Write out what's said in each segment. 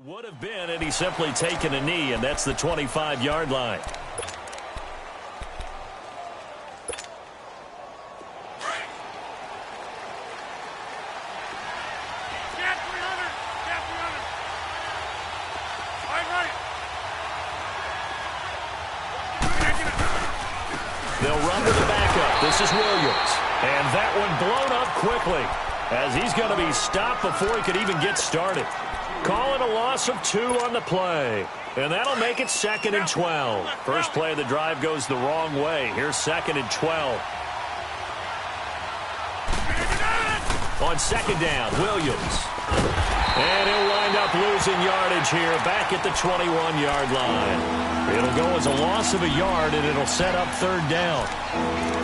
Would have been, and he's simply taken a knee, and that's the 25-yard line. They'll run to the backup. This is Williams. And that one blown up quickly as he's going to be stopped before he could even get started. Calling a loss of 2 on the play. And that'll make it 2nd and 12. First play of the drive goes the wrong way. Here's 2nd and 12. On 2nd down, Williams. And he'll wind up losing yardage here back at the 21-yard line. It'll go as a loss of a yard, and it'll set up 3rd down.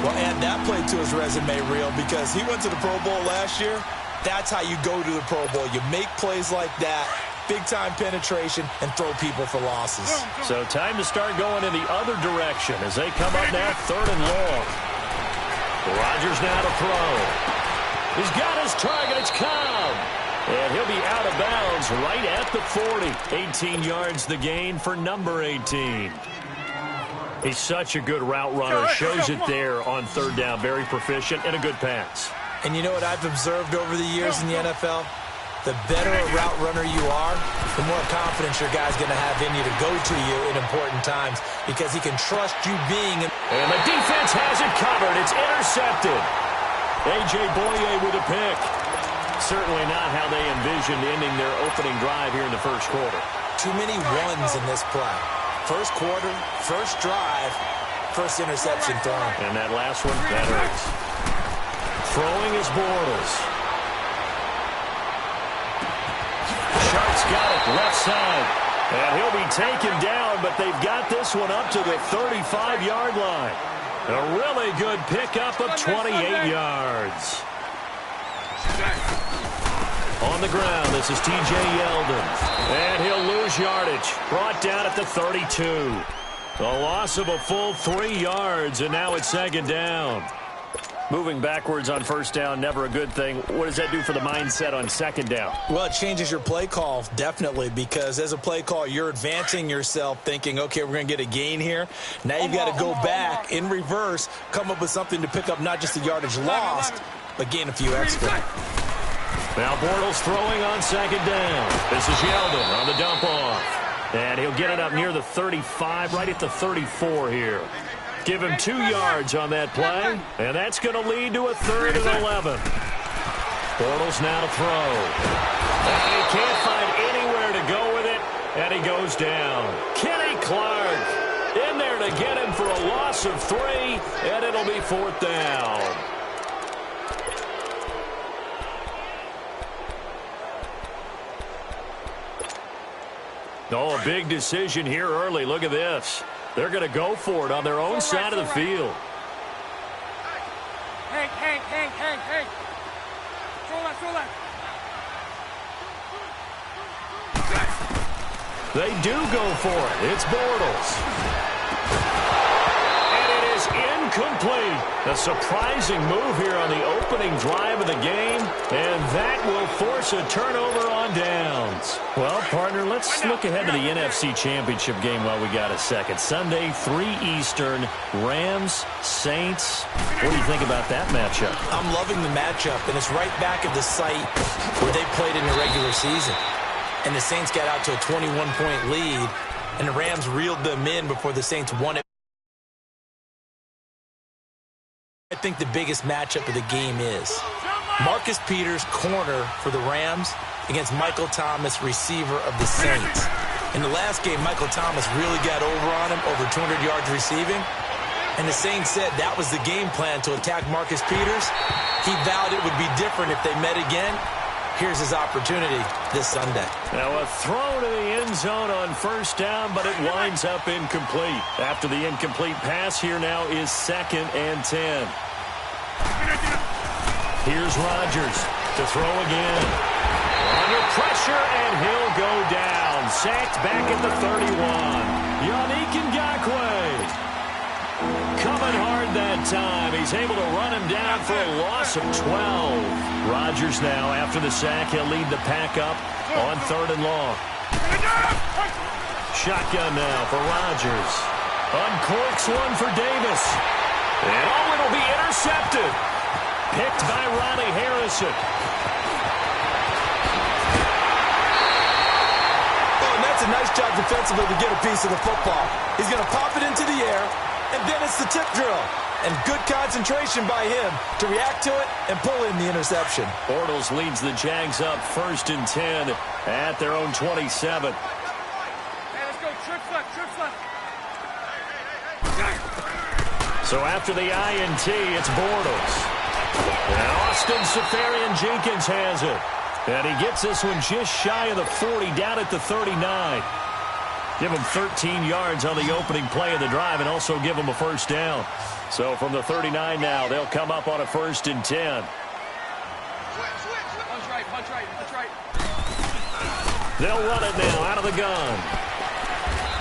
Well, add that play to his resume, Real, because he went to the Pro Bowl last year. That's how you go to the Pro Bowl. You make plays like that, big-time penetration, and throw people for losses. So time to start going in the other direction as they come up now 3rd and long. Rodgers now to throw. He's got his target. It's Cobb. And he'll be out of bounds right at the 40. 18 yards the gain for number 18. He's such a good route runner. Shows it there on 3rd down. Very proficient and a good pass. And you know what I've observed over the years in the NFL? The better a route runner you are, the more confidence your guy's going to have in you to go to you in important times because he can trust you being in. And the defense has it covered. It's intercepted. A.J. Boye with a pick. Certainly not how they envisioned ending their opening drive here in the first quarter. Too many ones in this play. First quarter, first drive, first interception thrown. And that last one, that hurts. Throwing is Bortles. Sharp's got it left side. And he'll be taken down, but they've got this one up to the 35-yard line. A really good pickup of 28 yards. On the ground, this is T.J. Yeldon. And he'll lose yardage. Brought down at the 32. A loss of a full 3 yards, and now it's 2nd down. Moving backwards on 1st down, never a good thing. What does that do for the mindset on 2nd down? Well, it changes your play call, definitely, because as a play call, you're advancing yourself thinking, okay, we're going to get a gain here. Now you've got to go back in reverse, come up with something to pick up not just the yardage lost, but gain a few extra. Now Bortles throwing on 2nd down. This is Yeldon on the dump off. And he'll get it up near the 35, right at the 34 here. Give him 2 yards on that play, and that's going to lead to a 3rd and 11. Bortles now to throw. And he can't find anywhere to go with it, and he goes down. Kenny Clark in there to get him for a loss of 3, and it'll be 4th down. Oh, a big decision here early. Look at this. They're going to go for it on their own side of the field. Hey. They do go for it. It's Bortles. And it is incomplete. A surprising move here on the opening drive of the game. And that will force a turnover on downs. Well, partner, let's look ahead to the NFC Championship game while we got a second. Sunday, 3 Eastern, Rams, Saints. What do you think about that matchup? I'm loving the matchup, and it's right back at the site where they played in the regular season. And the Saints got out to a 21-point lead, and the Rams reeled them in before the Saints won it. I think the biggest matchup of the game is Marcus Peters, corner for the Rams, against Michael Thomas, receiver of the Saints. In the last game, Michael Thomas really got over on him, over 200 yards receiving. And the Saints said that was the game plan, to attack Marcus Peters. He vowed it would be different if they met again. Here's his opportunity this Sunday. Now a throw to the end zone on 1st down, but it winds up incomplete. After the incomplete pass, here now is 2nd and 10. Here's Rodgers to throw again. Under pressure, and he'll go down. Sacked back at the 31. Yannick Ngakoue coming hard that time. He's able to run him down for a loss of 12. Rodgers now, after the sack, he'll lead the pack up on 3rd and long. Shotgun now for Rodgers. Uncorks one for Davis. And it'll be intercepted. Picked by Ronnie Harrison. Oh, and that's a nice job defensively to get a piece of the football. He's going to pop it into the air, and then it's the tip drill. And good concentration by him to react to it and pull in the interception. Bortles leads the Jags up 1st and 10 at their own 27. So after the INT, it's Bortles. And Austin Seferian-Jenkins has it. And he gets this one just shy of the 40, down at the 39. Give him 13 yards on the opening play of the drive and also give him a first down. So from the 39 now, they'll come up on a 1st and 10. Punch right. They'll run it now out of the gun.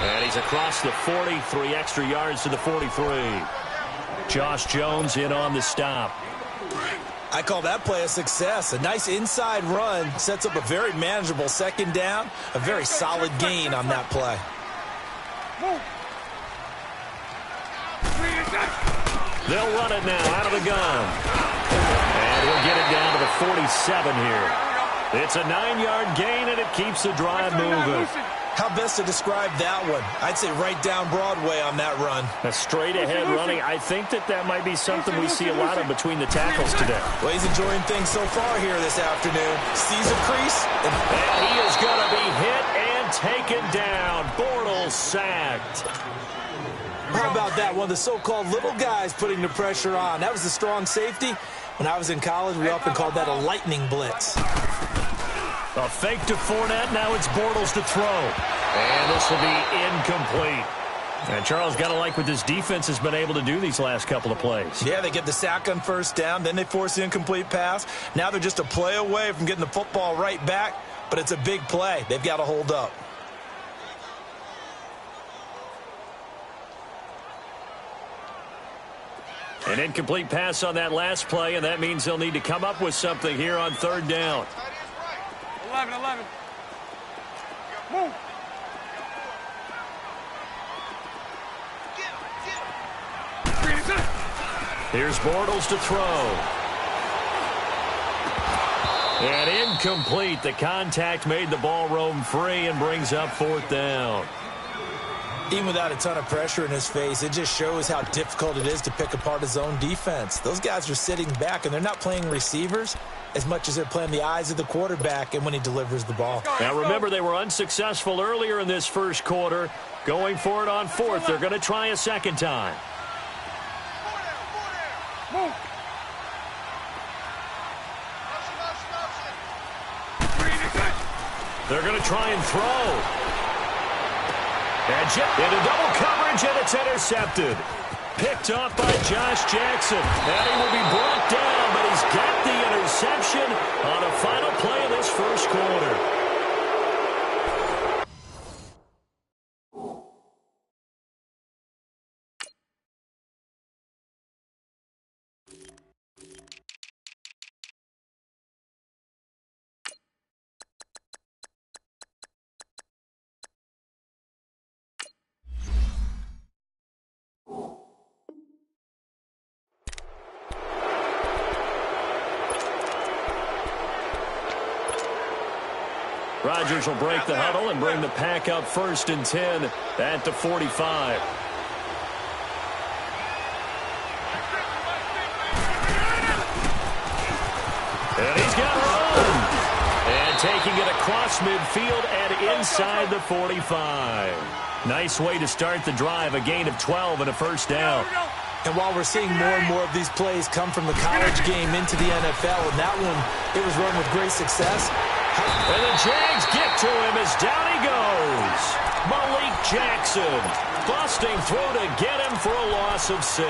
And he's across the 40, 3 extra yards to the 43. Josh Jones in on the stop. I call that play a success. A nice inside run sets up a very manageable second down. A very solid gain on that play. They'll run it now out of the gun. And he'll get it down to the 47 here. It's a 9-yard gain, and it keeps the drive moving. How best to describe that one? I'd say right down Broadway on that run. A straight-ahead running. I think that might be something we see a lot of between the tackles today. Well, he's enjoying things so far here this afternoon. Sees a crease. And he is going to be hit and taken down. Bortles sacked. How about that? One of the so-called little guys putting the pressure on. That was the strong safety. When I was in college, we often called that a lightning blitz. A fake to Fournette. Now it's Bortles to throw. And this will be incomplete. And Charles, got to like what this defense has been able to do these last couple of plays. Yeah, they get the sack on first down. Then they force the incomplete pass. Now they're just a play away from getting the football right back. But it's a big play. They've got to hold up. An incomplete pass on that last play, and that means they'll need to come up with something here on 3rd down. 11. Move. Here's Bortles to throw. And incomplete. The contact made the ball roam free and brings up 4th down. Even without a ton of pressure in his face, it just shows how difficult it is to pick apart his own defense. Those guys are sitting back, and they're not playing receivers as much as they're playing the eyes of the quarterback and when he delivers the ball. Now, remember, they were unsuccessful earlier in this first quarter. Going for it on 4th. They're going to try a second time. They're going to try and throw. And into double coverage, and it's intercepted. Picked off by Josh Jackson. And he will be brought down, but he's got the interception on a final play of this first quarter. Rodgers will break the huddle and bring the pack up 1st and 10 at the 45. And he's got room. And taking it across midfield and inside the 45. Nice way to start the drive. A gain of 12 and a first down. And while we're seeing more and more of these plays come from the college game into the NFL, and that one, it was run with great success. And the Jags get to him as down he goes. Malik Jackson busting through to get him for a loss of 6.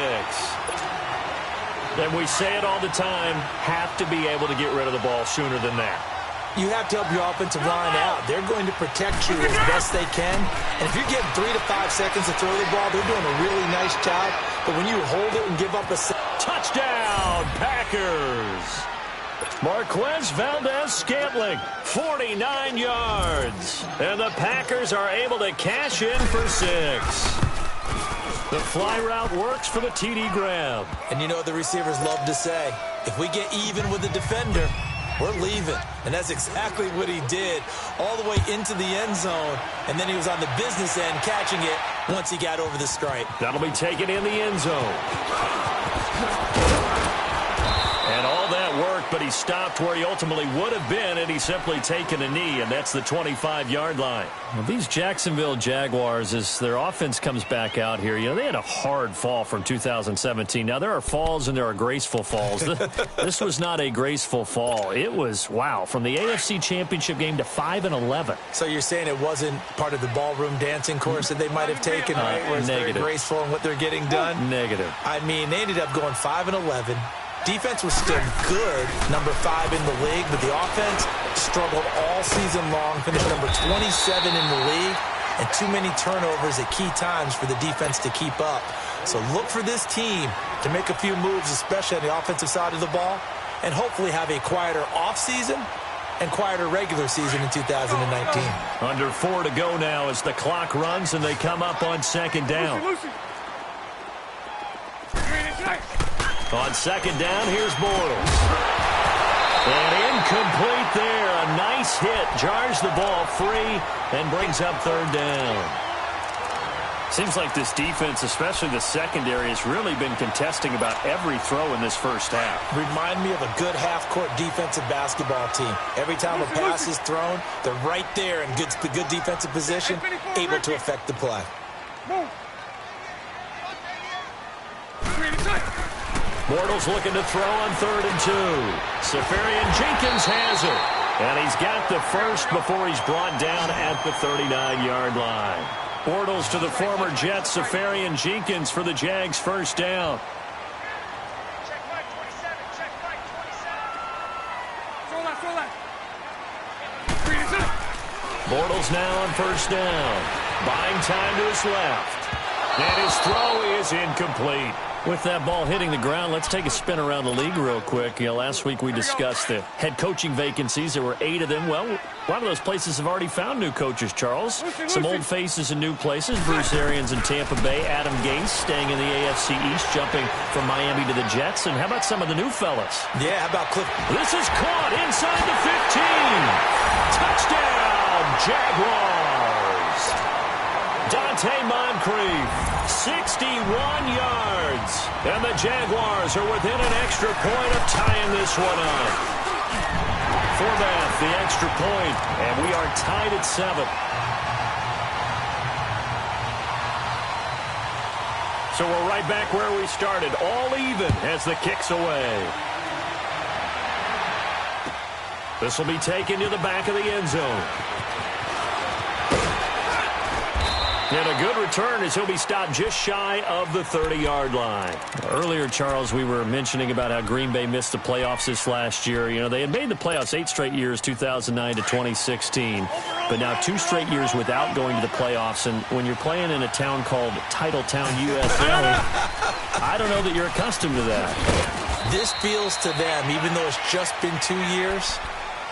And we say it all the time, have to be able to get rid of the ball sooner than that. You have to help your offensive line out. They're going to protect you as best they can. And if you're getting 3 to 5 seconds to throw the ball, they're doing a really nice job. But when you hold it and give up a... Touchdown, Packers! Marquez Valdes-Scantling, 49 yards. And the Packers are able to cash in for 6. The fly route works for the TD grab. And you know what the receivers love to say? If we get even with the defender, we're leaving. And that's exactly what he did, all the way into the end zone. And then he was on the business end catching it once he got over the stripe. That'll be taken in the end zone. And all that worked, but he stopped where he ultimately would have been had he simply taken a knee, and that's the 25-yard line. Well, these Jacksonville Jaguars, as their offense comes back out here, you know, they had a hard fall from 2017. Now, there are falls and there are graceful falls. This was not a graceful fall. It was, wow, from the AFC Championship game to 5-11. So you're saying it wasn't part of the ballroom dancing course that they might have taken, right? Where it's very graceful in what they're getting done? Negative. I mean, they ended up going 5-11. Defense was still good, number 5 in the league, but the offense struggled all season long, finished number 27 in the league, and too many turnovers at key times for the defense to keep up. So look for this team to make a few moves, especially on the offensive side of the ball, and hopefully have a quieter offseason and quieter regular season in 2019. Under 4 to go now as the clock runs and they come up on second down. On second down, here's Bortles. And incomplete there. A nice hit. Jars the ball free and brings up third down. Seems like this defense, especially the secondary, has really been contesting about every throw in this first half. Remind me of a good half-court defensive basketball team. Every time a pass is thrown, they're right there in good defensive position, able to affect the play. Bortles looking to throw on 3rd and 2. Safarian Jenkins has it. And he's got the first before he's brought down at the 39-yard line. Bortles to the former Jet, Safarian Jenkins for the Jags' first down. Check right, 27. Check right, 27. Throw left. Bortles now on first down. Buying time to his left. And his throw is incomplete. With that ball hitting the ground, let's take a spin around the league real quick. You know, last week we discussed the head coaching vacancies. There were 8 of them. Well, a lot of those places have already found new coaches, Charles. Some old faces in new places. Bruce Arians in Tampa Bay. Adam Gase staying in the AFC East, jumping from Miami to the Jets. And how about some of the new fellas? Yeah, how about Cliff? This is caught inside the 15. Touchdown, Jaguars. Dante Moncrief. 61 yards. And the Jaguars are within an extra point of tying this one up. Forbath, the extra point, and we are tied at 7. So we're right back where we started, all even as the kick's away. This will be taken to the back of the end zone. And a good return as he'll be stopped just shy of the 30-yard line. Earlier, Charles, we were mentioning about how Green Bay missed the playoffs this last year. You know, they had made the playoffs 8 straight years, 2009 to 2016. But now 2 straight years without going to the playoffs. And when you're playing in a town called Titletown, USA, I don't know that you're accustomed to that. This feels to them, even though it's just been 2 years,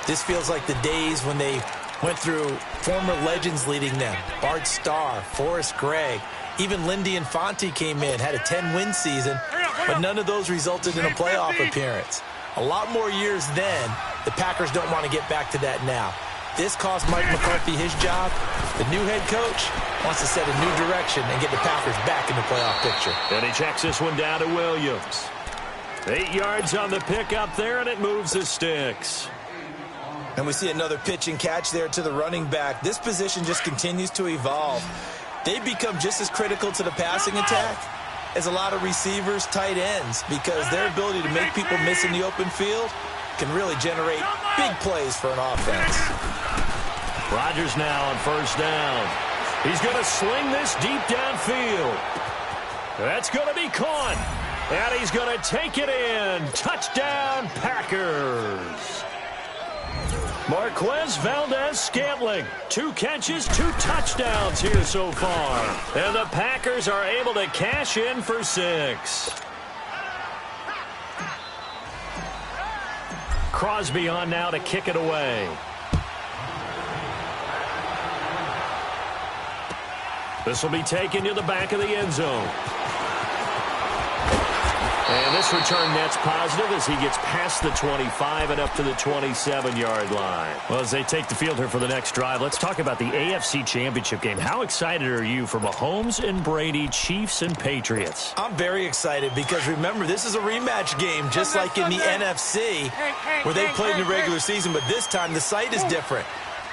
this feels like the days when they went through former legends leading them. Bart Starr, Forrest Gregg, even Lindy Infante came in, had a 10-win season, but none of those resulted in a playoff appearance. A lot more years then. The Packers don't want to get back to that now. This cost Mike McCarthy his job. The new head coach wants to set a new direction and get the Packers back in the playoff picture. And he checks this one down to Williams. 8 yards on the pickup there, and it moves the sticks. And we see another pitch and catch there to the running back. This position just continues to evolve. They've become just as critical to the passing attack as a lot of receivers, tight ends, because their ability to make people miss in the open field can really generate big plays for an offense. Rodgers now on first down. He's going to sling this deep downfield. That's going to be caught. And he's going to take it in. Touchdown, Packers. Marquez Valdes-Scantling, 2 catches, 2 touchdowns here so far. And the Packers are able to cash in for 6. Crosby on now to kick it away. This will be taken to the back of the end zone. And this return net's positive as he gets past the 25 and up to the 27-yard line. Well, as they take the field here for the next drive, let's talk about the AFC Championship game. How excited are you for Mahomes and Brady, Chiefs and Patriots? I'm very excited because, remember, this is a rematch game, just like in the NFC, where they played in the regular season, but this time the site is different.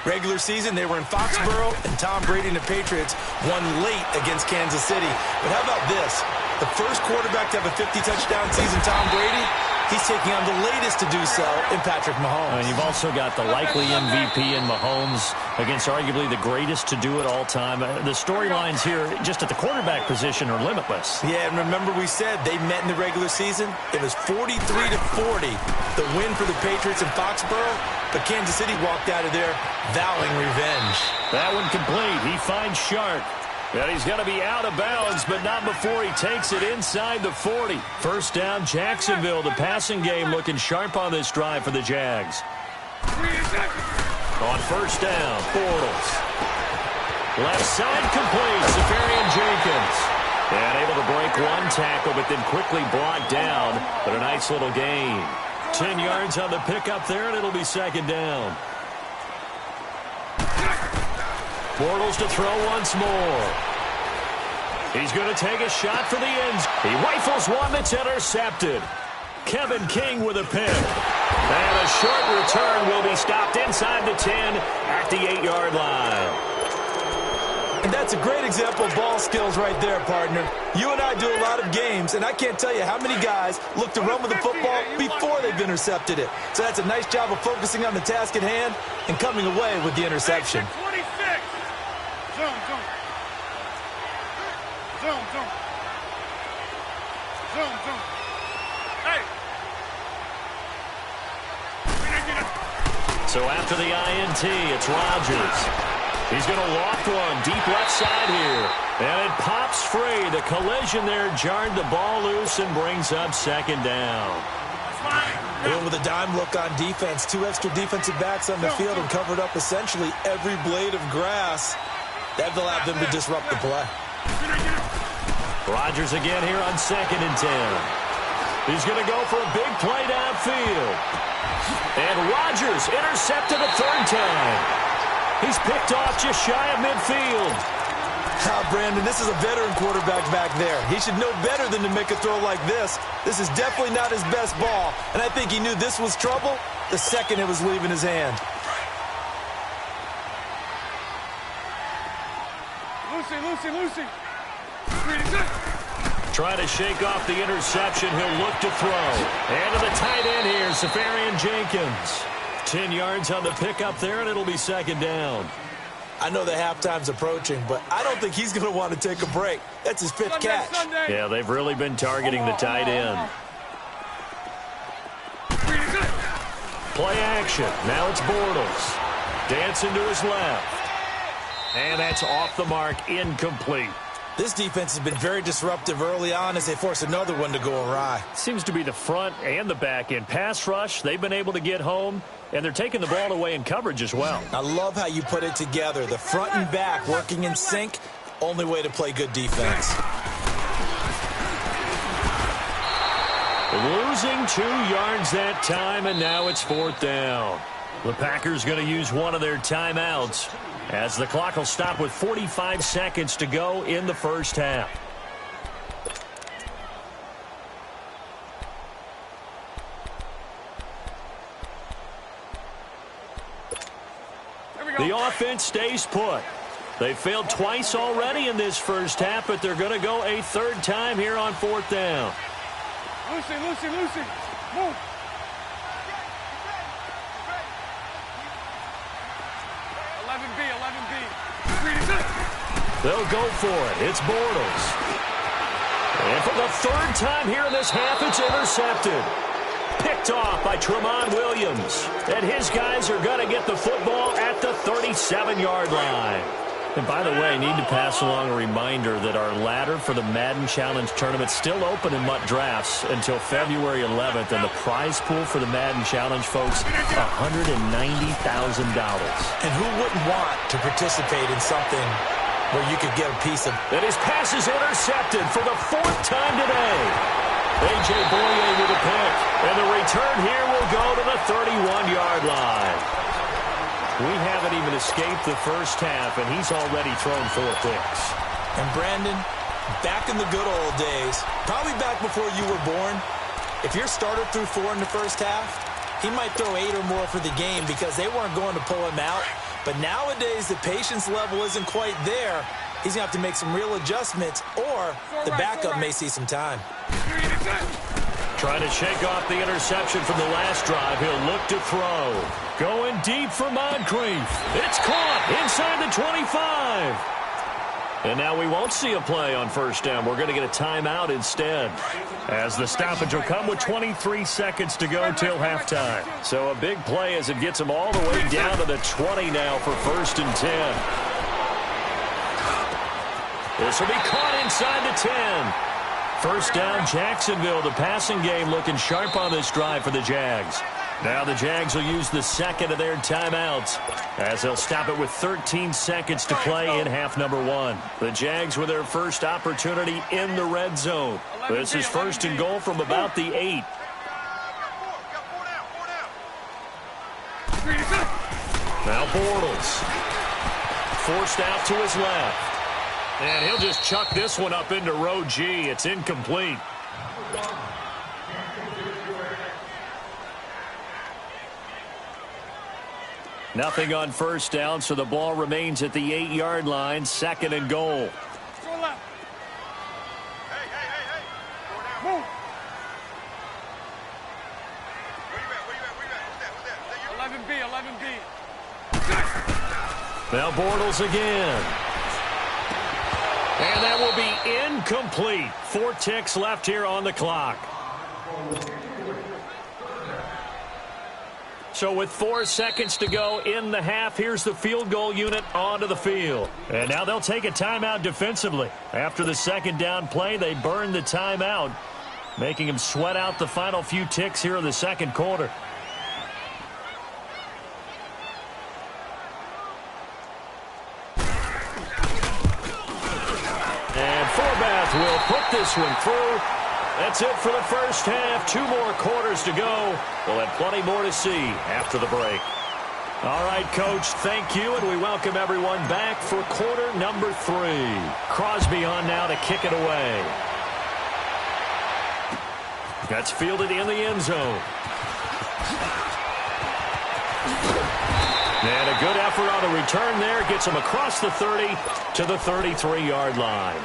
Regular season, they were in Foxborough, and Tom Brady and the Patriots won late against Kansas City. But how about this? The first quarterback to have a 50-touchdown season, Tom Brady, he's taking on the latest to do so in Patrick Mahomes. And you've also got the likely MVP in Mahomes against arguably the greatest to do it all time. The storylines here just at the quarterback position are limitless. Yeah, and remember we said they met in the regular season? It was 43-40, the win for the Patriots in Foxborough, but Kansas City walked out of there vowing revenge. That one complete. He finds Sharp. And he's going to be out of bounds, but not before he takes it inside the 40. First down, Jacksonville. The passing game looking sharp on this drive for the Jags. On first down, Bortles. Left side complete, Safarian Jenkins. And able to break one tackle, but then quickly brought down. But a nice little gain. 10 yards on the pickup there, and it'll be second down. Bortles to throw once more. He's going to take a shot for the ends. He rifles one that's intercepted. Kevin King with a pick. And a short return will be stopped inside the 10 at the 8-yard line. And that's a great example of ball skills right there, partner. You and I do a lot of games, and I can't tell you how many guys look to run with the football before they've intercepted it. So that's a nice job of focusing on the task at hand and coming away with the interception. 26. Zone. Hey. So after the INT, it's Rodgers. He's going to loft one deep left side here. And it pops free. The collision there jarred the ball loose and brings up second down. And with a dime look on defense, 2 extra defensive backs on the field and covered up essentially every blade of grass. That allowed them to disrupt the play. Rodgers again here on 2nd and 10. He's going to go for a big play downfield. And Rodgers intercepted a third time. He's picked off just shy of midfield. Brandon, this is a veteran quarterback back there. He should know better than to make a throw like this. This is definitely not his best ball, and I think he knew this was trouble the second it was leaving his hand. Lucy. Trying to shake off the interception. He'll look to throw. And to the tight end here, Safarian Jenkins. 10 yards on the pickup there, and it'll be second down. I know the halftime's approaching, but I don't think he's going to want to take a break. That's his 5th catch. Yeah, they've really been targeting the tight end. Play action. Now it's Bortles. Dancing to his left. And that's off the mark, incomplete. This defense has been very disruptive early on as they force another one to go awry. Seems to be the front and the back end. Pass rush, they've been able to get home, and they're taking the ball away in coverage as well. I love how you put it together. The front and back working in sync, only way to play good defense. Losing 2 yards that time, and now it's 4th down. The Packers going to use one of their timeouts as the clock will stop with 45 seconds to go in the first half. The offense stays put. They failed twice already in this first half, but they're going to go a 3rd time here on 4th down. Lucy. Move. They'll go for it. It's Bortles. And for the 3rd time here in this half, it's intercepted. Picked off by Tramon Williams. And his guys are going to get the football at the 37-yard line. And by the way, I need to pass along a reminder that our ladder for the Madden Challenge Tournament is still open in MUT Drafts until February 11th. And the prize pool for the Madden Challenge, folks, $190,000. And who wouldn't want to participate in something where you could get a piece of... And his pass is intercepted for the 4th time today. A.J. Bouye with a pick. And the return here will go to the 31-yard line. We haven't even escaped the first half, and he's already thrown 4 picks. And Brandon, back in the good old days, probably back before you were born, if your starter threw 4 in the first half, he might throw 8 or more for the game because they weren't going to pull him out. But nowadays, the patience level isn't quite there. He's going to have to make some real adjustments, or the backup may see some time. Trying to shake off the interception from the last drive. He'll look to throw. Going deep for Moncrief. It's caught inside the 25. And now we won't see a play on first down. We're going to get a timeout instead, as the stoppage will come with 23 seconds to go till halftime. So a big play as it gets them all the way down to the 20 now for 1st and 10. This will be caught inside the 10. First down, Jacksonville. The passing game looking sharp on this drive for the Jags. Now the Jags will use the second of their timeouts as they'll stop it with 13 seconds to play in half number 1. The Jags with their first opportunity in the red zone. This is 1st and goal from about the 8. Now Bortles. Forced out to his left. And he'll just chuck this one up into row G. It's incomplete. Nothing on first down, so the ball remains at the 8-yard line. 2nd and goal. Move. 11B. Now Bortles again. And that will be incomplete. 4 ticks left here on the clock. So with 4 seconds to go in the half, here's the field goal unit onto the field. And now they'll take a timeout defensively. After the 2nd down play, they burn the timeout, making them sweat out the final few ticks here in the 2nd quarter. And Forbath will put this one through. That's it for the first half. 2 more quarters to go. We'll have plenty more to see after the break. All right, Coach, thank you, and we welcome everyone back for quarter number 3. Crosby on now to kick it away. That's fielded in the end zone. And a good effort on the return there. Gets him across the 30 to the 33-yard line.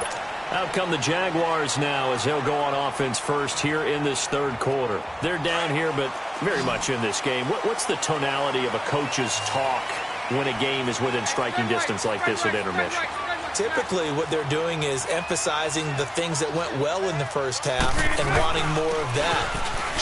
Out come the Jaguars now as they'll go on offense first here in this 3rd quarter. They're down here, but very much in this game. What's the tonality of a coach's talk when a game is within striking distance like this at intermission? Typically, what they're doing is emphasizing the things that went well in the first half and wanting more of that.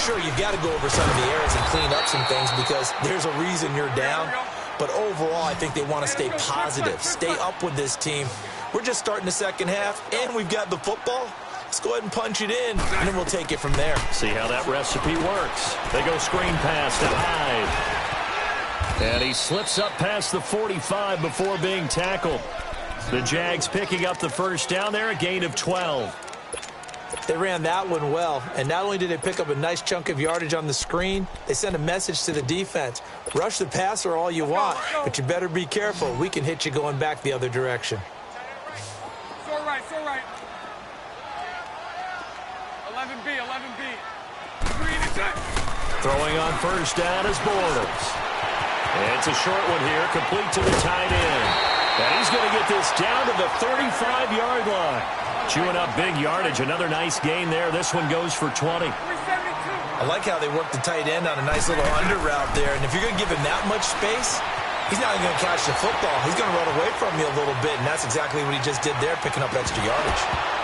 Sure, you've got to go over some of the errors and clean up some things because there's a reason you're down. But overall, I think they want to stay positive, stay up with this team. We're just starting the 2nd half, and we've got the football. Let's go ahead and punch it in, and then we'll take it from there. See how that recipe works. They go screen pass to Hyde. And he slips up past the 45 before being tackled. The Jags picking up the first down there, a gain of 12. They ran that one well, and not only did they pick up a nice chunk of yardage on the screen, they sent a message to the defense. Rush the passer all you want, but you better be careful. We can hit you going back the other direction. It's all right. 11B. Throwing on first down is Bortles. It's a short one here, complete to the tight end. And he's going to get this down to the 35-yard line. Chewing up big yardage. Another nice gain there. This one goes for 20. I like how they work the tight end on a nice little under route there. And if you're going to give him that much space, he's not going to catch the football. He's going to run away from you a little bit, and that's exactly what he just did there, picking up extra yardage.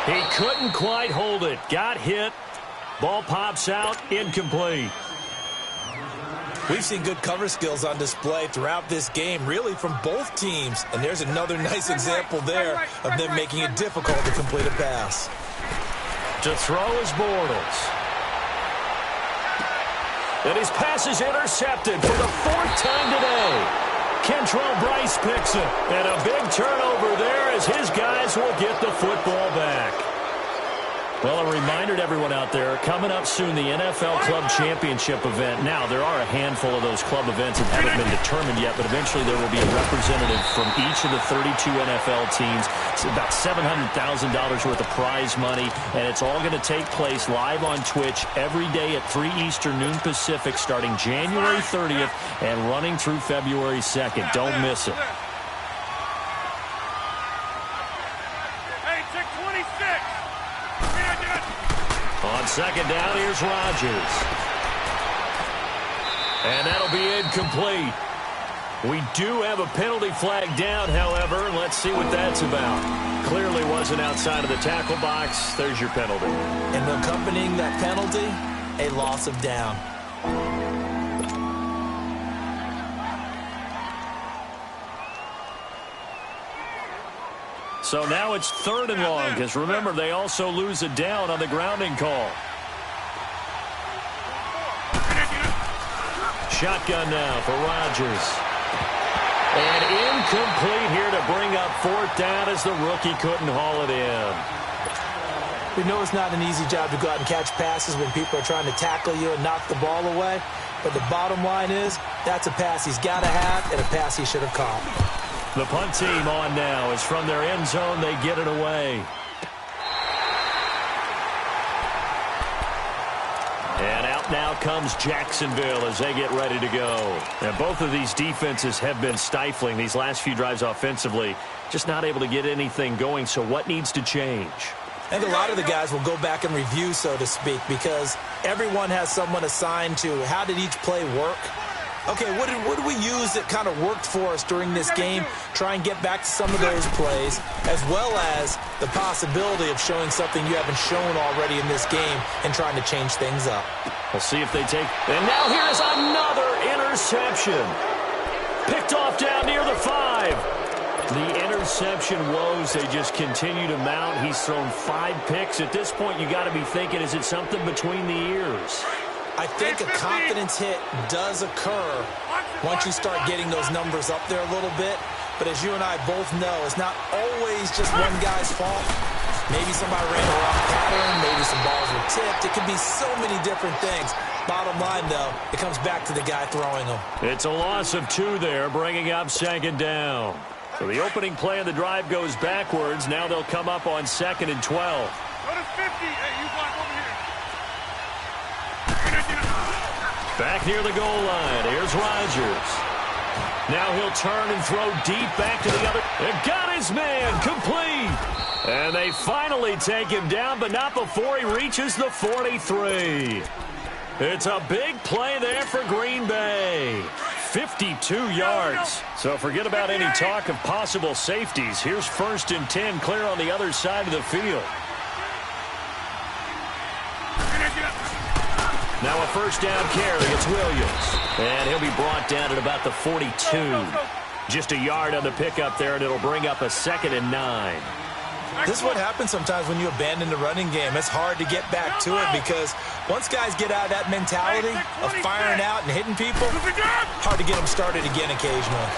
He couldn't quite hold it. Got hit. Ball pops out. Incomplete. We've seen good cover skills on display throughout this game, really from both teams. And there's another nice example there of them making it difficult to complete a pass. To throw is Bortles. And his pass is intercepted for the 4th time today. Kentrell Brice picks it. And a big turnover there as his guys will get the football back. Well, a reminder to everyone out there, coming up soon, the NFL Club Championship event. Now, there are a handful of those club events that haven't been determined yet, but eventually there will be a representative from each of the 32 NFL teams. It's about $700,000 worth of prize money, and it's all going to take place live on Twitch every day at 3 Eastern, noon Pacific, starting January 30th and running through February 2nd. Don't miss it. Hey, check 26. On second down, here's Rodgers. And that'll be incomplete. We do have a penalty flag down, however. Let's see what that's about. Clearly wasn't outside of the tackle box. There's your penalty. And accompanying that penalty, a loss of down. So now it's 3rd and long, because remember, they also lose a down on the grounding call. Shotgun now for Rodgers. And incomplete here to bring up 4th down as the rookie couldn't haul it in. We know it's not an easy job to go out and catch passes when people are trying to tackle you and knock the ball away. But the bottom line is, that's a pass he's got to have and a pass he should have caught. The punt team on now as from their end zone they get it away. And out now comes Jacksonville as they get ready to go. And both of these defenses have been stifling these last few drives offensively. Just not able to get anything going, so what needs to change? I think a lot of the guys will go back and review, so to speak, because everyone has someone assigned to how did each play work. Okay, what did we use that kind of worked for us during this game? Try and get back to some of those plays, as well as the possibility of showing something you haven't shown already in this game and trying to change things up. We'll see if they take... And now here's another interception. Picked off down near the 5. The interception woes, they just continue to mount. He's thrown 5 picks. At this point, you got to be thinking, is it something between the ears? I think a confidence hit does occur once you start getting those numbers up there a little bit. But as you and I both know, it's not always just one guy's fault. Maybe somebody ran a wrong pattern. Maybe some balls were tipped. It could be so many different things. Bottom line, though, it comes back to the guy throwing them. It's a loss of 2 there, bringing up 2nd down. So the opening play of the drive goes backwards. Now they'll come up on 2nd and 12. Go to 50. Hey, you block over here. Back near the goal line. Here's Rodgers. Now he'll turn and throw deep back to the other. They've got his man complete. And they finally take him down, but not before he reaches the 43. It's a big play there for Green Bay. 52 yards. So forget about any talk of possible safeties. Here's 1st and 10 clear on the other side of the field. Now a 1st down carry. It's Williams. And he'll be brought down at about the 42. Just a yard on the pickup there, and it'll bring up a 2nd and 9. This is what happens sometimes when you abandon the running game. It's hard to get back to it because once guys get out of that mentality of firing out and hitting people, hard to get them started again occasionally.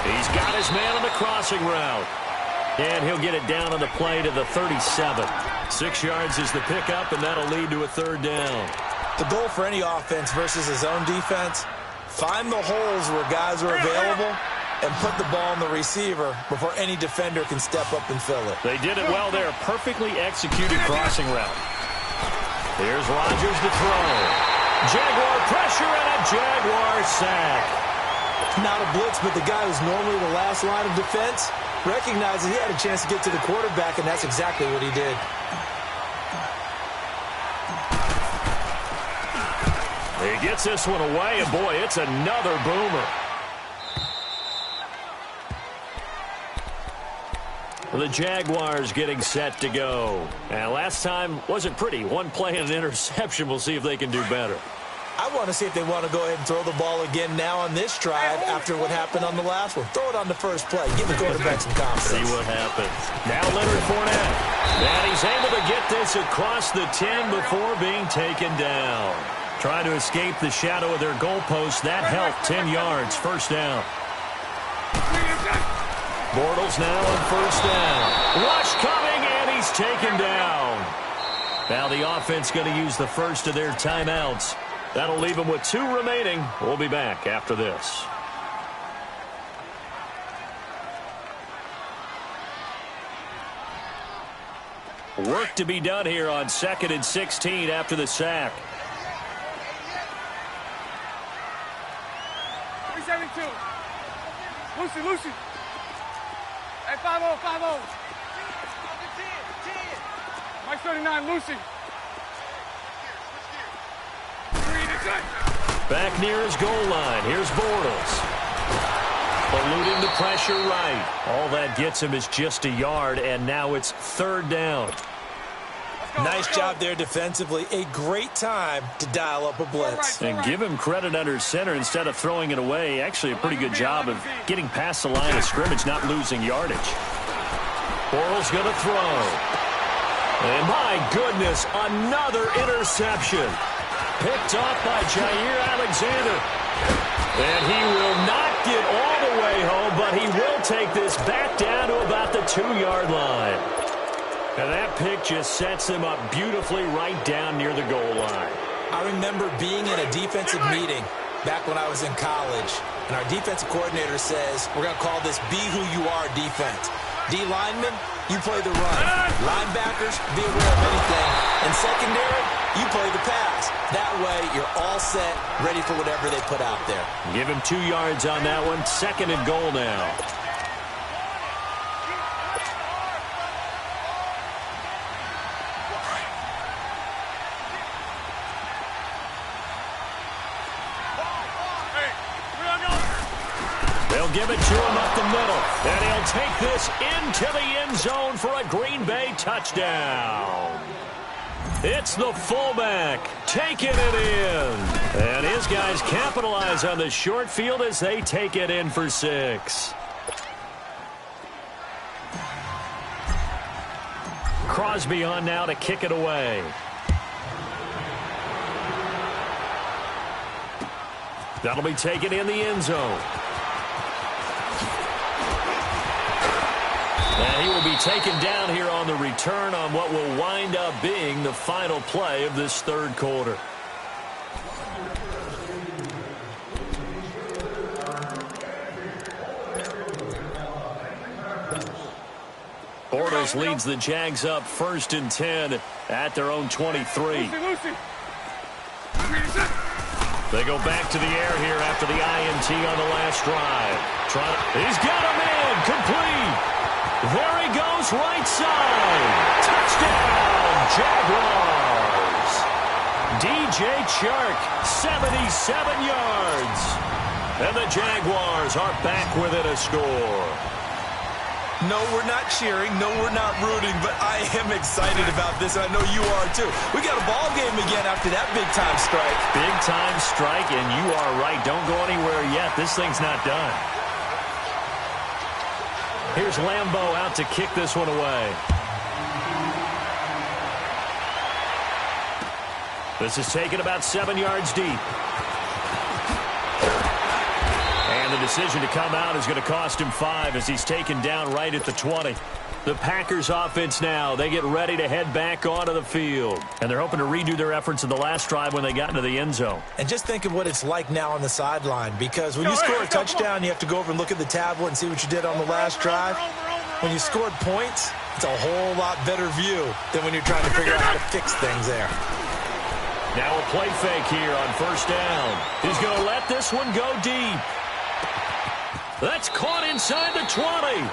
He's got his man on the crossing route. And he'll get it down on the play to the 37. 6 yards is the pickup, and that'll lead to a 3rd down. The goal for any offense versus his own defense, find the holes where guys are available and put the ball on the receiver before any defender can step up and fill it. They did it well there. Perfectly executed crossing route. Here's Rodgers to throw. Jaguar pressure and a Jaguar sack. Not a blitz, but the guy who's normally the last line of defense recognizes he had a chance to get to the quarterback, and that's exactly what he did. He gets this one away, and boy, it's another boomer. The Jaguars getting set to go. And last time wasn't pretty. One play and an interception. We'll see if they can do better. I want to see if they want to go ahead and throw the ball again now on this drive after what happened on the last one. Throw it on the first play. Give the quarterback some confidence. See what happens. Now Leonard Fournette. And he's able to get this across the 10 before being taken down. Trying to escape the shadow of their goalpost. That helped. 10 yards. First down. Bortles now on first down. Rush coming, and he's taken down. Now the offense going to use the first of their timeouts. That'll leave them with 2 remaining. We'll be back after this. Work to be done here on 2nd and 16 after the sack. 372. Lucy. Hey, 5-0. Mike 39, Lucy. Back near his goal line. Here's Bortles. Eluding the pressure right. All that gets him is just a yard, and now it's 3rd down. Nice job there defensively. A great time to dial up a blitz. And give him credit under center instead of throwing it away. Actually a pretty good job of getting past the line of scrimmage, not losing yardage. Bortles going to throw. And my goodness, another interception. Picked off by Jair Alexander. And he will not get all the way home, but he will take this back down to about the 2-yard line. And that pick just sets him up beautifully right down near the goal line. I remember being in a defensive meeting back when I was in college, and our defensive coordinator says, we're going to call this Be Who You Are defense. D linemen, you play the run. Linebackers, be aware of anything. And secondary, you play the pass. That way, you're all set, ready for whatever they put out there. Give him 2 yards on that one. 2nd and goal now. They'll give it to him up the middle. And he'll take this into the end zone for a Green Bay touchdown. It's the fullback taking it in. And his guys capitalize on the short field as they take it in for 6. Crosby on now to kick it away. That'll be taken in the end zone. And he will be taken down here on the return on what will wind up being the final play of this 3rd quarter. Bortles leads the Jags up 1st and 10 at their own 23. They go back to the air here after the INT on the last drive. He's got him in, complete. There he goes, right side. Touchdown, Jaguars. DJ Chark, 77 yards. And the Jaguars are back within a score. No, we're not cheering. No, we're not rooting, but I am excited about this. I know you are, too. We got a ball game again after that big-time strike. Big-time strike, and you are right. Don't go anywhere yet. This thing's not done. Here's Lambeau out to kick this one away. This is taken about 7 yards deep. And the decision to come out is going to cost him 5 as he's taken down right at the 20. The Packers offense now, they get ready to head back onto the field. And they're hoping to redo their efforts in the last drive when they got into the end zone. And just think of what it's like now on the sideline, because when you score a touchdown, you have to go over and look at the tablet and see what you did on the last drive. When you scored points, it's a whole lot better view than when you're trying to figure out how to fix things there. Now a play fake here on 1st down. He's going to let this one go deep. That's caught inside the 20.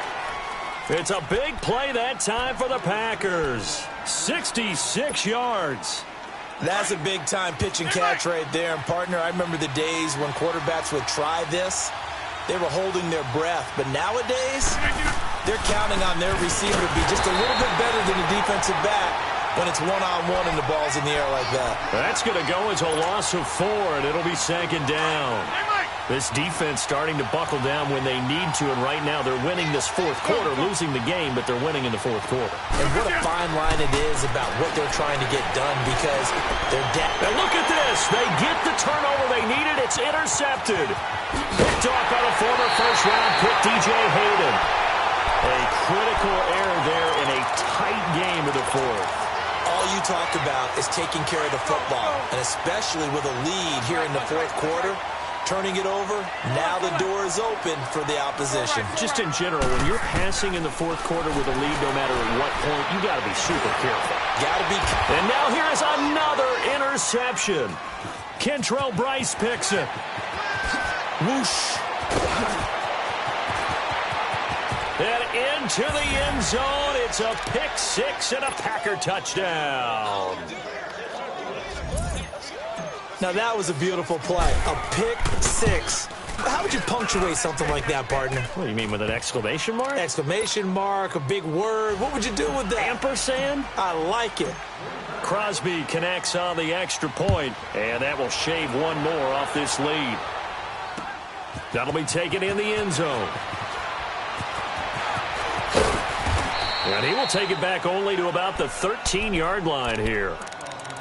It's a big play that time for the Packers. 66 yards. That's a big-time pitch and catch right there. And, partner, I remember the days when quarterbacks would try this. They were holding their breath. But nowadays, they're counting on their receiver to be just a little bit better than the defensive back when it's one-on-one and the ball's in the air like that. That's going to go as a loss of 4, and it'll be second down. This defense starting to buckle down when they need to, and right now they're winning this fourth quarter, losing the game, but they're winning in the fourth quarter. And what a fine line it is about what they're trying to get done because they're down. And look at this. They get the turnover they needed. It's intercepted. Picked off by the former first-round pick, DJ Hayden. A critical error there in a tight game of the fourth. All you talk about is taking care of the football, and especially with a lead here in the fourth quarter. Turning it over, now the door is open for the opposition. Just in general, when you're passing in the fourth quarter with a lead, no matter at what point, you got to be super careful. Got to be. And now here is another interception. Kentrell Brice picks it. Whoosh. And into the end zone. It's a pick six and a Packer touchdown. Now, that was a beautiful play. A pick six. How would you punctuate something like that, partner? What do you mean, with an exclamation mark? Exclamation mark, a big word. What would you do with that? Ampersand? I like it. Crosby connects on the extra point, and that will shave one more off this lead. That'll be taken in the end zone. And he will take it back only to about the 13-yard line here.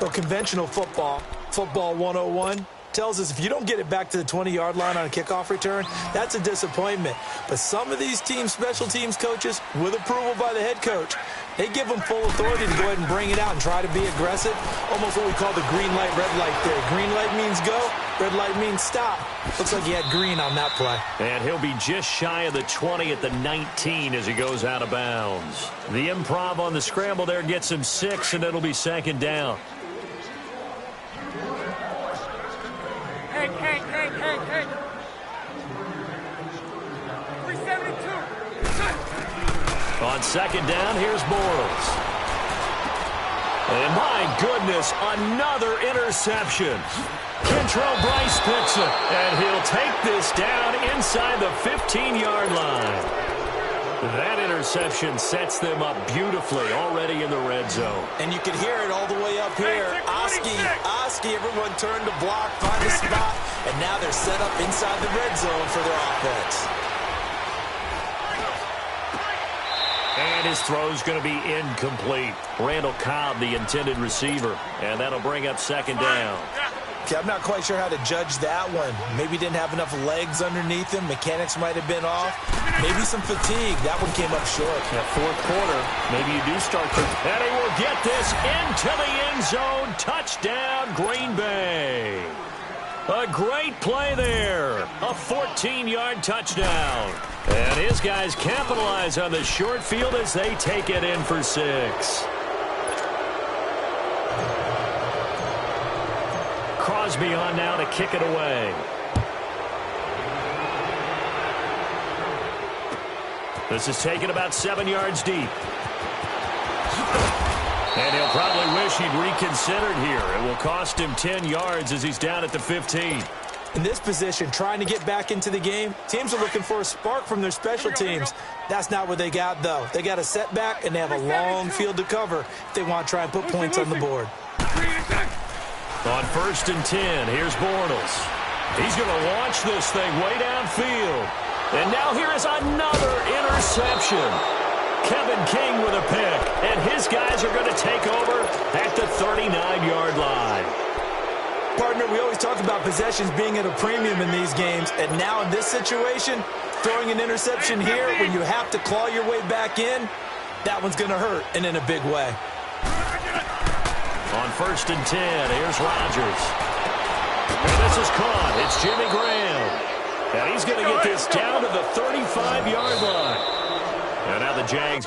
Well, conventional football 101, tells us if you don't get it back to the 20-yard line on a kickoff return, that's a disappointment. But some of these team special teams coaches, with approval by the head coach, they give them full authority to go ahead and bring it out and try to be aggressive. Almost what we call the green light, red light theory. Green light means go, red light means stop. Looks like he had green on that play. And he'll be just shy of the 20 at the 19 as he goes out of bounds. The improv on the scramble there gets him 6, and it'll be second down. Hey. 372. On second down, here's Bortles. And my goodness, another interception. Kentrell Brice picks it, and he'll take this down inside the 15-yard line. That interception sets them up beautifully already in the red zone. And you can hear it all the way up here. Oski, everyone turned to block, find a spot, and now they're set up inside the red zone for their offense. And his throw's going to be incomplete. Randall Cobb, the intended receiver, and that'll bring up second down. Okay, I'm not quite sure how to judge that one. Maybe didn't have enough legs underneath him. Mechanics might have been off. Maybe some fatigue. That one came up short. That fourth quarter, maybe you do start to... And he will get this into the end zone. Touchdown, Green Bay. A great play there. A 14-yard touchdown. And his guys capitalize on the short field as they take it in for 6. Crosby on now to kick it away. This is taken about 7 yards deep. And he'll probably wish he'd reconsidered here. It will cost him 10 yards as he's down at the 15. In this position, trying to get back into the game, teams are looking for a spark from their special teams. That's not what they got, though. They got a setback, and they have a long field to cover if they want to try and put points on the board. On 1st and 10, here's Bortles. He's going to launch this thing way downfield. And now here is another interception. Kevin King with a pick, and his guys are going to take over at the 39-yard line. Partner, we always talk about possessions being at a premium in these games, and now in this situation, throwing an interception here when you have to claw your way back in, that one's going to hurt, and in a big way. On 1st and 10, here's Rodgers. And this is caught. It's Jimmy Graham. And he's going to get this down to the 35-yard line. And now the Jags.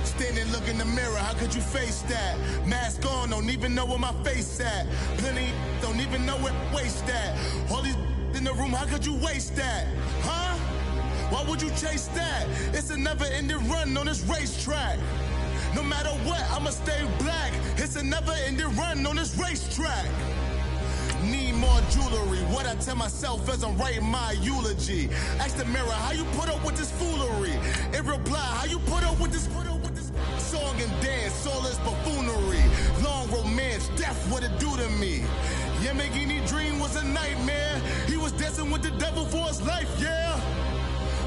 Standing look in the mirror, how could you face that? Mask on, don't even know where my face at. Plenty don't even know where waist at. All these in the room, how could you waste that? Huh? Why would you chase that? It's a never-ending run on this racetrack. No matter what, I'ma stay black. It's a never-ending run on this racetrack. Need more jewelry. What I tell myself as I'm writing my eulogy. Ask the mirror, how you put up with this foolery? In reply, how you put up with this song and dance, all this buffoonery. Long romance, death, what it do to me? Yamagini dream was a nightmare. He was dancing with the devil for his life, yeah.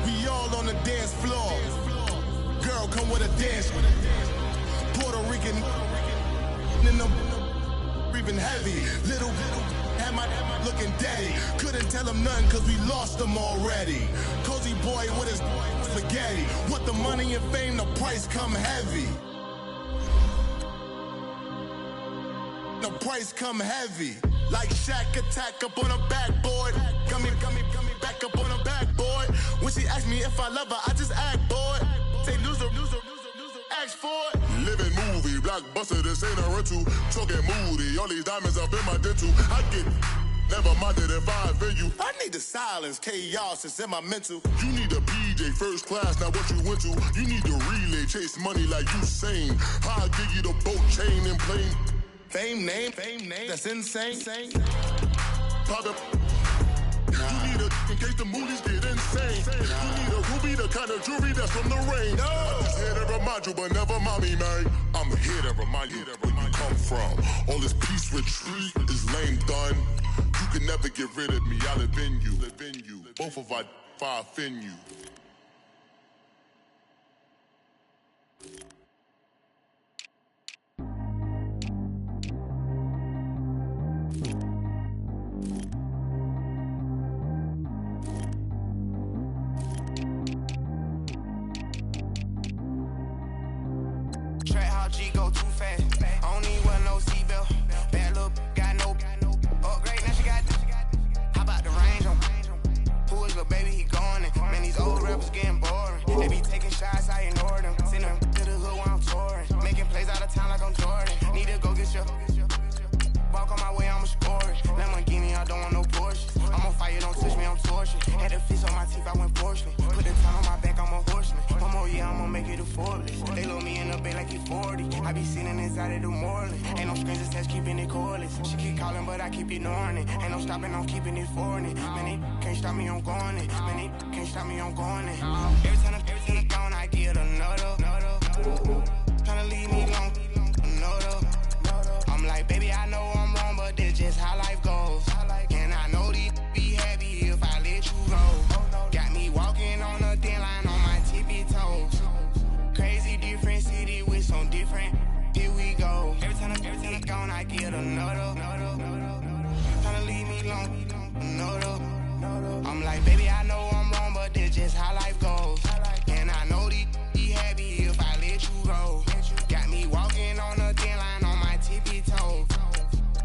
We all on the dance floor. Girl, come with a dance. Puerto Rican in the breathing heavy. Little had my looking daddy. Couldn't tell him nothing cause we lost him already. Cozy boy with his spaghetti. With the money and fame, the price come heavy. The price come heavy. Like Shaq attack up on a backboard. Gummy, back up on a backboard. When she asked me if I love her, I just act bored. Say loser, ask for it. Living movie, blockbuster, this ain't a rental. Talking moody, all these diamonds up in my dental. I get never minded if I offend you. I need the silence, chaos is in my mental. You need a PJ, first class, not what you went to. You need the relay, chase money like you sane. I'll give you the boat chain and plane. Fame name, that's insane. Pop up. You need a in case the movies get insane. You need a ruby, the kind of jewelry that's from the rain. No. I'm just here to remind you, but never mommy, man. I'm here to remind you where you come from. All this peace retreat is lame done. You can never get rid of me. I live in you. Both of our fire fin you. Track how G go too fast. I don't even wear no seatbelt. Bad look, got no upgrade. Now she got. How about the range on? Who is the baby? He gone. Man, these old rappers getting boring. They be taking shots, I ignore them. Send them to the hood while I'm touring. Making plays out of town like I'm Jordan. Need to go get your. Walk on my way, I'ma score it. Lamborghini, I don't want no Porsche. I'm on fire, don't touch me, I'm torching. Had the fish on my teeth, I went porcelain. Put the ton on my back, I'm a horseman. One more year, I'ma make it a Forbes. They load me in the bay like he 40. I be sitting inside of the Moreland. Ain't no strings attached, keeping it cordless. She keep calling, but I keep ignoring it. Ain't no stopping, I'm keeping it for it. Man, they can't stop me, I'm going it. Man, they can't stop me, I'm going it. Every time I'm gone, I get another. Tryna leave me alone, another. I'm like, baby, I know I'm wrong, but that's just how life goes. And I know these be happy if I let you go. Got me walking on a thin line on my tippy toes. Crazy different city with some different. Here we go. Every time I'm gone, I get another. Tryna leave me alone, another. I'm like, baby, I know I'm wrong, but that's just how life goes. And I know these be happy if I let you go. Got me walking on a thin line on my tippy toes.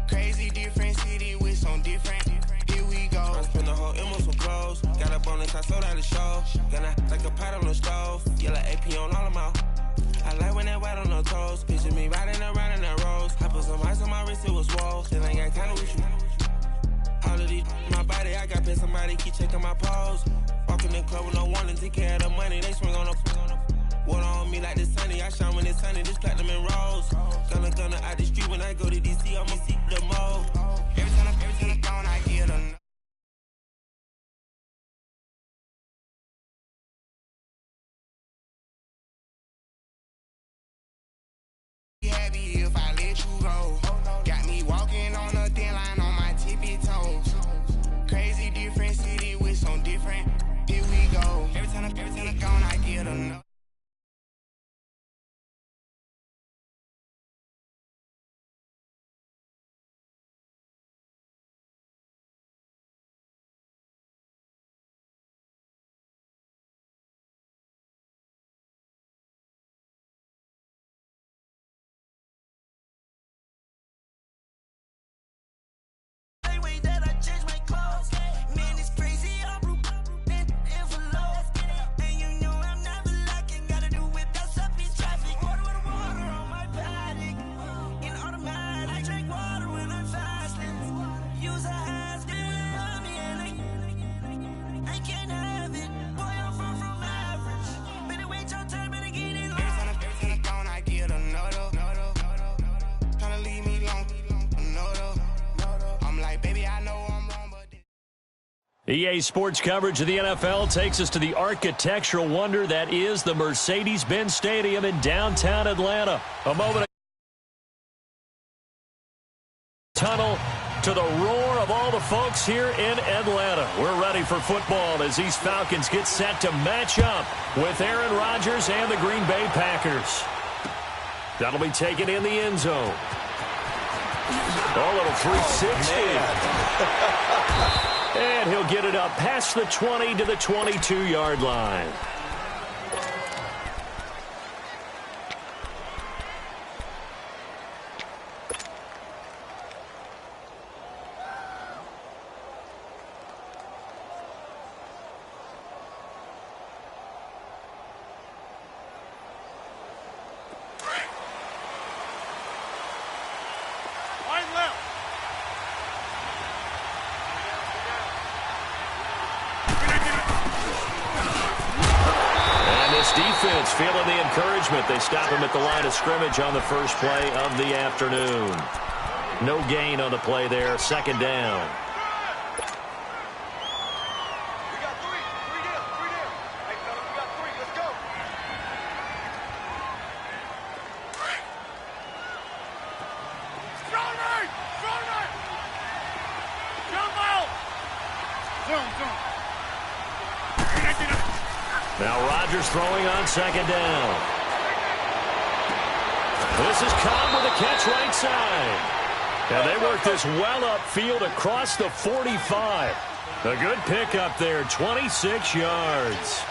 Crazy different city with some different. Here we go. I spent the whole M on some clothes. Got a bonus, I sold out the show. Gonna like a pot on the stove. Yellow AP on all of my. I like when that white on the toes. Picture me riding around in that rose. I put some ice on my wrist, it was swole. Still ain't got time with you. All of these my body, I got paid somebody keep checking my pose. Walking in the club with no warning, take care of the money. They swing on the. Water on me like the sunny, I shine when it's sunny, this platinum and rose. Gonna out the street when I go to DC, I'ma see the mode. Every time I'm gone, I get a happy if I let you go. Got me walking on a thin line on my tippy toes. Crazy different city with some different. Here we go. Every time I'm gone, I get a EA Sports coverage of the NFL takes us to the architectural wonder that is the Mercedes-Benz Stadium in downtown Atlanta. A moment tunnel to the roar of all the folks here in Atlanta. We're ready for football as these Falcons get set to match up with Aaron Rodgers and the Green Bay Packers. That'll be taken in the end zone. A little 360. And he'll get it up past the 20 to the 22-yard line. Defense feeling the encouragement. They stop him at the line of scrimmage on the first play of the afternoon. No gain on the play there. Second down. We got three down. Hey, fellas, we got three. Let's go. Strong right. Jump out. Zoom. Now Rodgers throwing on second down. This is Cobb with a catch right side. And they work this well upfield across the 45. A good pickup there, 26 yards.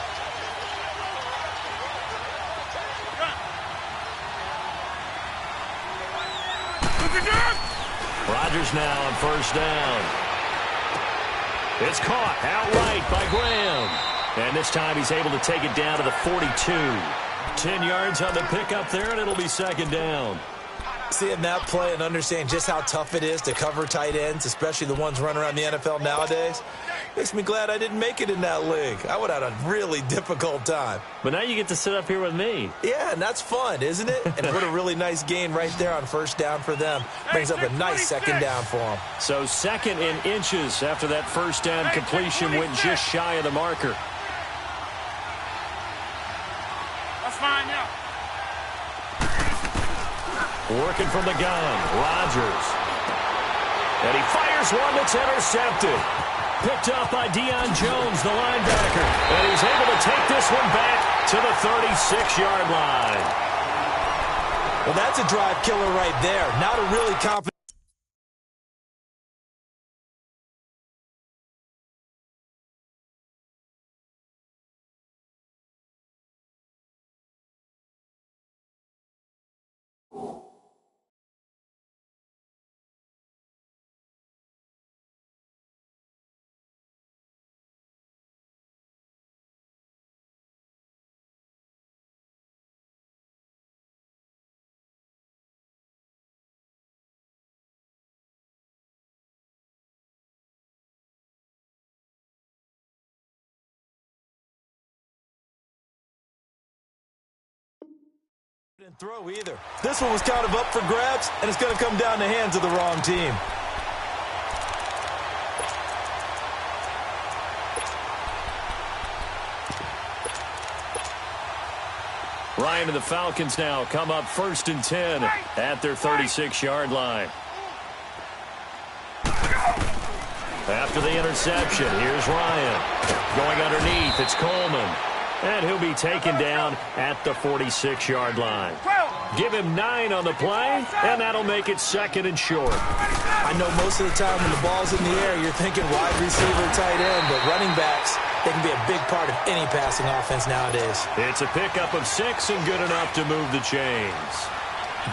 Rodgers now on first down. It's caught outright by Graham. And this time he's able to take it down to the 42. 10 yards on the pickup there, and it'll be second down. Seeing that play and understanding just how tough it is to cover tight ends, especially the ones running around the NFL nowadays, makes me glad I didn't make it in that league. I would have had a really difficult time. But now you get to sit up here with me. Yeah, and that's fun, isn't it? And put a really nice gain right there on first down for them. Brings up a nice second down for them. So second in inches after that first down completion went just shy of the marker. Fine now. Working from the gun, Rodgers. And he fires one that's intercepted. Picked up by Deion Jones, the linebacker. And he's able to take this one back to the 36-yard line. Well, that's a drive killer right there. Not a really confident. Didn't throw either. This one was kind of up for grabs, and it's going to come down the hands of the wrong team. Ryan and the Falcons now come up 1st and 10 at their 36-yard line. After the interception, here's Ryan. Going underneath, it's Coleman. And he'll be taken down at the 46-yard line. Give him 9 on the play, and that'll make it second and short. I know most of the time when the ball's in the air, you're thinking wide receiver, tight end, but running backs, they can be a big part of any passing offense nowadays. It's a pickup of 6 and good enough to move the chains.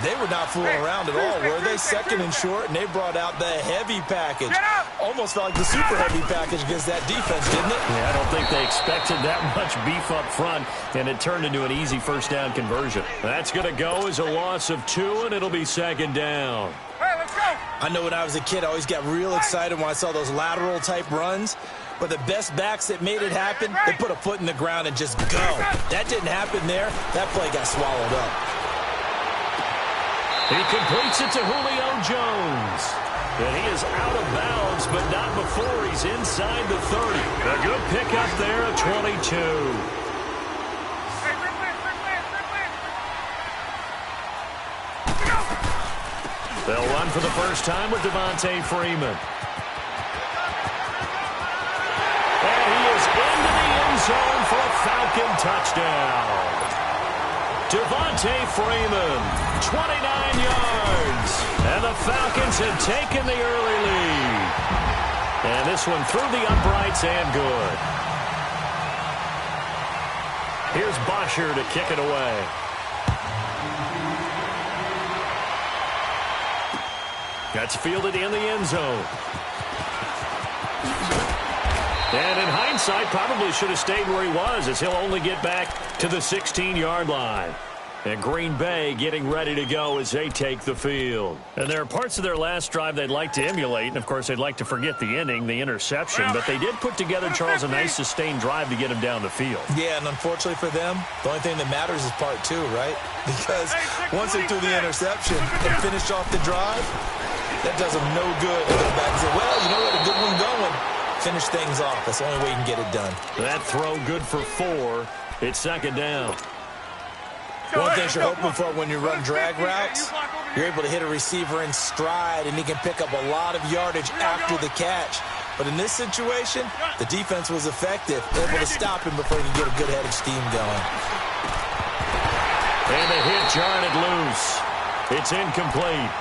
They were not fooling around at all, were they? Second and short, and they brought out the heavy package. Almost felt like the super heavy package against that defense, didn't it? Yeah, I don't think they expected that much beef up front, and it turned into an easy first down conversion. That's going to go as a loss of 2, and it'll be second down. Hey, let's go. I know when I was a kid, I always got real excited when I saw those lateral type runs. But the best backs that made it happen, they put a foot in the ground and just go. That didn't happen there. That play got swallowed up. He completes it to Julio Jones. And he is out of bounds, but not before he's inside the 30. A good pickup there at 22. They'll run for the first time with Devontae Freeman. And he is into the end zone for a Falcon touchdown. Devontae Freeman, 29 yards. And the Falcons have taken the early lead. And this one through the uprights and good. Here's Bosher to kick it away. That's fielded in the end zone. And in hindsight, probably should have stayed where he was, as he'll only get back to the 16-yard line. And Green Bay getting ready to go as they take the field. And there are parts of their last drive they'd like to emulate, and of course they'd like to forget the ending, the interception, but they did put together, Charles, a nice sustained drive to get him down the field. Yeah, and unfortunately for them, the only thing that matters is part two, right? Because once they threw the interception and finished off the drive, that does them no good to go back and say, well, you know what, a good one going. Finish things off. That's the only way you can get it done. That throw good for 4. It's second down. One thing you're hoping for when you run drag routes, you're able to hit a receiver in stride, and he can pick up a lot of yardage after the catch. But in this situation, the defense was effective, able to stop him before he could get a good head of steam going. And the hit jarred it loose. It's incomplete.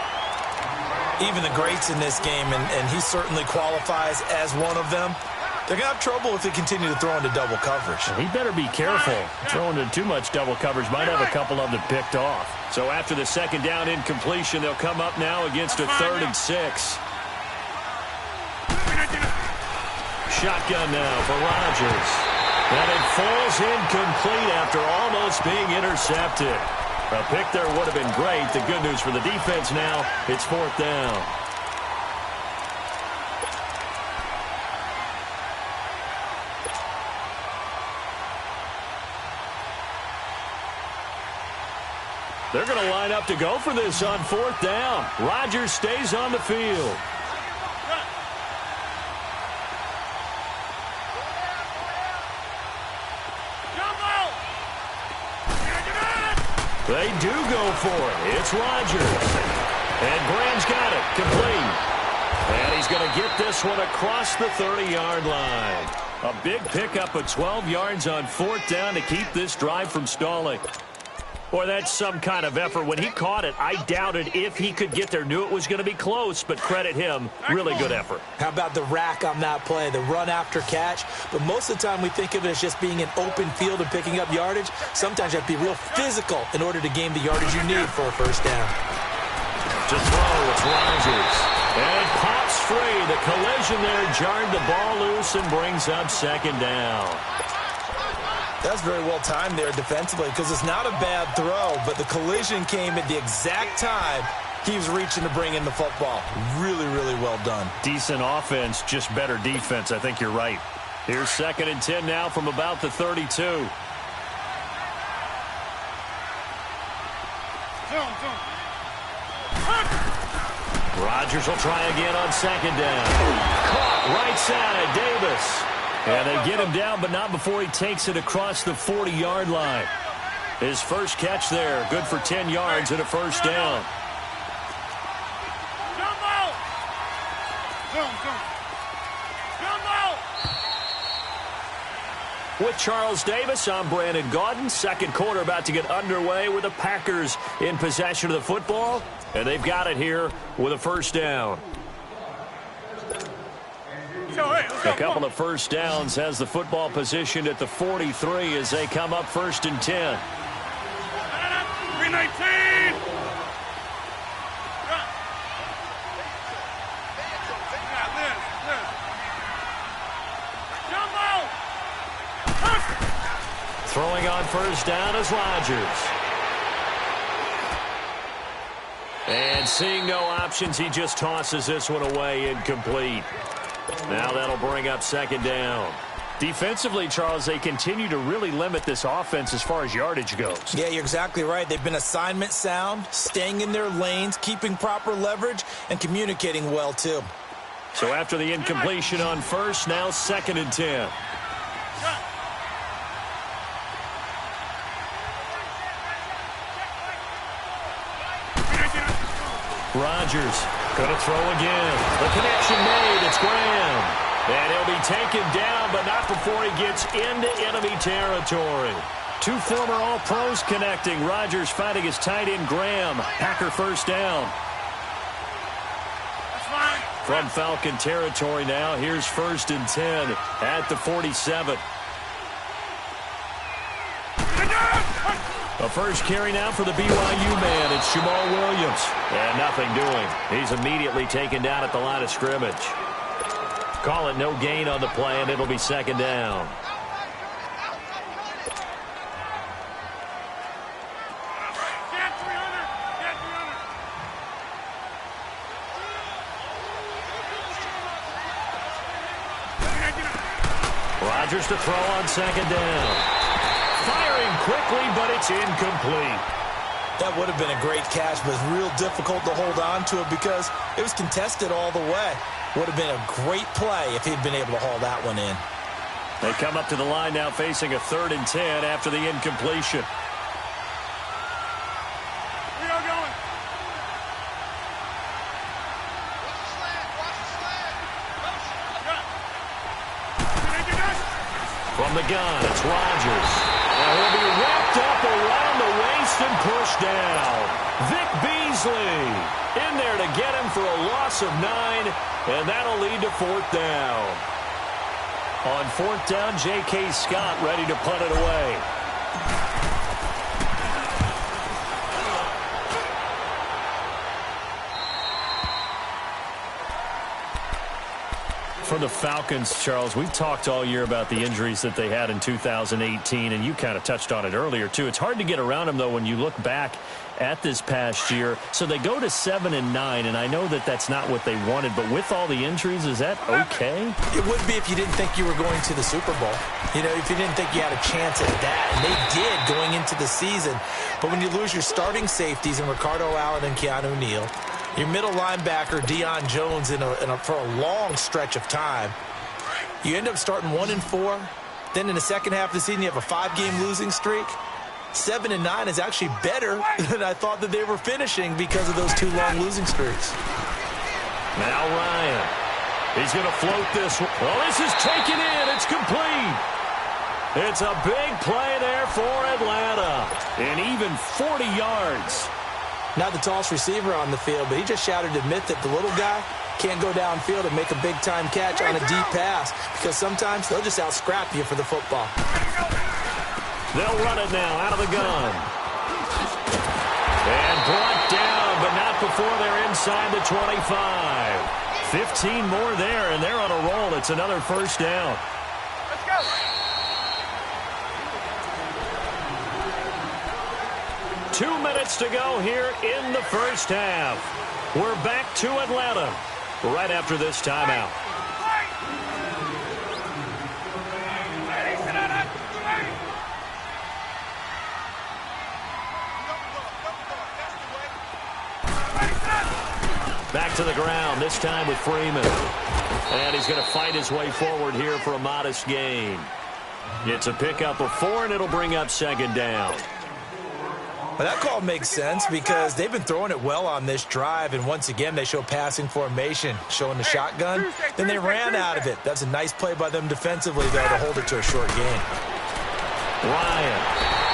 Even the greats in this game, and he certainly qualifies as one of them, they're going to have trouble if they continue to throw into double coverage. He better be careful. Throwing into too much double coverage might have a couple of them picked off. So after the second down incompletion, they'll come up now against a 3rd and 6. Shotgun now for Rodgers. And it falls incomplete after almost being intercepted. A pick there would have been great. The good news for the defense now, it's 4th down. They're going to line up to go for this on 4th down. Rodgers stays on the field. They do go for it. It's Rodgers. And Graham's got it. Complete. And he's going to get this one across the 30-yard line. A big pickup of 12 yards on 4th down to keep this drive from stalling. Boy, that's some kind of effort. When he caught it, I doubted if he could get there. Knew it was going to be close, but credit him. Really good effort. How about the rack on that play, the run after catch? But most of the time we think of it as just being an open field and picking up yardage. Sometimes you have to be real physical in order to gain the yardage you need for a first down. To throw, it's Rodgers. And it pops free. The collision there jarred the ball loose and brings up second down. That's very well timed there defensively, because it's not a bad throw, but the collision came at the exact time he was reaching to bring in the football. Really, really well done. Decent offense, just better defense. I think you're right. Here's 2nd and 10 now from about the 32. Rodgers will try again on 2nd down. Caught right side, Davis. And they get him down, but not before he takes it across the 40-yard line. His first catch there, good for 10 yards and a first down. With Charles Davis, I'm Brandon Gaudin. Second quarter about to get underway with the Packers in possession of the football. And they've got it here with a first down. A couple of first downs has the football positioned at the 43 as they come up 1st and 10. 319. Throwing on first down is Rodgers. And seeing no options, he just tosses this one away incomplete. Now that'll bring up second down. Defensively, Charles, they continue to really limit this offense as far as yardage goes. Yeah, you're exactly right. They've been assignment sound, staying in their lanes, keeping proper leverage, and communicating well, too. So after the incompletion on first, now 2nd and 10. Rodgers going to throw again. The connection made. It's Graham. And he'll be taken down, but not before he gets into enemy territory. Two former All-Pros connecting. Rodgers fighting his tight end, Graham. Packer first down. From Falcon territory now, here's 1st and 10 at the 47. The first carry now for the BYU man. It's Jamal Williams. And nothing doing. He's immediately taken down at the line of scrimmage. Call it no gain on the play, and it'll be 2nd down. Rodgers to throw on 2nd down. Firing quickly, but it's incomplete. That would have been a great catch, but it's real difficult to hold on to it because it was contested all the way. Would have been a great play if he'd been able to haul that one in. They come up to the line now facing a 3rd and 10 after the incompletion. From the gun, it's Rodgers. Now he'll be wrapped up around the waist and pushed down. Vic Beasley in there to get him for a loss of 9, and that'll lead to 4th down. On 4th down, J.K. Scott ready to punt it away. For the Falcons, Charles, we've talked all year about the injuries that they had in 2018, and you kind of touched on it earlier, too. It's hard to get around them, though, when you look back at this past year. So they go to 7 and 9, and I know that that's not what they wanted, but with all the injuries, is that okay? It would be if you didn't think you were going to the Super Bowl. You know, if you didn't think you had a chance at that, and they did going into the season. But when you lose your starting safeties in Ricardo Allen and Keanu Neal, your middle linebacker, Deion Jones, for a long stretch of time, you end up starting 1 and 4. Then in the second half of the season, you have a 5-game losing streak. 7 and 9 is actually better than I thought that they were finishing because of those 2 long losing streaks. Now Ryan. He's going to float this one. Well, this is taken in. It's complete. It's a big play there for Atlanta. And even 40 yards. Not the tallest receiver on the field, but he just shouted to admit that the little guy can't go downfield and make a big-time catch on a deep pass because sometimes they'll just out-scrap you for the football. They'll run it now out of the gun. And brought down, but not before they're inside the 25. 15 more there, and they're on a roll. It's another 1st down. Let's go. 2 minutes to go here in the first half. We're back to Atlanta right after this timeout. Back to the ground, this time with Freeman. And he's going to fight his way forward here for a modest gain. It's a pickup of 4, and it'll bring up 2nd down. Well, that call makes sense because they've been throwing it well on this drive, and once again they show passing formation, showing the shotgun. Then they ran out of it. That's a nice play by them defensively, though, to hold it to a short gain. Ryan,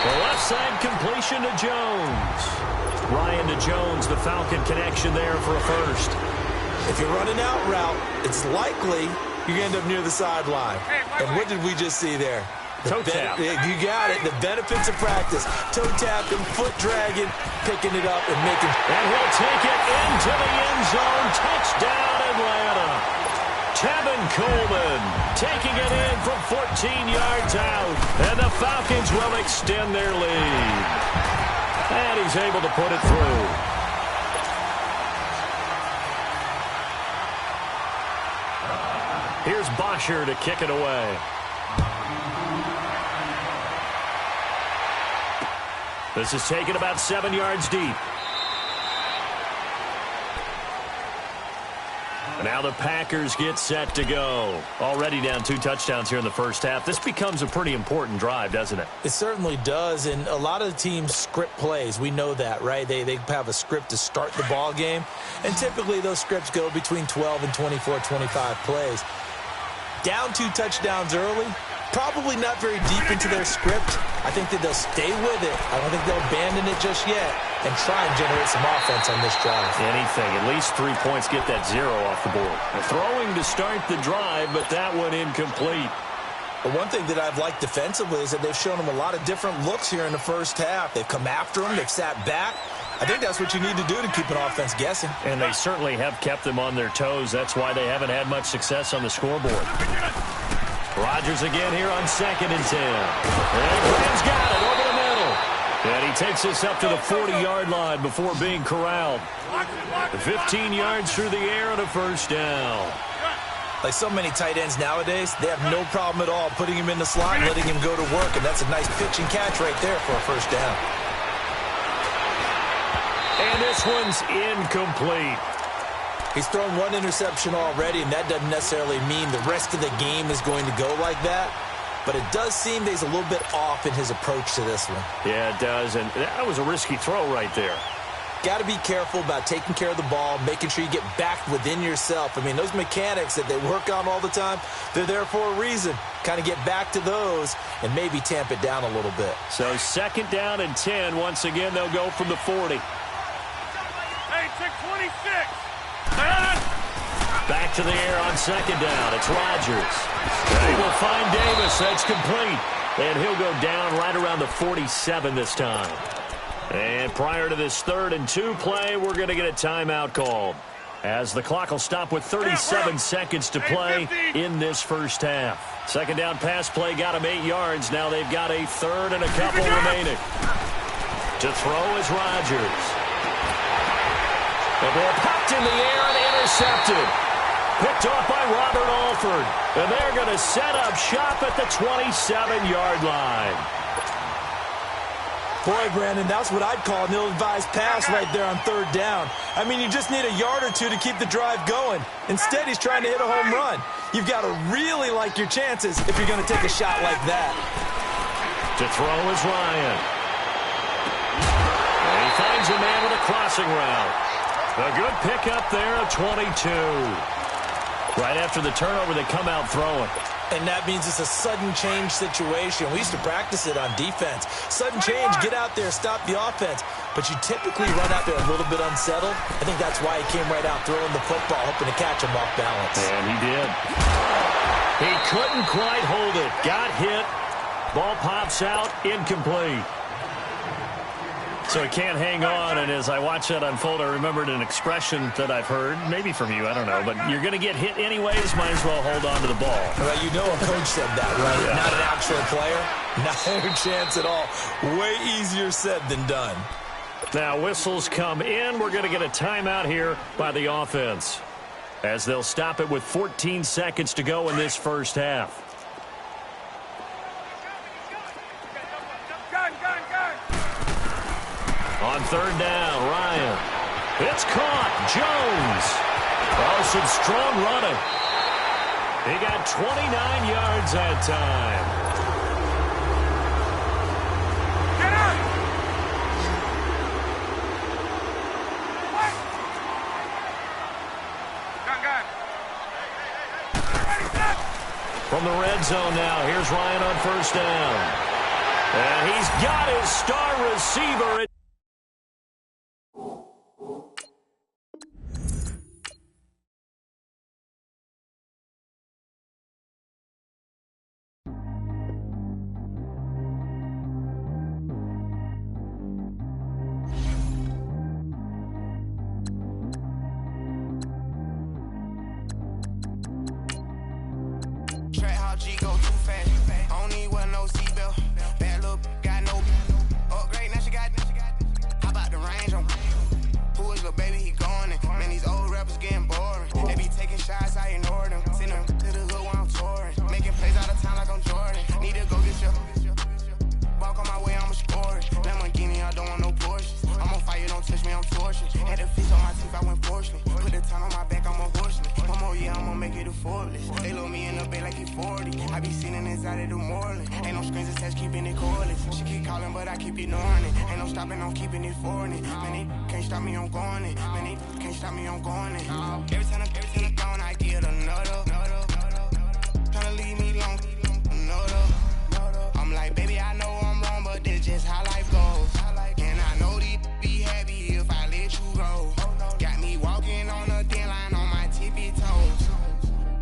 the left side completion to Jones. Ryan to Jones, the Falcon connection there for a 1st. If you're running out route, it's likely you're going to end up near the sideline. And what did we just see there? Toe tap. You got it. The benefits of practice. Toe tapping, foot dragging, picking it up and making. And he'll take it into the end zone. Touchdown, Atlanta. Tevin Coleman taking it in from 14 yards out. And the Falcons will extend their lead. And he's able to put it through. Here's Bosher to kick it away. This is taken about 7 yards deep. And now the Packers get set to go. Already down 2 touchdowns here in the first half. This becomes a pretty important drive, doesn't it? It certainly does, and a lot of the teams script plays. We know that, right? They have a script to start the ball game, and typically those scripts go between 12 and 24, 25 plays. Down 2 touchdowns early, probably not very deep into their script. I think that they'll stay with it. I don't think they'll abandon it just yet and try and generate some offense on this drive. Anything. At least 3 points, get that 0 off the board. They're throwing to start the drive, but that one incomplete. But one thing that I've liked defensively is that they've shown them a lot of different looks here in the first half. They've come after them. They've sat back. I think that's what you need to do to keep an offense guessing. And they certainly have kept them on their toes. That's why they haven't had much success on the scoreboard. Rodgers again here on 2nd and 10. And Graham's got it over the middle. And he takes us up to the 40-yard line before being corralled. 15 yards through the air and a first down. Like so many tight ends nowadays, they have no problem at all putting him in the slot and letting him go to work. And that's a nice pitch and catch right there for a first down. And this one's incomplete. He's thrown 1 interception already, and that doesn't necessarily mean the rest of the game is going to go like that. But it does seem that he's a little bit off in his approach to this one. Yeah, it does, and that was a risky throw right there. Got to be careful about taking care of the ball, making sure you get back within yourself. I mean, those mechanics that they work on all the time, they're there for a reason. Kind of get back to those and maybe tamp it down a little bit. So 2nd down and 10. Once again, they'll go from the 40. Hey, check 26. Back to the air on 2nd down. It's Rodgers. He will find Davis. That's complete. And he'll go down right around the 47 this time. And prior to this 3rd and 2 play, we're going to get a timeout called, as the clock will stop with 37 seconds to play in this first half. 2nd down pass play got him 8 yards. Now they've got a 3rd and a couple remaining. To throw is Rodgers. The ball popped in the air and intercepted. Picked off by Robert Alford. And they're going to set up shop at the 27-yard line. Boy, Brandon, that's what I'd call an ill-advised pass right there on 3rd down. I mean, you just need a yard or 2 to keep the drive going. Instead, he's trying to hit a home run. You've got to really like your chances if you're going to take a shot like that. To throw is Ryan. And he finds a man with a crossing route. A good pickup there of 22. Right after the turnover, they come out throwing. And that means it's a sudden change situation. We used to practice it on defense. Sudden change, get out there, stop the offense. But you typically run out there a little bit unsettled. I think that's why he came right out throwing the football, hoping to catch him off balance. And he did. He couldn't quite hold it. Got hit. Ball pops out, incomplete. So he can't hang on, and as I watch that unfold, I remembered an expression that I've heard, maybe from you, I don't know, but you're going to get hit anyways, might as well hold on to the ball. Well, you know a coach said that, right? Yeah. Not an actual player. Not a chance at all. Way easier said than done. Now whistles come in. We're going to get a timeout here by the offense, as they'll stop it with 14 seconds to go in this first half. On 3rd down, Ryan. It's caught. Jones. Oh, some strong running. He got 29 yards that time. Get up! Gun. From the red zone now, here's Ryan on 1st down. And he's got his star receiver. G go too fast. Only wear no seatbelt. Bad look, got no upgrade. Now she got 40. I be sitting inside of the morning. Ain't no screens attached, keeping it cordless. She keep calling, but I keep ignoring it. Ain't no stopping, I'm keeping it for it. Man, they can't stop me, I'm going it. Man, they can't stop me, I'm going it. Every time I'm gone, I get another. Tryna leave me long, another. I'm like, baby, I know I'm wrong, but this just how life goes. And I know these be happy if I let you go. Got me walking on a thin line on my tippy toes.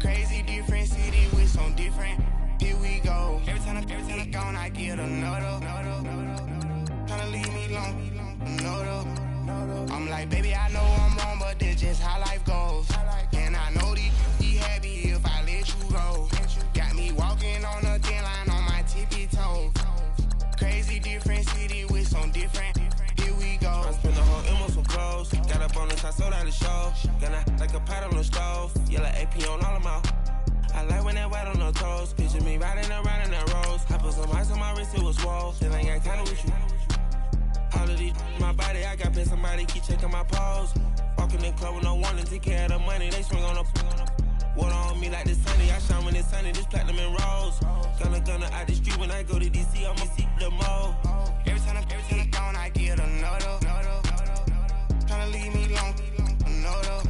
Crazy different city with some different. Here we go. Every time I'm gone, I get another. Tryna leave me long, another. I'm like, baby, I know I'm wrong, but this just how life goes. And I know these be happy if I let you go. Got me walking on a thin line on my tippy toes. Crazy different city with some different. Here we go. I spent the whole M on some clothes. Got up on this, I sold out the show. Gonna like a pot on the stove. Yellow AP on all of my. I like when that white on the toes. Picture me riding around in that rose. I put some ice on my wrist, it was swole. Then I got tired with you. All of these, my body, I got paid somebody keep checking my pose. Walking in the club with no warning, take care of the money. They swing on the. Water on me like the sunny, I shine when it's sunny, this platinum and rose. Gonna out the street when I go to DC, I'ma see the mo. Every time I'm gone, I get another. Tryna leave me long, another.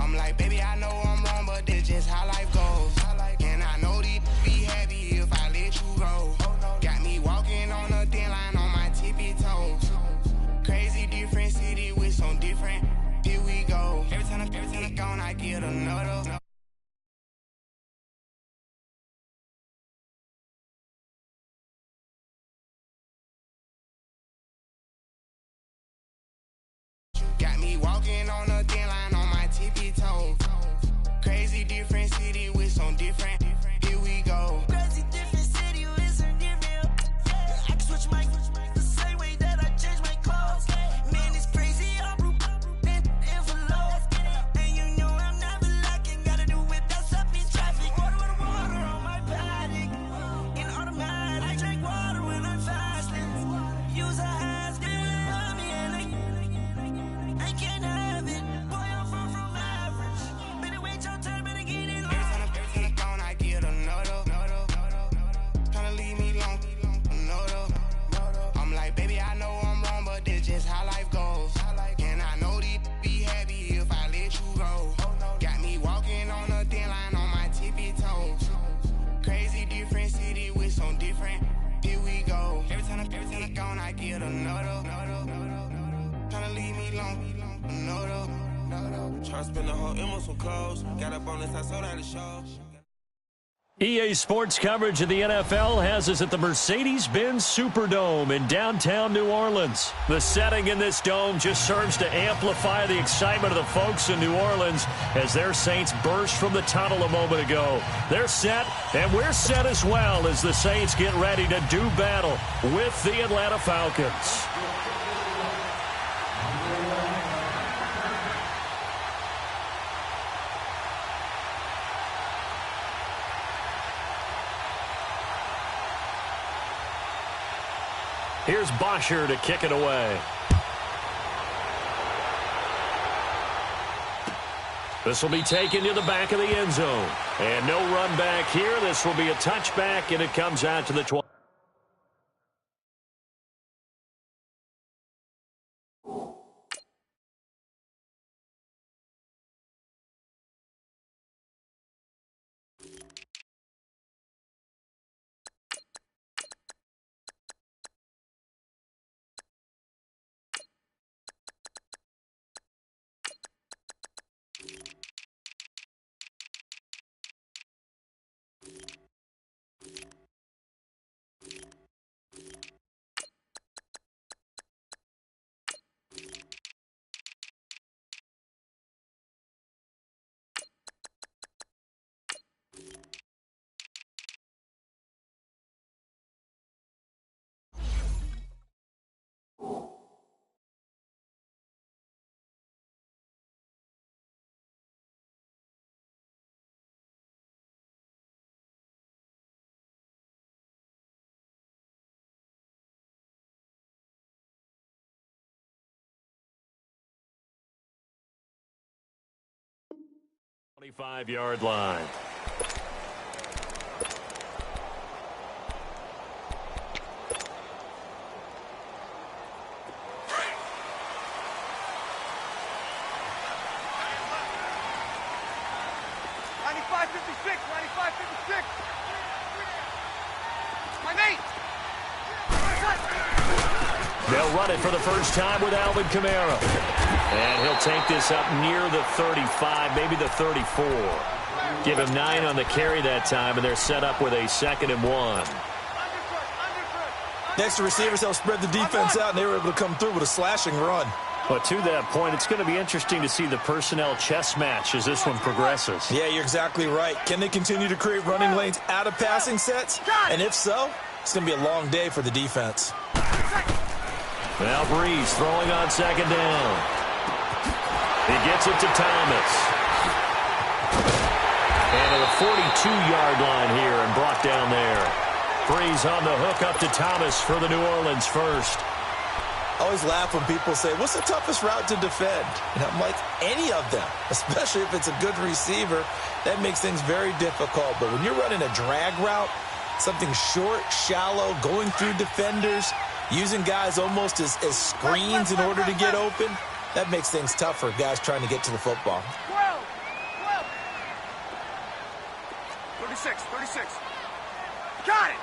I'm like, baby, I know I'm wrong, but this just how life goes. And I know these be happy if I let you go. Got me walking on a thin line on my tippy toes. Crazy different city with some different. Here we go. Every time I'm gone, I get another. Got me walking on a thin line on my tippy toes. Crazy different city with some different. Here we go. Crazy different city with some different. I can switch my the same way that I change my clothes. Man, it's crazy. I'm envelope. And you know I'm never lacking. Gotta do it. That's up in traffic. Water on my paddock. In automatic. I drink water when I'm fasting. Use a has on me and I can't have it. Boy, I'm far from average. Better wait your turn, better get in line. Every time I'm gone, I get another. Tryna leave me long, another. I'm like, baby, I know I'm wrong, but this just how life goes. And I know these be happy if I let you go. Got me walking on a thin line on my tippy toes. Crazy different city with some different. Here we go. Every time I'm gone, I get another. Tryna leave me long, another. Tryna spend the whole M on some clothes. Got up on this, I sold out the show. EA Sports coverage of the NFL has us at the Mercedes-Benz Superdome in downtown New Orleans. The setting in this dome just serves to amplify the excitement of the folks in New Orleans as their Saints burst from the tunnel a moment ago. They're set, and we're set as well as the Saints get ready to do battle with the Atlanta Falcons. Here's Bosher to kick it away. This will be taken to the back of the end zone. And no run back here. This will be a touchback, and it comes out to the 12. Yard line. They'll run it for the first time with Alvin Kamara. And he'll take this up near the 35, maybe the 34. Give him 9 on the carry that time, and they're set up with a 2nd and 1. Next, the receivers help spread the defense out, and they were able to come through with a slashing run. But to that point, it's going to be interesting to see the personnel chess match as this one progresses. Yeah, you're exactly right. Can they continue to create running lanes out of passing sets? And if so, it's going to be a long day for the defense. Now Breeze throwing on 2nd down. He gets it to Thomas. And to the 42-yard line here and brought down there. Breeze on the hook up to Thomas for the New Orleans first. I always laugh when people say, what's the toughest route to defend? And I'm like, any of them, especially if it's a good receiver. That makes things very difficult. But when you're running a drag route, something short, shallow, going through defenders, using guys almost as screens in order to get open, that makes things tough for guys trying to get to the football. 36, 36. Got it.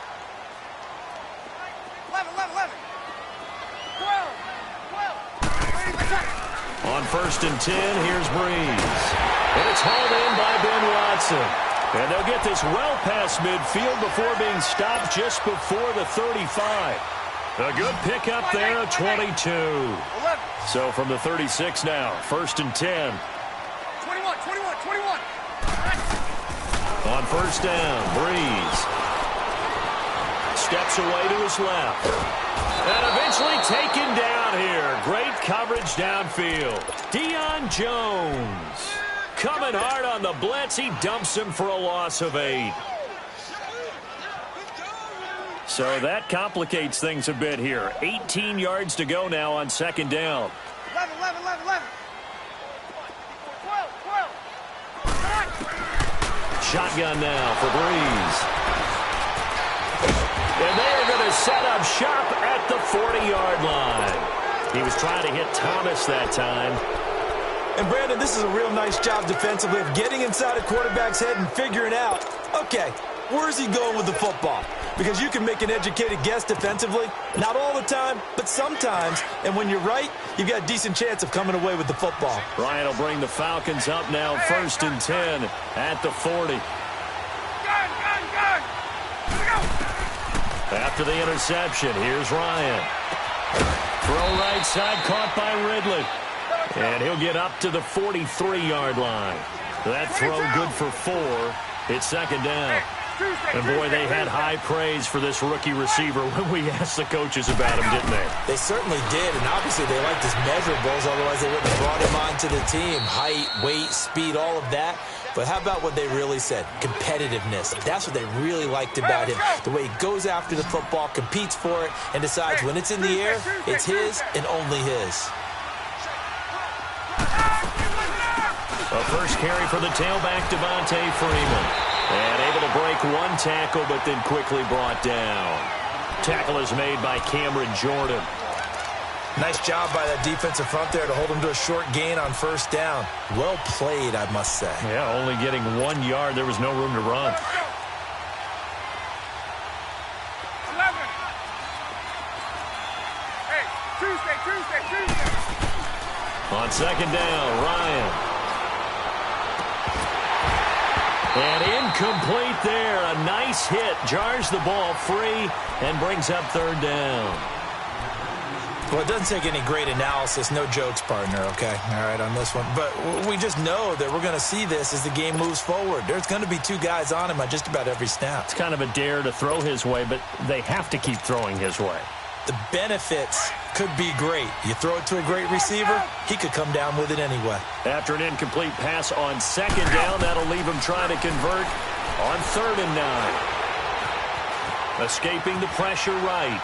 11, 11, 11. 12, 12. On 1st and 10, here's Breeze. And it's hauled in by Ben Watson. And they'll get this well past midfield before being stopped just before the 35. A good pickup there, 22. 11. So from the 36 now, 1st and 10. 21, 21, 21. On 1st down, Breeze steps away to his left. And eventually taken down here. Great coverage downfield. Deion Jones coming hard on the blitz. He dumps him for a loss of 8. So that complicates things a bit here. 18 yards to go now on 2nd down. 11, 11, 11, 11. 12, 12. Shotgun now for Breeze. And they are going to set up shop at the 40-yard line. He was trying to hit Thomas that time. And, Brandon, this is a real nice job defensively of getting inside a quarterback's head and figuring out, okay, where's he going with the football? Because you can make an educated guess defensively. Not all the time, but sometimes. And when you're right, you've got a decent chance of coming away with the football. Ryan will bring the Falcons up now, 1st and 10 at the 40. Gun, gun, gun. Here we go. After the interception, here's Ryan. Throw right side, caught by Ridley. And he'll get up to the 43-yard line. That throw good for 4. It's 2nd down. And, boy, they had high praise for this rookie receiver when we asked the coaches about him, didn't they? They certainly did, and obviously they liked his measurables, otherwise they wouldn't have brought him onto the team. Height, weight, speed, all of that. But how about what they really said? Competitiveness. That's what they really liked about him. The way he goes after the football, competes for it, and decides when it's in the air, it's his and only his. A first carry for the tailback, Devontae Freeman. And able to break one tackle, but then quickly brought down. Tackle is made by Cameron Jordan. Nice job by that defensive front there to hold him to a short gain on 1st down. Well played, I must say. Yeah, only getting 1 yard. There was no room to run. 11. Hey, Tuesday. On 2nd down, Ryan. And incomplete there. A nice hit. Jars the ball free and brings up 3rd down. Well, it doesn't take any great analysis. No jokes, partner, okay? All right, on this one. But we just know that we're going to see this as the game moves forward. There's going to be 2 guys on him on just about every snap. It's kind of a dare to throw his way, but they have to keep throwing his way. The benefits could be great. You throw it to a great receiver, he could come down with it anyway. After an incomplete pass on 2nd down, that'll leave him trying to convert on 3rd and 9. Escaping the pressure right.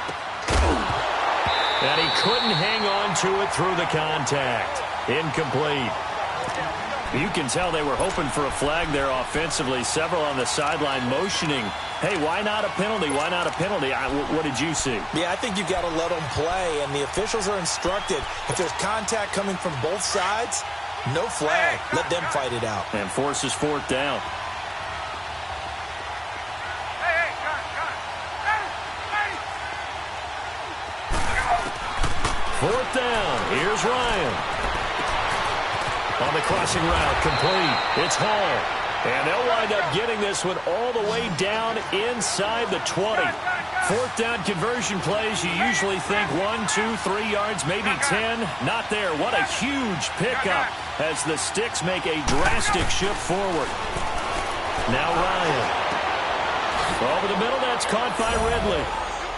And he couldn't hang on to it through the contact. Incomplete. You can tell they were hoping for a flag there offensively. Several on the sideline motioning, hey, why not a penalty? Why not a penalty? What did you see? Yeah, I think you've got to let them play, and the officials are instructed. If there's contact coming from both sides, no flag. Let them fight it out. And forces 4th down. 4th down. Here's Ryan. On the crossing route, complete. It's Hall. And they'll wind up getting this one all the way down inside the 20. 4th down conversion plays, you usually think 1, 2, 3 yards, maybe 10. Not there. What a huge pickup as the Sticks make a drastic shift forward. Now Ryan. Over the middle, that's caught by Ridley.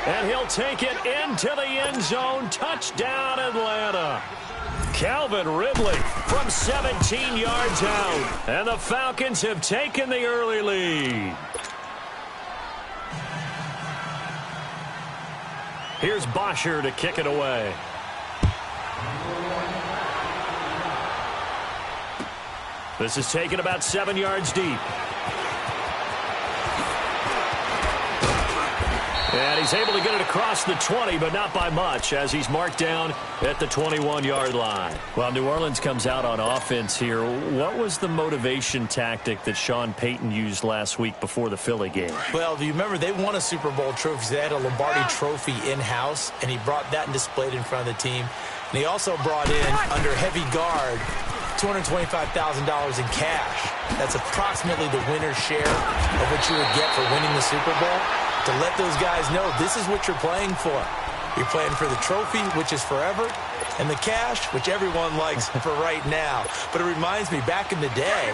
And he'll take it into the end zone. Touchdown, Atlanta. Calvin Ridley from 17 yards out. And the Falcons have taken the early lead. Here's Bosher to kick it away. This is taken about 7 yards deep. And he's able to get it across the 20, but not by much, as he's marked down at the 21-yard line. Well, New Orleans comes out on offense here. What was the motivation tactic that Sean Payton used last week before the Philly game? Well, do you remember they won a Super Bowl trophy? They had a Lombardi trophy in-house, and he brought that and displayed in front of the team. And he also brought in, under heavy guard, $225,000 in cash. That's approximately the winner's share of what you would get for winning the Super Bowl. To let those guys know this is what you're playing for. You're playing for the trophy, which is forever, and the cash, which everyone likes for right now. But it reminds me, back in the day,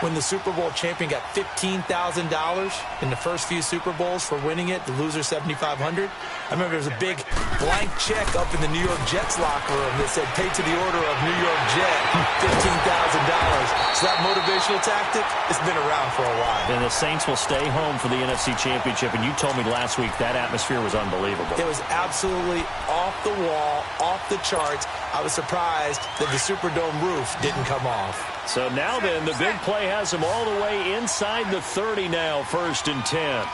when the Super Bowl champion got $15,000 in the first few Super Bowls for winning it, the loser $7,500. I remember there was a big blank check up in the New York Jets locker room that said, "Pay to the order of New York Jet, $15,000. So that motivational tactic has been around for a while. And the Saints will stay home for the NFC Championship, and you told me last week that atmosphere was unbelievable. It was absolutely off the wall, off the charts. I was surprised that the Superdome roof didn't come off. So now then, the big play has him all the way inside the 30 now, 1st and 10.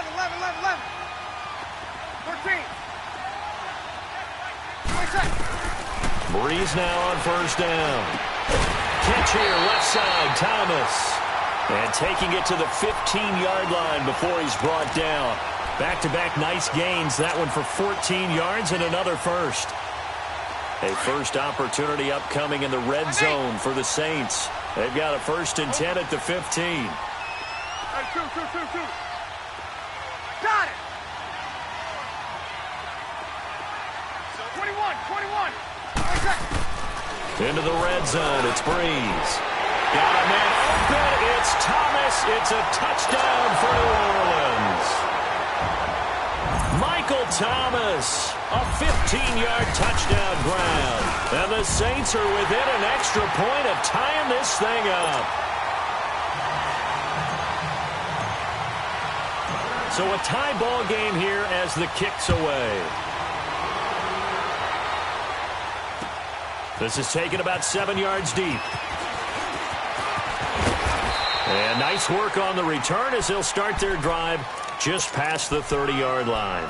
11, 13. Breeze now on 1st down. Catch here, left side, Thomas. And taking it to the 15-yard line before he's brought down. Back-to-back nice gains. That one for 14 yards and another first. A first opportunity upcoming in the red zone for the Saints. They've got a 1st and 10 at the 15. Hey, two. Got it. 21. Into the red zone, it's Breeze. Got a man open, it's Thomas. It's a touchdown for New Orleans. Michael Thomas, a 15-yard touchdown grab. And the Saints are within an extra point of tying this thing up. So a tie ball game here as the kick's away. This is taken about 7 yards deep. And nice work on the return as they'll start their drive just past the 30-yard line.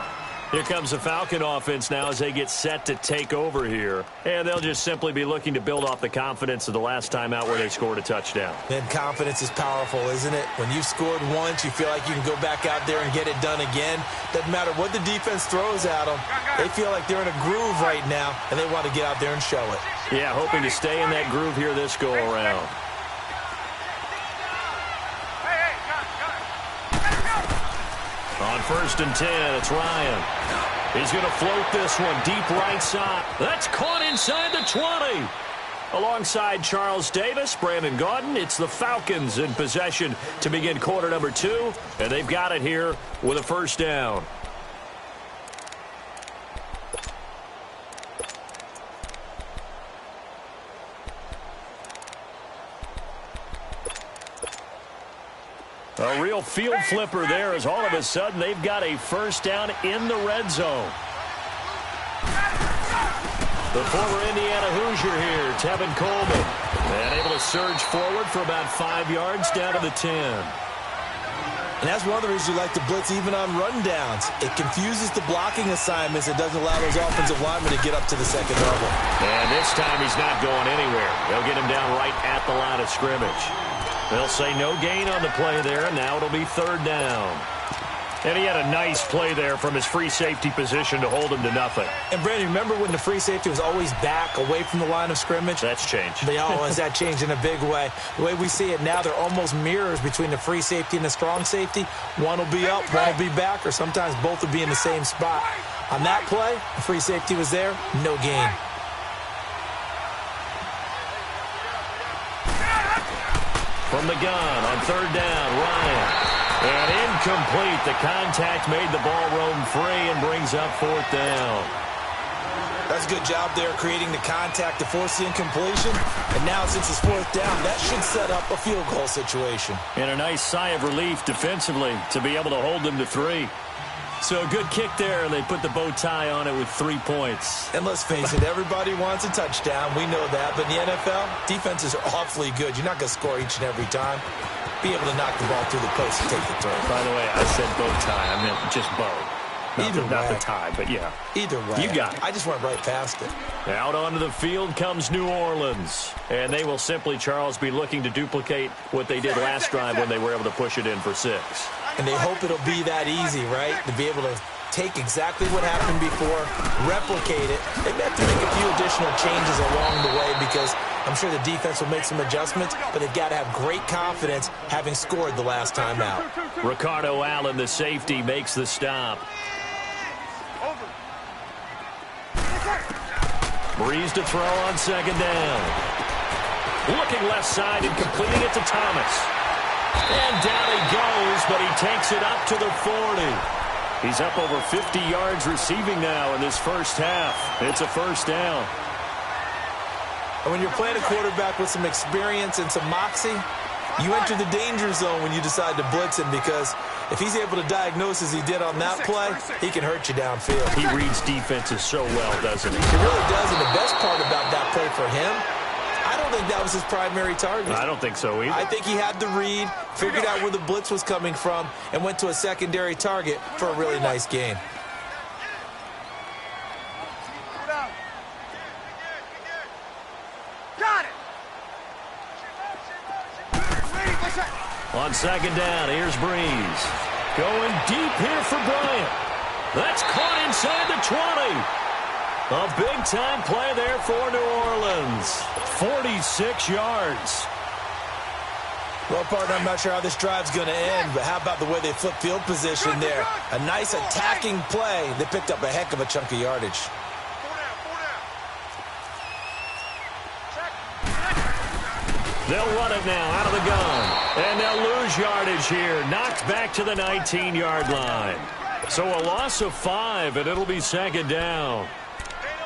Here comes the Falcon offense now as they get set to take over here. And they'll just simply be looking to build off the confidence of the last time out where they scored a touchdown. And confidence is powerful, isn't it? When you've scored once, you feel like you can go back out there and get it done again. Doesn't matter what the defense throws at them. They feel like they're in a groove right now, and they want to get out there and show it. Yeah, hoping to stay in that groove here this go-around. On 1st and 10, it's Ryan. He's going to float this one deep right side. That's caught inside the 20. Alongside Charles Davis, Brandon Gaudin, it's the Falcons in possession to begin quarter number 2. And they've got it here with a 1st down. A real field flipper there as all of a sudden they've got a 1st down in the red zone. The former Indiana Hoosier here, Tevin Coleman. And able to surge forward for about 5 yards down to the 10. And that's one of the reasons you like to blitz even on rundowns. It confuses the blocking assignments. It doesn't allow those offensive linemen to get up to the second level. And this time he's not going anywhere. They'll get him down right at the line of scrimmage. They'll say no gain on the play there, and now it'll be 3rd down. And he had a nice play there from his free safety position to hold him to nothing. And, Brandon, remember when the free safety was always back away from the line of scrimmage? That's changed. Has that changed in a big way? The way we see it now, they're almost mirrors between the free safety and the strong safety. One will be up, one will be back, or sometimes both will be in the same spot. On that play, the free safety was there, no gain. From the gun on third down, Ryan. And incomplete. The contact made the ball roam free and brings up fourth down. That's a good job there creating the contact to force the incompletion. And now since it's fourth down, that should set up a field goal situation. And a nice sigh of relief defensively to be able to hold them to 3. So a good kick there, and they put the bow tie on it with 3 points. And let's face it, everybody wants a touchdown. We know that. But in the NFL, defenses are awfully good. You're not going to score each and every time. Be able to knock the ball through the post and take the throw. By the way, I said bow tie. I meant just bow. Not the tie, but yeah. Either way. You got it. I just went right past it. Out onto the field comes New Orleans. And they will simply, Charles, be looking to duplicate what they did last drive when they were able to push it in for 6. And they hope it'll be that easy, right? To be able to take exactly what happened before, replicate it. They have to make a few additional changes along the way because I'm sure the defense will make some adjustments, but they've got to have great confidence having scored the last time out. Ricardo Allen, the safety, makes the stop. Breeze to throw on second down. Looking left side and completing it to Thomas. And down he goes, but he takes it up to the 40. He's up over 50 yards receiving now in this first half. It's a first down. And when you're playing a quarterback with some experience and some moxie, you enter the danger zone when you decide to blitz him because if he's able to diagnose as he did on that play, he can hurt you downfield. He reads defenses so well, doesn't he? He really does, and the best part about that play for him, I don't think that was his primary target. I don't think so either. I think he had the read, figured out where the blitz was coming from, and went to a secondary target for a really nice gain. Got it. On second down, here's Breeze. Going deep here for Bryant. That's caught inside the 20. A big-time play there for New Orleans. 46 yards. Well, partner, I'm not sure how this drive's going to end, but how about the way they flip field position there? A nice attacking play. They picked up a heck of a chunk of yardage. They'll run it now out of the gun. And they'll lose yardage here. Knocked back to the 19-yard line. So a loss of 5, and it'll be second down.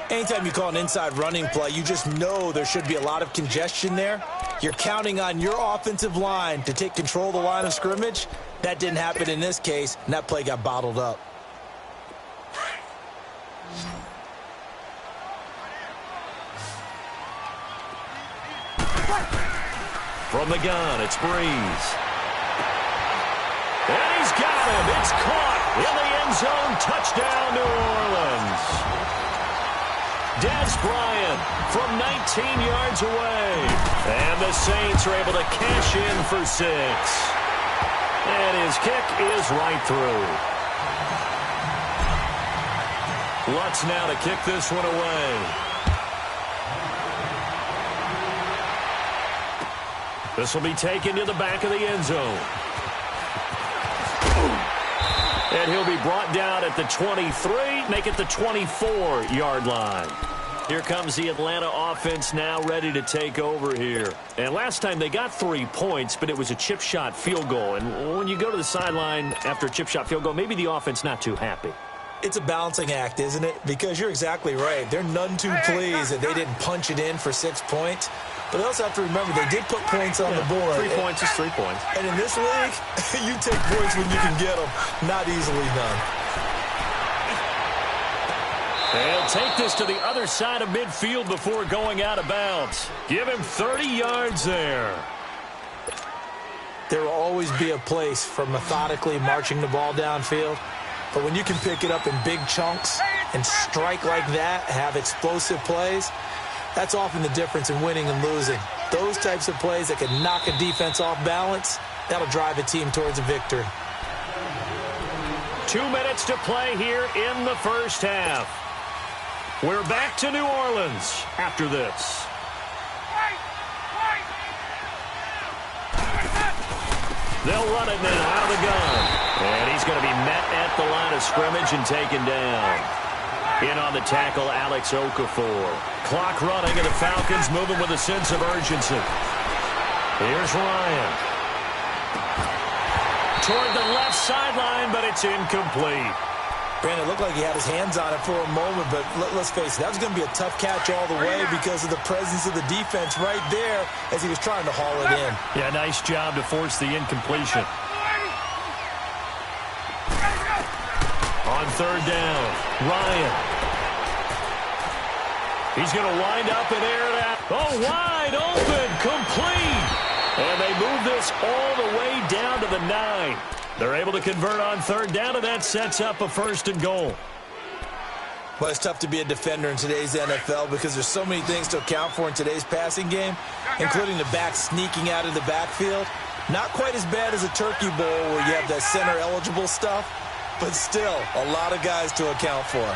Anytime you call an inside running play, you just know there should be a lot of congestion there. You're counting on your offensive line to take control of the line of scrimmage. That didn't happen in this case, and that play got bottled up. From the gun, it's Breeze. And he's got him. It's caught in the end zone. Touchdown, New Orleans. Dez Bryant from 19 yards away. And the Saints are able to cash in for 6. And his kick is right through. Lutz now to kick this one away. This will be taken to the back of the end zone. And he'll be brought down at the 23, make it the 24-yard line. Here comes the Atlanta offense now ready to take over here. And last time they got 3 points, but it was a chip shot field goal. And when you go to the sideline after a chip shot field goal, maybe the offense not too happy. It's a balancing act, isn't it? Because you're exactly right. They're none too pleased that they didn't punch it in for 6 points. But they also have to remember they did put points on the board. 3 points is 3 points. And in this league, you take points when you can get them. Not easily done. They'll take this to the other side of midfield before going out of bounds. Give him 30 yards there. There will always be a place for methodically marching the ball downfield. But when you can pick it up in big chunks and strike like that, have explosive plays, that's often the difference in winning and losing. Those types of plays that can knock a defense off balance, that'll drive a team towards a victory. 2 minutes to play here in the first half. We're back to New Orleans after this. They'll run it now out of the gun. And he's going to be met at the line of scrimmage and taken down. In on the tackle, Alex Okafor. Clock running, and the Falcons moving with a sense of urgency. Here's Ryan. Toward the left sideline, but it's incomplete. Brandon, it looked like he had his hands on it for a moment, but let's face it, that was going to be a tough catch all the way because of the presence of the defense right there as he was trying to haul it in. Yeah, nice job to force the incompletion. On third down, Ryan. He's going to wind up and air it out. Oh, wide open, complete. And they move this all the way down to the 9. They're able to convert on third down, and that sets up a first and goal. Well, it's tough to be a defender in today's NFL because there's so many things to account for in today's passing game, including the back sneaking out of the backfield. Not quite as bad as a turkey bowl where you have that center-eligible stuff, but still a lot of guys to account for.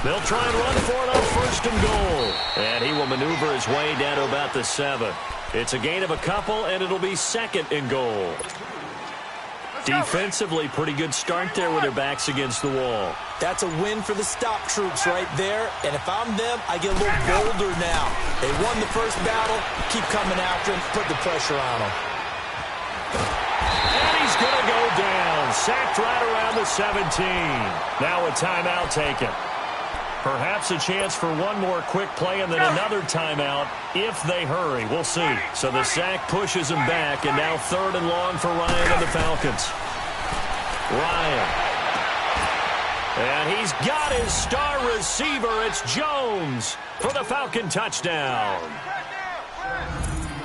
They'll try and run for it on first and goal. And he will maneuver his way down to about the 7. It's a gain of a couple, and it'll be second and goal. Defensively, pretty good start there with their backs against the wall. That's a win for the stop troops right there. And if I'm them, I get a little bolder now. They won the first battle. Keep coming after him. Put the pressure on him. And he's going to go down. Sacked right around the 17. Now a timeout taken. Perhaps a chance for one more quick play and then another timeout if they hurry. We'll see. So the sack pushes him back, and now third and long for Ryan and the Falcons. Ryan. And he's got his star receiver. It's Jones for the Falcon touchdown.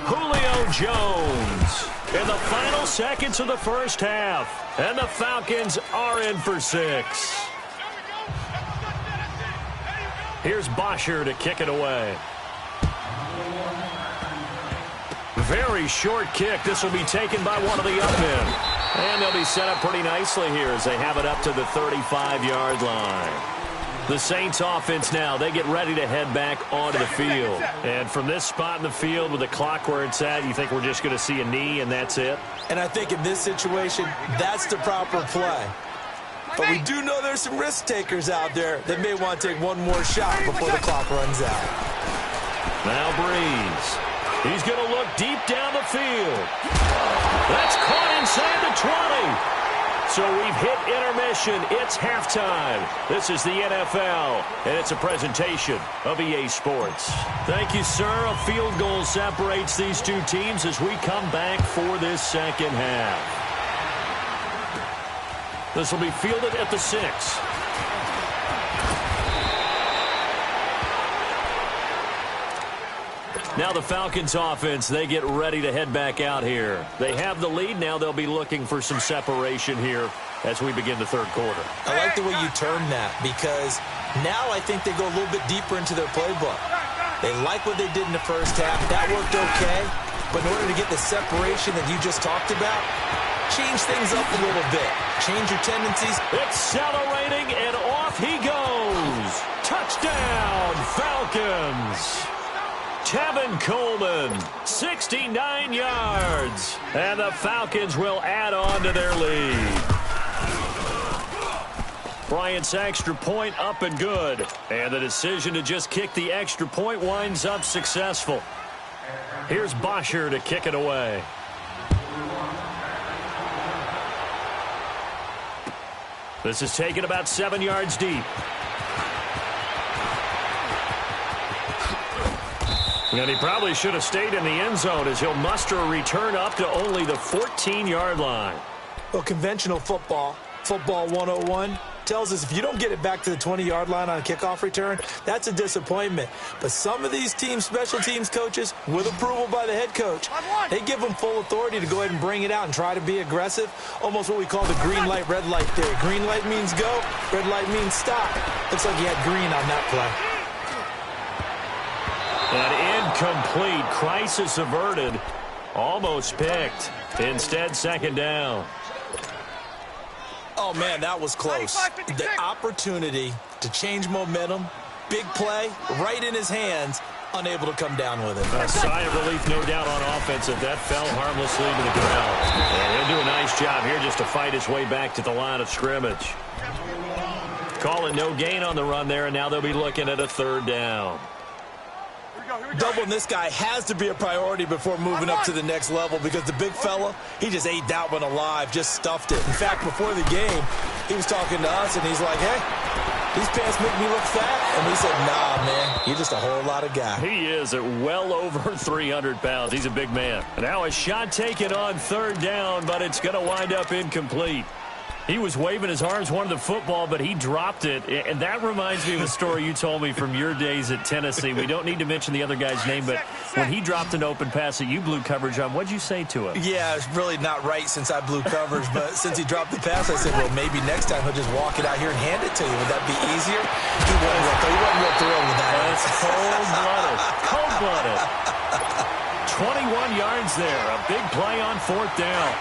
Julio Jones in the final seconds of the first half. And the Falcons are in for 6. Here's Bosher to kick it away. Very short kick. This will be taken by one of the up men. And they'll be set up pretty nicely here as they have it up to the 35-yard line. The Saints offense now, they get ready to head back onto the field. And from this spot in the field with the clock where it's at, you think we're just going to see a knee and that's it? And I think in this situation, that's the proper play. But we do know there's some risk takers out there that may want to take one more shot before the clock runs out. Now Breeze. He's going to look deep down the field. That's caught inside the 20. So we've hit intermission. It's halftime. This is the NFL, and it's a presentation of EA Sports. Thank you, sir. A field goal separates these two teams as we come back for this second half. This will be fielded at the 6. Now the Falcons offense, they get ready to head back out here. They have the lead. Now they'll be looking for some separation here as we begin the third quarter. I like the way you term that because now I think they go a little bit deeper into their playbook. They like what they did in the first half. That worked okay. But in order to get the separation that you just talked about, change things up a little bit. Change your tendencies. Accelerating, and off he goes. Touchdown, Falcons. Tevin Coleman, 69 yards. And the Falcons will add on to their lead. Bryant's extra point up and good. And the decision to just kick the extra point winds up successful. Here's Bosher to kick it away. This is taken about 7 yards deep. And he probably should have stayed in the end zone as he'll muster a return up to only the 14-yard line. Well, conventional football, football 101, tells us if you don't get it back to the 20-yard line on a kickoff return, that's a disappointment. But some of these special teams coaches, with approval by the head coach, they give them full authority to go ahead and bring it out and try to be aggressive, almost what we call the green light, red light theory. Green light means go, red light means stop. Looks like he had green on that play. An incomplete, crisis averted, almost picked. Instead, second down. Oh, man, that was close. The opportunity to change momentum, big play, right in his hands, unable to come down with it. A sigh of relief, no doubt, on offense if that fell harmlessly to the ground. And he'll do a nice job here just to fight his way back to the line of scrimmage. Calling no gain on the run there, and now they'll be looking at a third down. Doubling this guy has to be a priority before moving up to the next level because the big fella, he just ate that one alive, just stuffed it. In fact, before the game, he was talking to us, and he's like, hey, these pants make me look fat. And we said, nah, man, you're just a whole lot of guy. He is at well over 300 pounds. He's a big man. Now a shot taken on third down, but it's going to wind up incomplete. He was waving his arms, wanted the football, but he dropped it. And that reminds me of a story you told me from your days at Tennessee. We don't need to mention the other guy's name, but when he dropped an open pass that you blew coverage on, what'd you say to him? Yeah, it's really not right since I blew coverage, but since he dropped the pass, I said, well, maybe next time he'll just walk it out here and hand it to you. Would that be easier? He wasn't real thrilled with that. That's cold-blooded. Cold-blooded. 21 yards there. A big play on fourth down.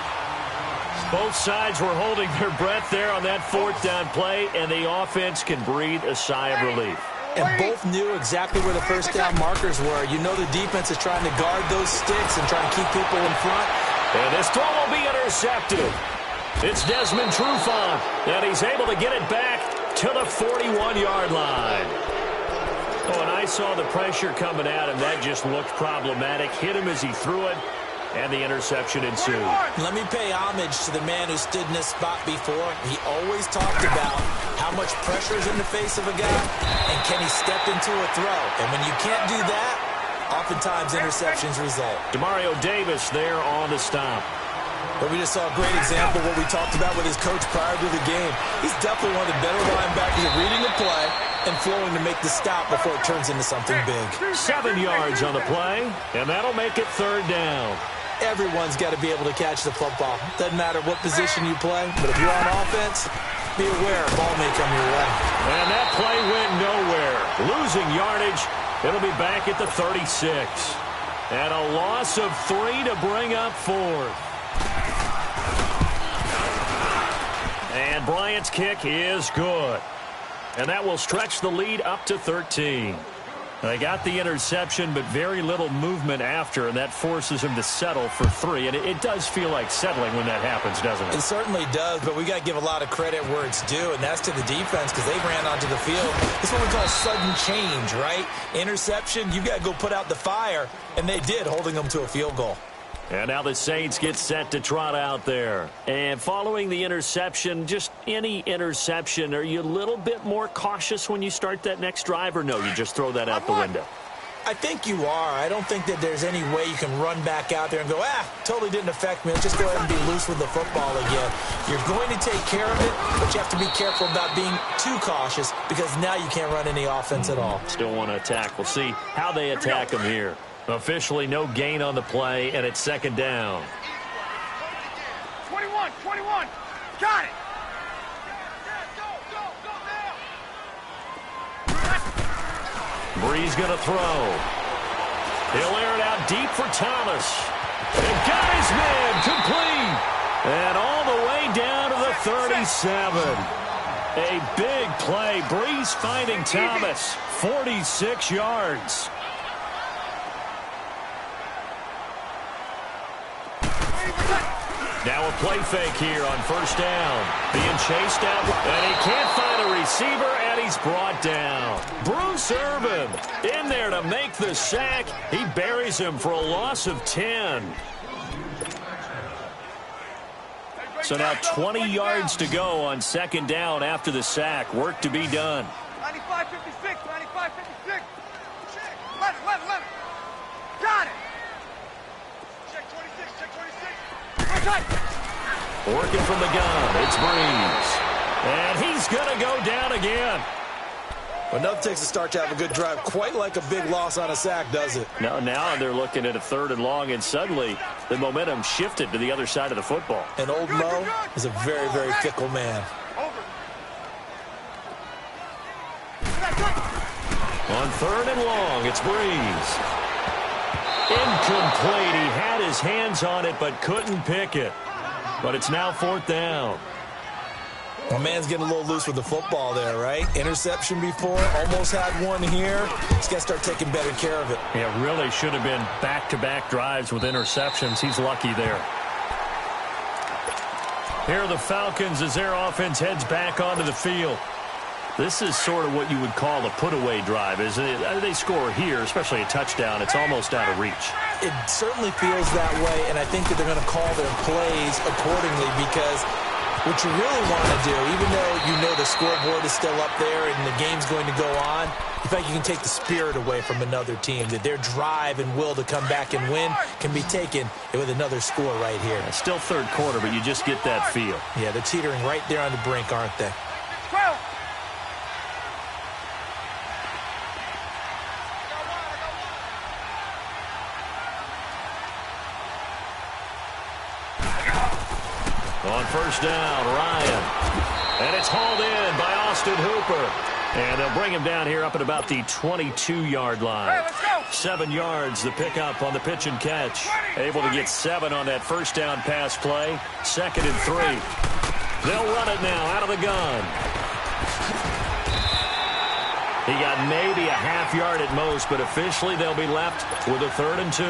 Both sides were holding their breath there on that fourth down play, and the offense can breathe a sigh of relief. And both knew exactly where the first down markers were. You know the defense is trying to guard those sticks and trying to keep people in front. And this throw will be intercepted. It's Desmond Trufant, and he's able to get it back to the 41-yard line. Oh, and I saw the pressure coming at him. That just looked problematic. Hit him as he threw it. And the interception ensued. Let me pay homage to the man who stood in this spot before. He always talked about how much pressure is in the face of a guy, and can he step into a throw. And when you can't do that, oftentimes interceptions result. Demario Davis there on the stop. But we just saw a great example of what we talked about with his coach prior to the game. He's definitely one of the better linebackers at reading the play and flowing to make the stop before it turns into something big. 7 yards on the play, and that'll make it third down. Everyone's got to be able to catch the football. Doesn't matter what position you play, but if you're on offense, be aware a ball may come your way. And that play went nowhere. Losing yardage, it'll be back at the 36. And a loss of 3 to bring up fourth. And Bryant's kick is good. And that will stretch the lead up to 13. They got the interception, but very little movement after, and that forces him to settle for 3. And it does feel like settling when that happens, doesn't it? It certainly does, but we got to give a lot of credit where it's due, and that's to the defense because they ran onto the field. It's what we call sudden change, right? Interception, you got to go put out the fire, and they did, holding them to a field goal. And now the Saints get set to trot out there. And following the interception, just any interception, are you a little bit more cautious when you start that next drive, or no, you just throw that out the window? I think you are. I don't think that there's any way you can run back out there and go, totally didn't affect me. Let's just go ahead and be loose with the football again. You're going to take care of it, but you have to be careful about being too cautious because now you can't run any offense at all. Still want to attack. We'll see how they attack him here. Officially no gain on the play, and it's second down. 21, got it. Brees going to throw. He'll air it out deep for Thomas. And got his man complete. And all the way down to the 37. A big play. Brees finding Thomas. 46 yards. Now a play fake here on first down. Being chased out, and he can't find a receiver, and he's brought down. Bruce Irvin in there to make the sack. He buries him for a loss of 10. So now 20 yards to go on second down after the sack. Work to be done. 95-56, 95-56. Let it. Got it. Check 26. Working from the gun, it's Brees. And he's going to go down again. Well, nothing takes a start to have a good drive, quite like a big loss on a sack, does it? Now they're looking at a 3rd and long, and suddenly the momentum shifted to the other side of the football. And old Mo is a very, very fickle man. On 3rd and long, it's Breeze. Incomplete. He had his hands on it but couldn't pick it. But it's now 4th down. My man's getting a little loose with the football there, right? Interception before, almost had one here. He's got to start taking better care of it. Yeah, really should have been back-to-back drives with interceptions. He's lucky there. Here are the Falcons as their offense heads back onto the field. This is sort of what you would call a put-away drive, isn't it? They score here, especially a touchdown. It's almost out of reach. It certainly feels that way, and I think that they're going to call their plays accordingly because what you really want to do, even though you know the scoreboard is still up there and the game's going to go on, in fact, you can take the spirit away from another team, that their drive and will to come back and win can be taken with another score right here. It's still 3rd quarter, but you just get that feel. Yeah, they're teetering right there on the brink, aren't they? On 1st down, Ryan. And it's hauled in by Austin Hooper. And they'll bring him down here up at about the 22-yard line. 7 yards, the pickup on the pitch and catch. Able to get 7 on that 1st down pass play. 2nd and 3. They'll run it now out of the gun. He got maybe a half yard at most, but officially they'll be left with a 3rd and 2.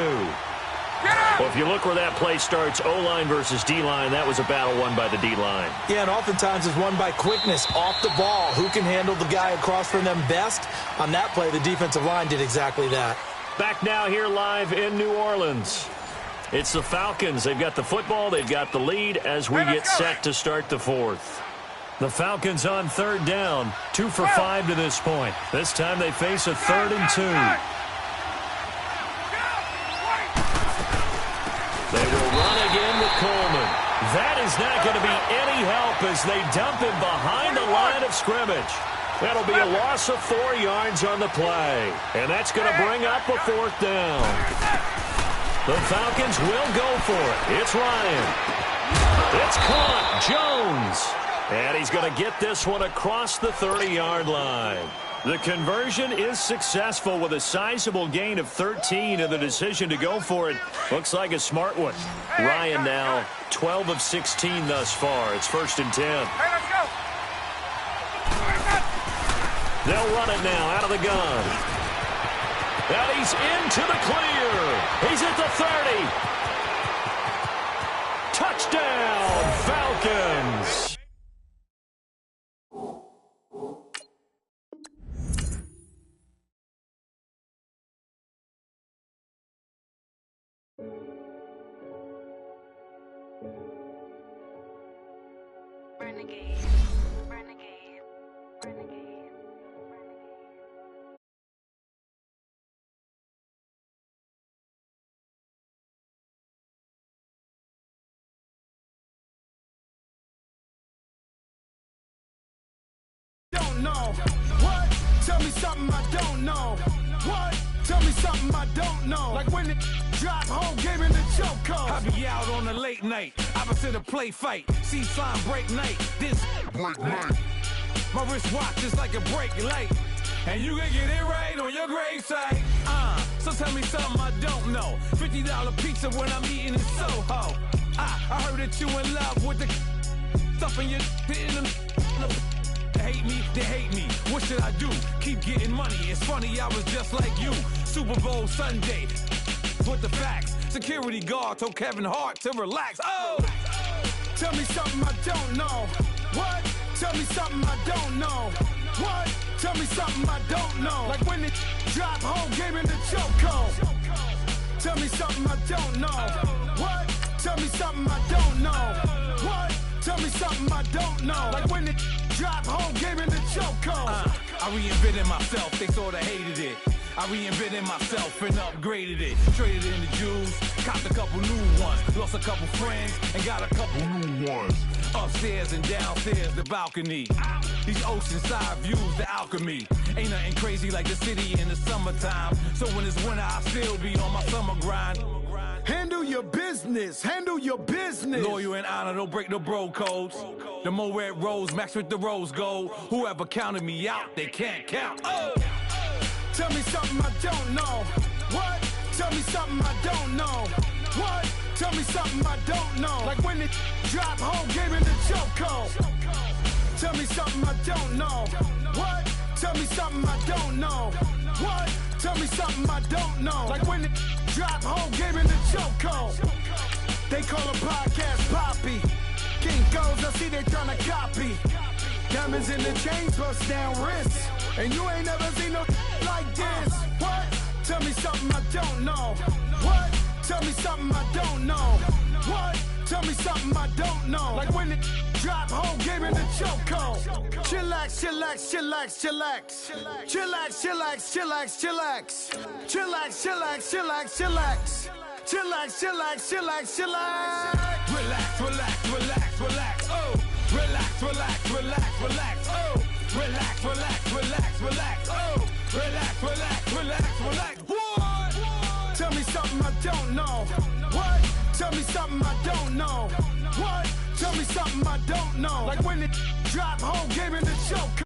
Well, if you look where that play starts, O-line versus D-line, that was a battle won by the D-line. Yeah, and oftentimes it's won by quickness off the ball. Who can handle the guy across from them best? On that play, the defensive line did exactly that. Back now here live in New Orleans. It's the Falcons. They've got the football. They've got the lead as we get set to start the 4th. The Falcons on 3rd down. 2 for 5 to this point. This time they face a 3rd and 2. They will run again with Coleman. That is not going to be any help as they dump him behind the line of scrimmage. That'll be a loss of 4 yards on the play. And that's going to bring up a 4th down. The Falcons will go for it. It's Ryan. It's caught. Jones. And he's going to get this one across the 30-yard line. The conversion is successful with a sizable gain of 13, and the decision to go for it looks like a smart one. Ryan now 12 of 16 thus far. It's 1st and 10. They'll run it now out of the gun. And he's into the clear. He's at the 30. Touchdown, Falcons. Renegade, renegade, renegade, renegade. Don't know what? Tell me something I don't know. What? Tell me something I don't know. Like when it drop whole game in the choke code. I be out on a late night, opposite a play fight. See slime break night, this break night. My wristwatch is like a break light. And you can get it right on your gravesite. So tell me something I don't know. $50 pizza when I'm eating in Soho. I heard that you in love with the stuff in your They hate me, they hate me. What should I do? Keep getting money. It's funny, I was just like you. Super Bowl Sunday. With the facts. Security guard told Kevin Hart to relax. Oh! Tell me something I don't know. What? Tell me something I don't know. What? Tell me something I don't know. Like when it drop whole game in the choke code. Tell me something I don't know. What? Tell me something I don't know. What? Tell me something I don't know. Like when it drop whole game in the choke code. I reinvented myself, they sorta hated it. I reinvented myself and upgraded it. Traded in the jewels, copped a couple new ones. Lost a couple friends and got a couple new ones. Upstairs and downstairs, the balcony. These oceanside views, the alchemy. Ain't nothing crazy like the city in the summertime. So when it's winter, I still be on my summer grind. Handle your business, handle your business. Loyal and honor, don't break the bro codes. The more red rose, max with the rose gold. Whoever counted me out, they can't count. Oh! Tell me something I don't know. What? Tell me something I don't know. What? Tell me something I don't know. Like when it drop home, game in the chokehold. Tell me something I don't know. What? Tell me something I don't know. What? Tell me something I don't know. Like when it drop home, game in the chokehold. They call a podcast Poppy. King goes, I see they tryna copy. Diamonds in the chains, bust down wrists. And you ain't never seen no like this. What? Tell me something I don't know. What? Tell me something I don't know. What? Tell me something I don't know. Like when it drop home, game in the chokehold. Chillax, chillax, chillax, chillax. Chillax, chillax, chillax, chillax. Chillax, chillax, chillax, chillax. Chillax, chillax, chillax, chillax. Relax, relax, relax, relax, oh. Relax, relax, relax, relax, oh. Relax, relax, relax, relax, oh. Relax, relax, relax, relax. What? Tell me something I don't know. What? Tell me something I don't know. What? Tell me something I don't know. Like when it drop home, game in the choke.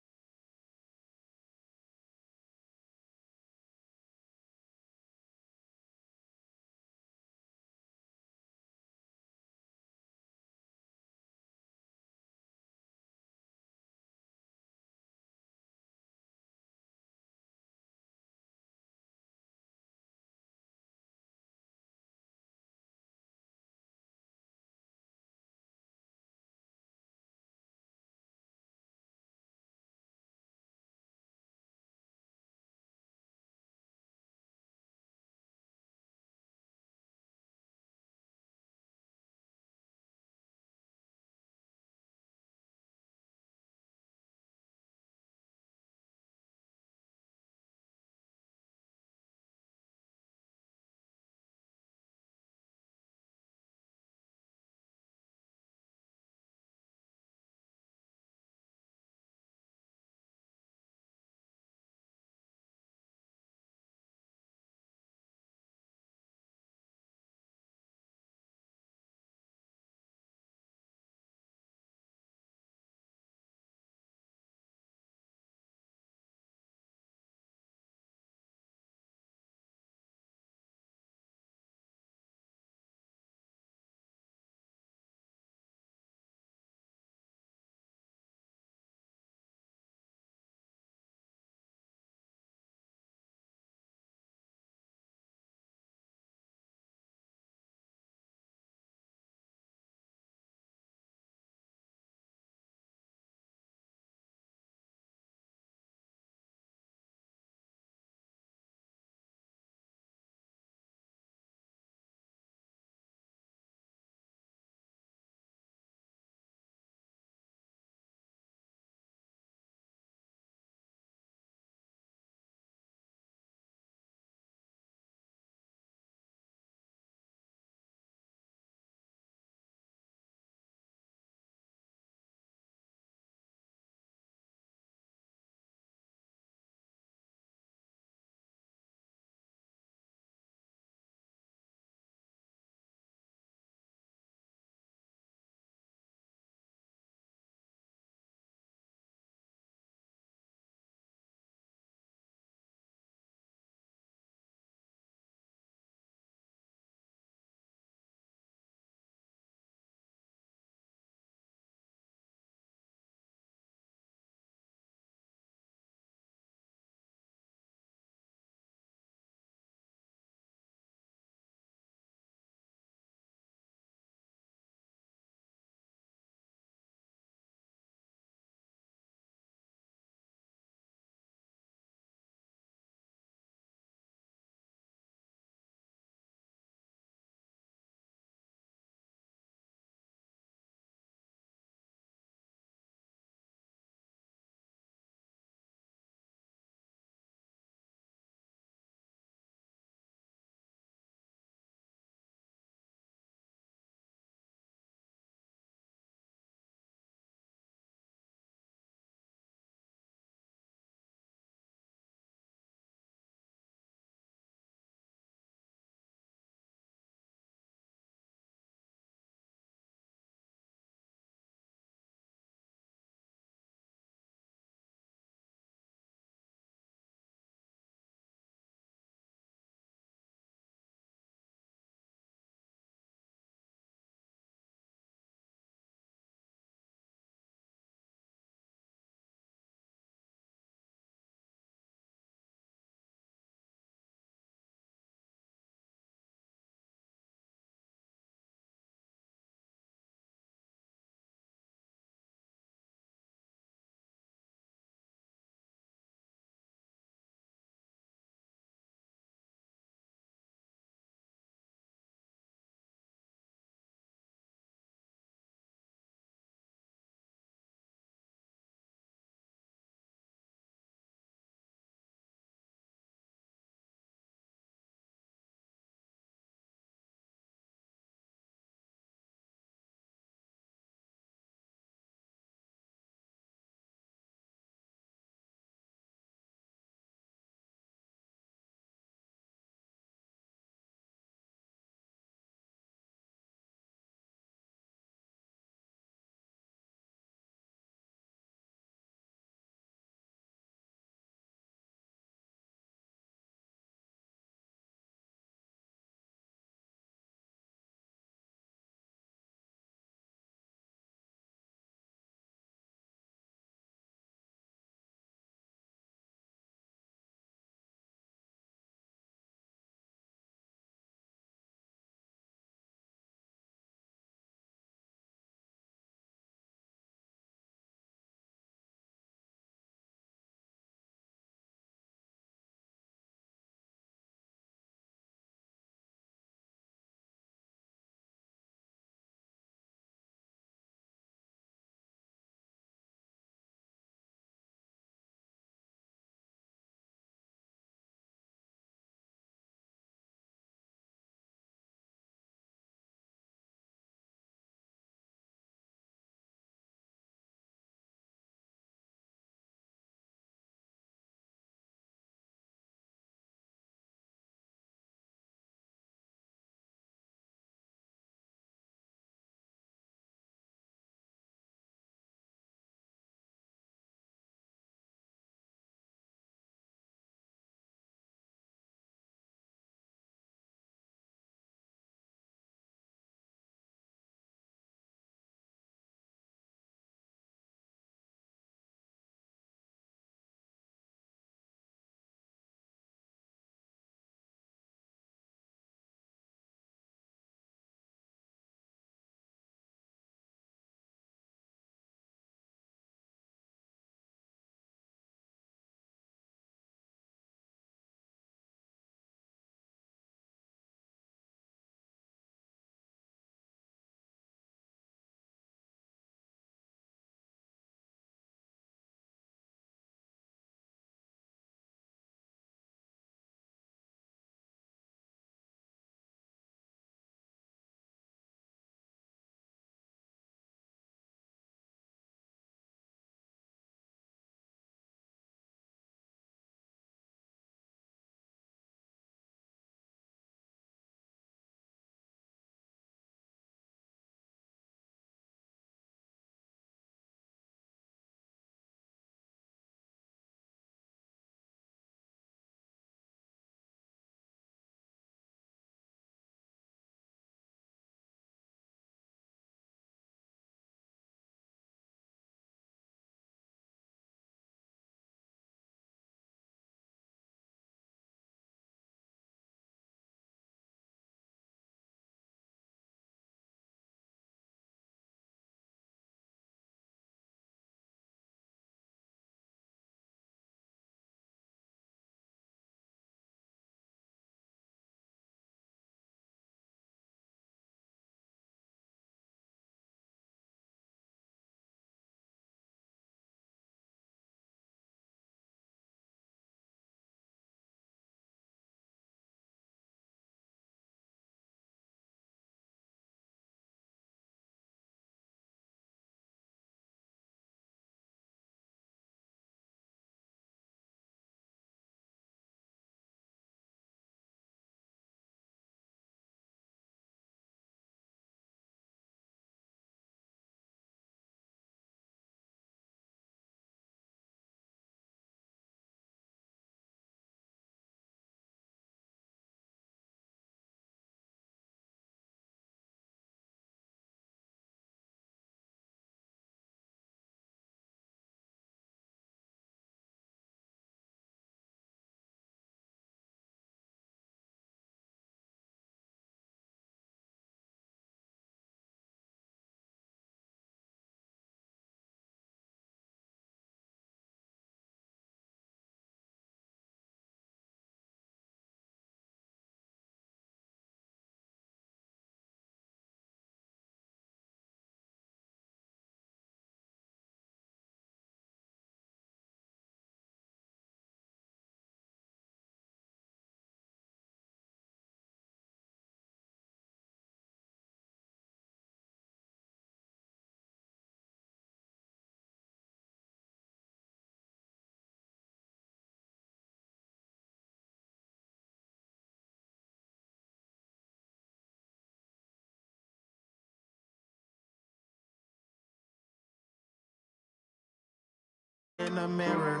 in the mirror,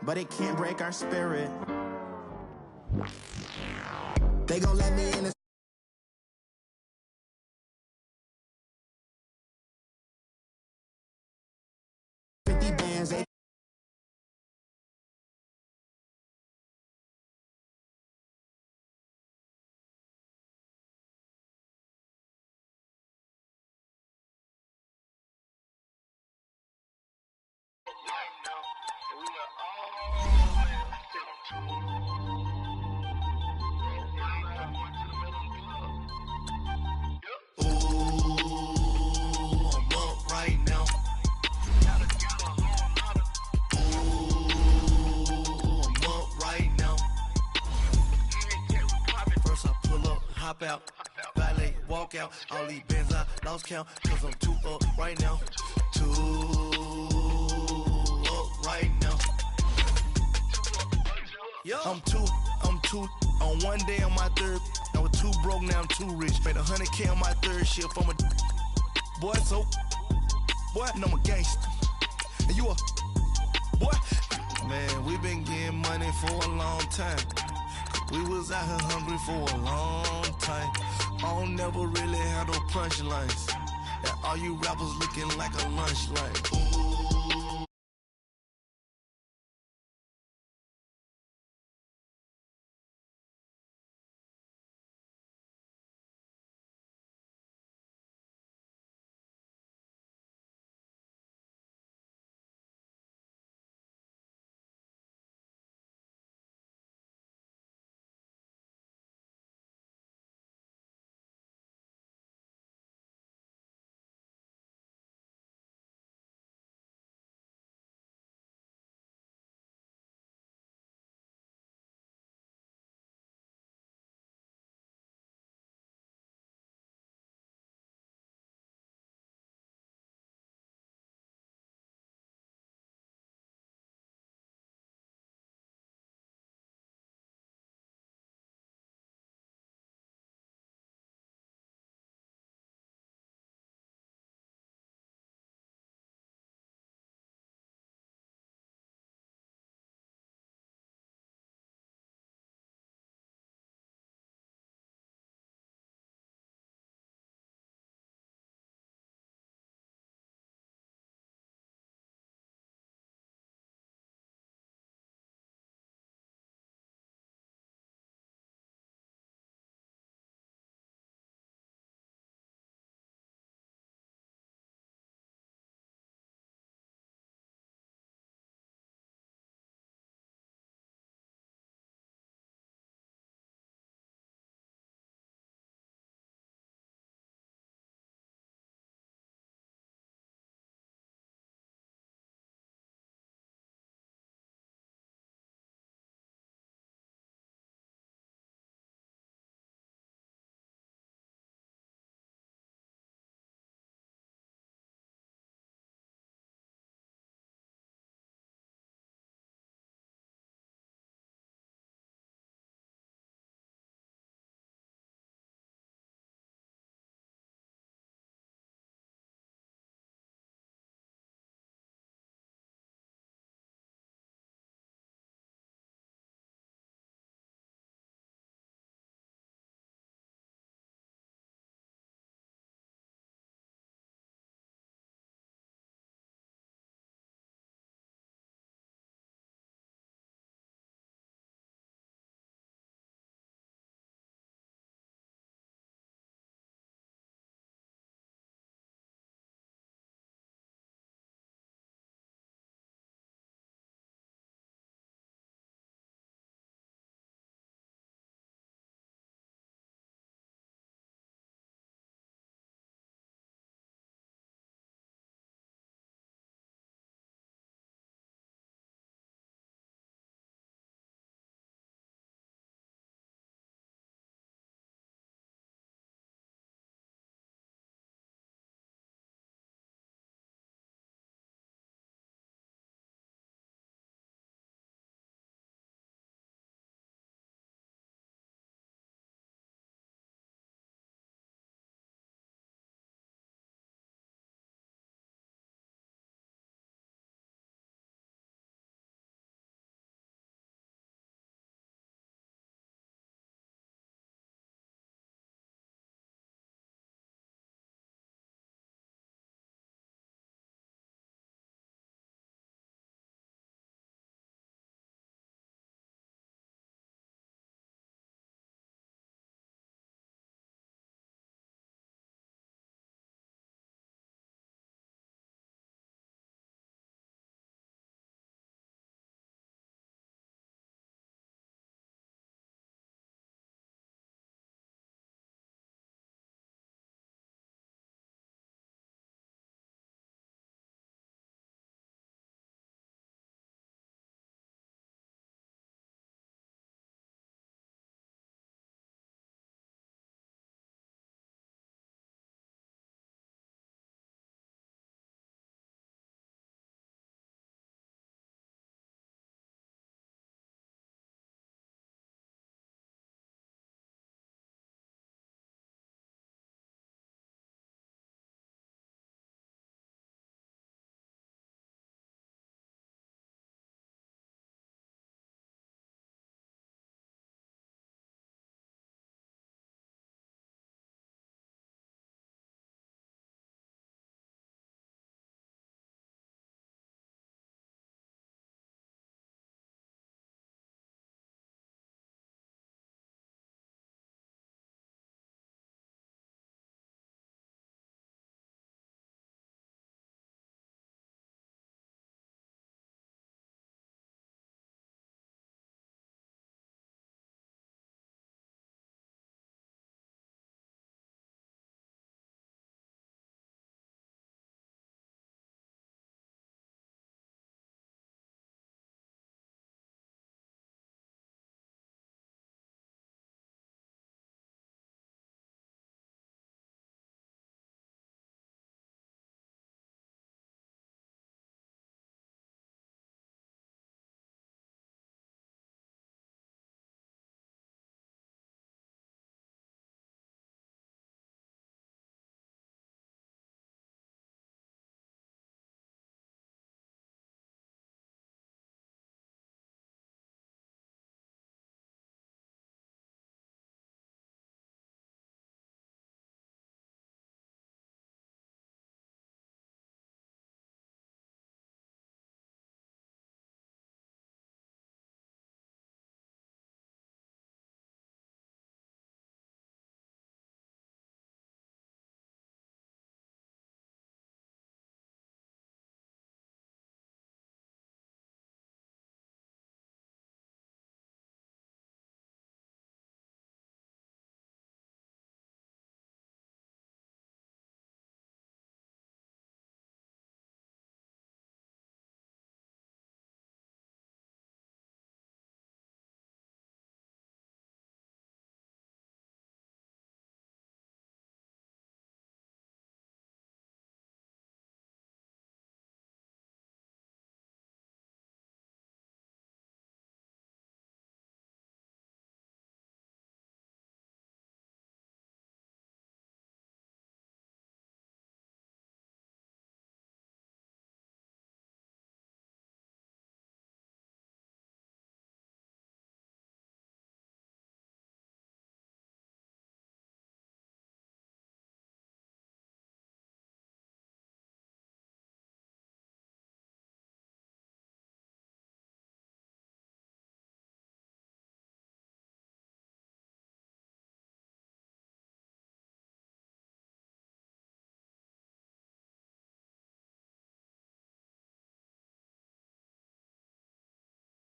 but it can't break our spirit. They gon' let me in the 50 bands, they hop out, valet, walk out. All these bands I lost count, cause I'm too up right now. Too up right now. I'm too on one day on my third. I was too broke, now I'm too rich. Made 100K on my third shift. I'm a boy, so boy, and I'm a gangster. And you a boy. Man, we been getting money for a long time. We was out here hungry for a long time. I don't never really had no punchlines. And all you rappers looking like a lunch line. Ooh.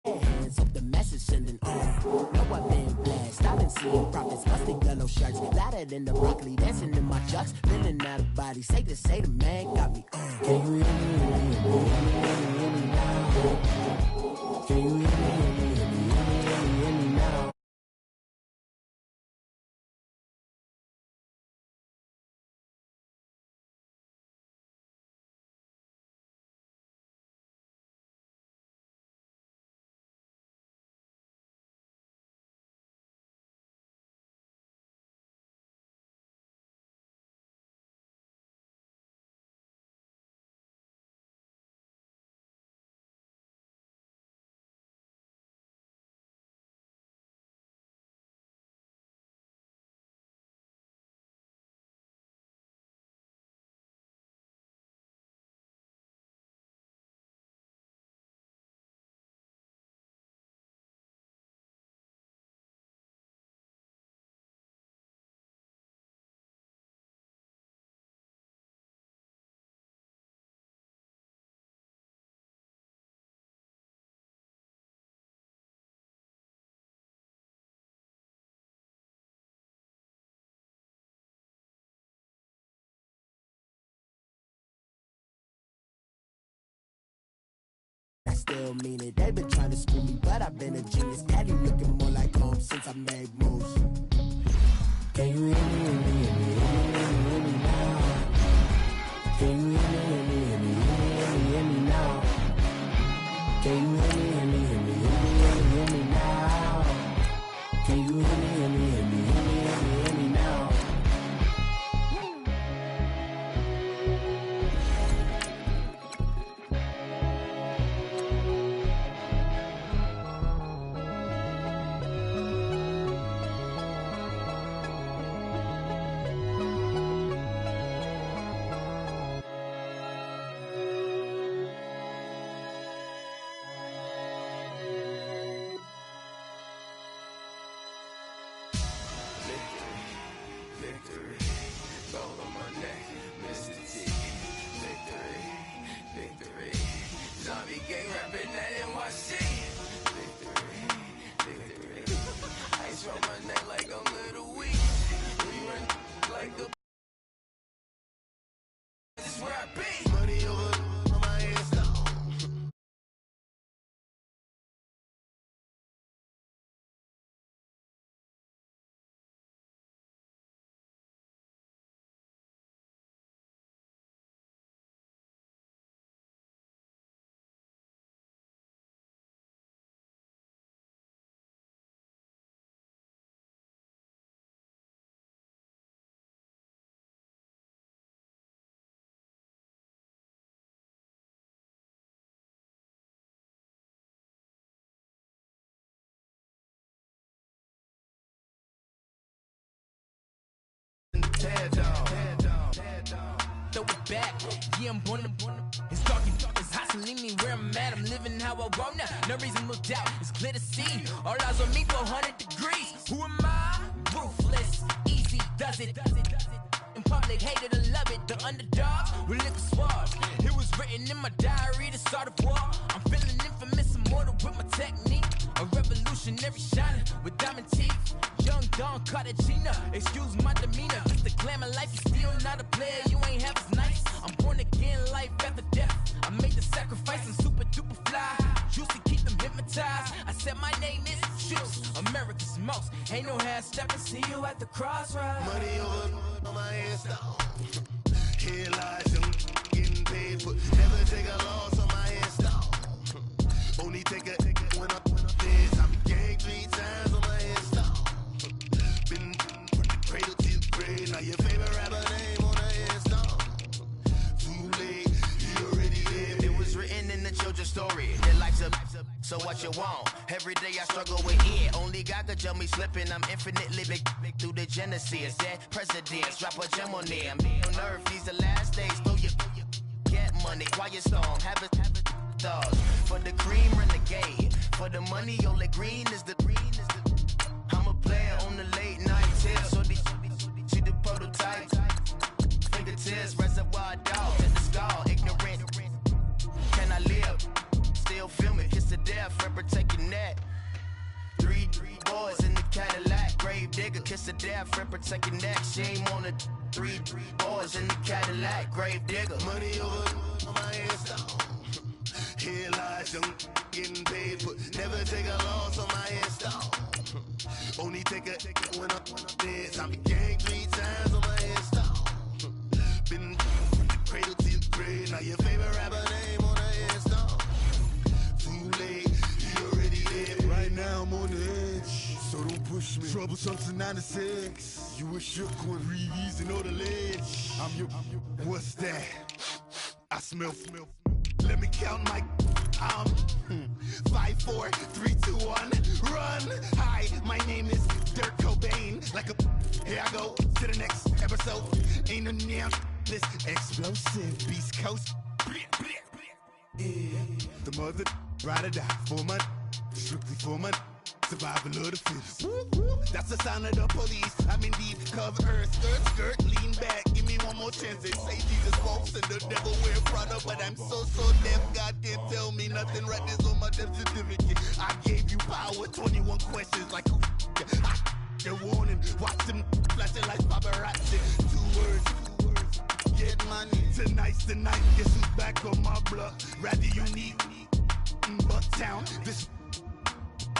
Hands up the message sending on. Know I've been blessed. I've been seeing prophets busting yellow shirts. Louder than the broccoli dancing in my chucks. Feeling out of body. Say the man got me on. Can you hear me? Hear me now? Can you hear me? Hear me now? I still mean it. They been trying to school me, but I've been a genius. Daddy looking more like home since I made moves. Can you hear me? Hear me now? Can you hear me now? Can you hear me now? Can you hear me now? Throw it back, yeah, I'm born to. It's dark and it's hot, so leave me where I'm at. I'm living how I want now. No reason to look doubt, it's clear to see. All eyes on me for 100 degrees. Who am I? Ruthless, easy, does it. In public, hated to love it. The underdogs with liquor swabs. It was written in my diary to start a war. I'm feeling infamous, immortal with my technique. A revolutionary shining with diamond teeth. Young Don Cartagena, excuse my demeanor. Just the glamour life, you still not a player. You ain't half as nice. I'm born again, life after death. I made the sacrifice, I'm super duper fly. Used to keep them hypnotized. I said my name is Juice, America's most. Ain't no half stepping. See you at the crossroads. Money over on my headstone. Here lies, I'm getting paid for. Never take a loss on my headstone. Only take a when I'm dead. I be gang 3 times on my headstone. Been from the cradle to the grave. Now your favorite rapper name on the headstone. Too late, he already dead. It was written in the children's story. Their life's up, so what you want? Every day I struggle with it. Only God could tell me slipping. I'm infinitely big through the genesis. Dead presidents, drop a gem on them. On earth, these the last days. Throw your get money, quiet storm. Have it thoughts. For the cream, renegade. For the money, only green is the. I'm a player on the late night tips. So they see the prototype. Fingertips, reservoir dogs at the skull. Ignorant. Can I live? Still feel me. Kiss to death, forever taking digger, kiss the death, friend protect your neck. She ain't on the 3 boys in the Cadillac, grave digger. Money over on my headstone. Here lies young getting paid, but never take a loss on my headstone. Only take a when I'm dead. I be gang 3 times on my headstone. Been from the cradle to the grave. Now your favorite rapper name on the headstone. Too late, he already dead. Right now I'm on the edge, so don't push me. Troublesome to 96. You a shook one, breeze and all the ledge. I'm your. What's that? I smell. Let me count my. 5, 4, 3, 2, 1, run. Hi, my name is Dirk Cobain. Like a. Here I go to the next episode. Ain't no damn this explosive Beast Coast. Yeah. The mother ride or die for my. Strictly for my. Survival of the fittest. That's the sound of the police. I'm in deep cover earth. Skirt, lean back. Give me one more chance. They say Jesus walks and the devil wear Prada, but I'm so deaf. God can't tell me nothing. Right this on my death certificate. I gave you power. 21 questions like who a warning. Watch them flashing like paparazzi. 2 words. Get money. Tonight's the night. Guess who's back on my block? Rather unique. Bucktown. This.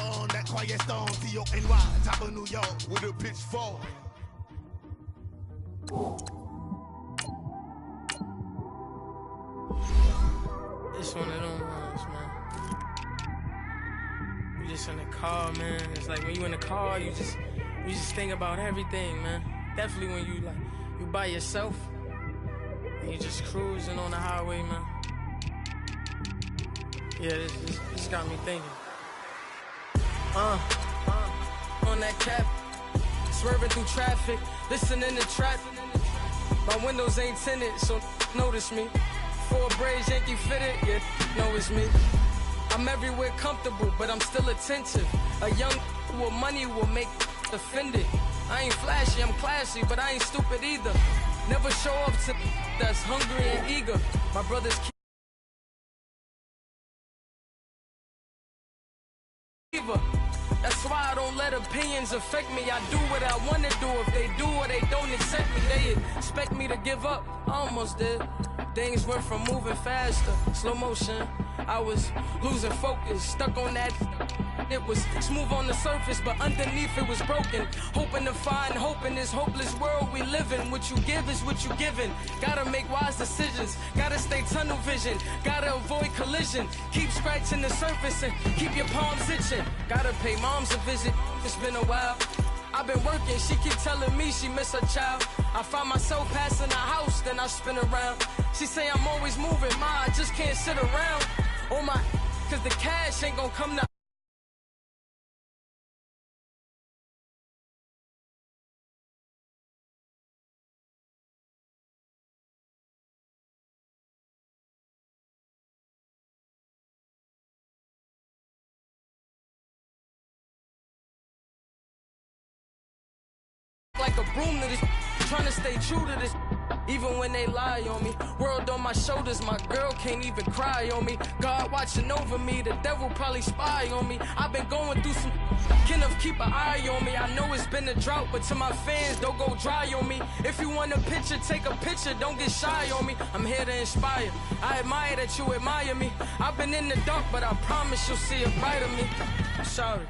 On that quiet stone, T-O-N-Y, top of New York, with a pitchfork. It's one of them ones, man. You just in the car, man. It's like when you in the car, you just think about everything, man. Definitely when you by yourself and you just cruising on the highway, man. Yeah, this got me thinking. On that cap, swerving through traffic, listening to trap. My windows ain't tinted, so notice me. 4 braids, Yankee fitted, yeah, know it's me. I'm everywhere comfortable, but I'm still attentive. A young with money will make offended. I ain't flashy, I'm classy, but I ain't stupid either. Never show up to that's hungry and eager. My brothers keep. That's why I don't let opinions affect me. I do what I want to do. If they do or they don't accept me, they expect me to give up. I almost did. Things went from moving faster, slow motion. I was losing focus, stuck on that. It was smooth on the surface, but underneath it was broken. Hoping to find hope in this hopeless world we live in. What you give is what you given. Gotta make wise decisions. Gotta stay tunnel vision. Gotta avoid collision. Keep scratching the surface and keep your palms itching. Gotta pay moms a visit. It's been a while. I've been working, she keep telling me she miss her child. I find myself passing the house, then I spin around. She say I'm always moving, I just can't sit around. Oh my, cause the cash ain't gonna come to. Like a broom to this, trying to stay true to this. Even when they lie on me, world on my shoulders, my girl can't even cry on me. God watching over me, the devil probably spy on me. I've been going through some, Kenneth keep an eye on me. I know it's been a drought, but to my fans, don't go dry on me. If you want a picture, take a picture, don't get shy on me. I'm here to inspire, I admire that you admire me. I've been in the dark, but I promise you'll see a bright of me. I'm sorry.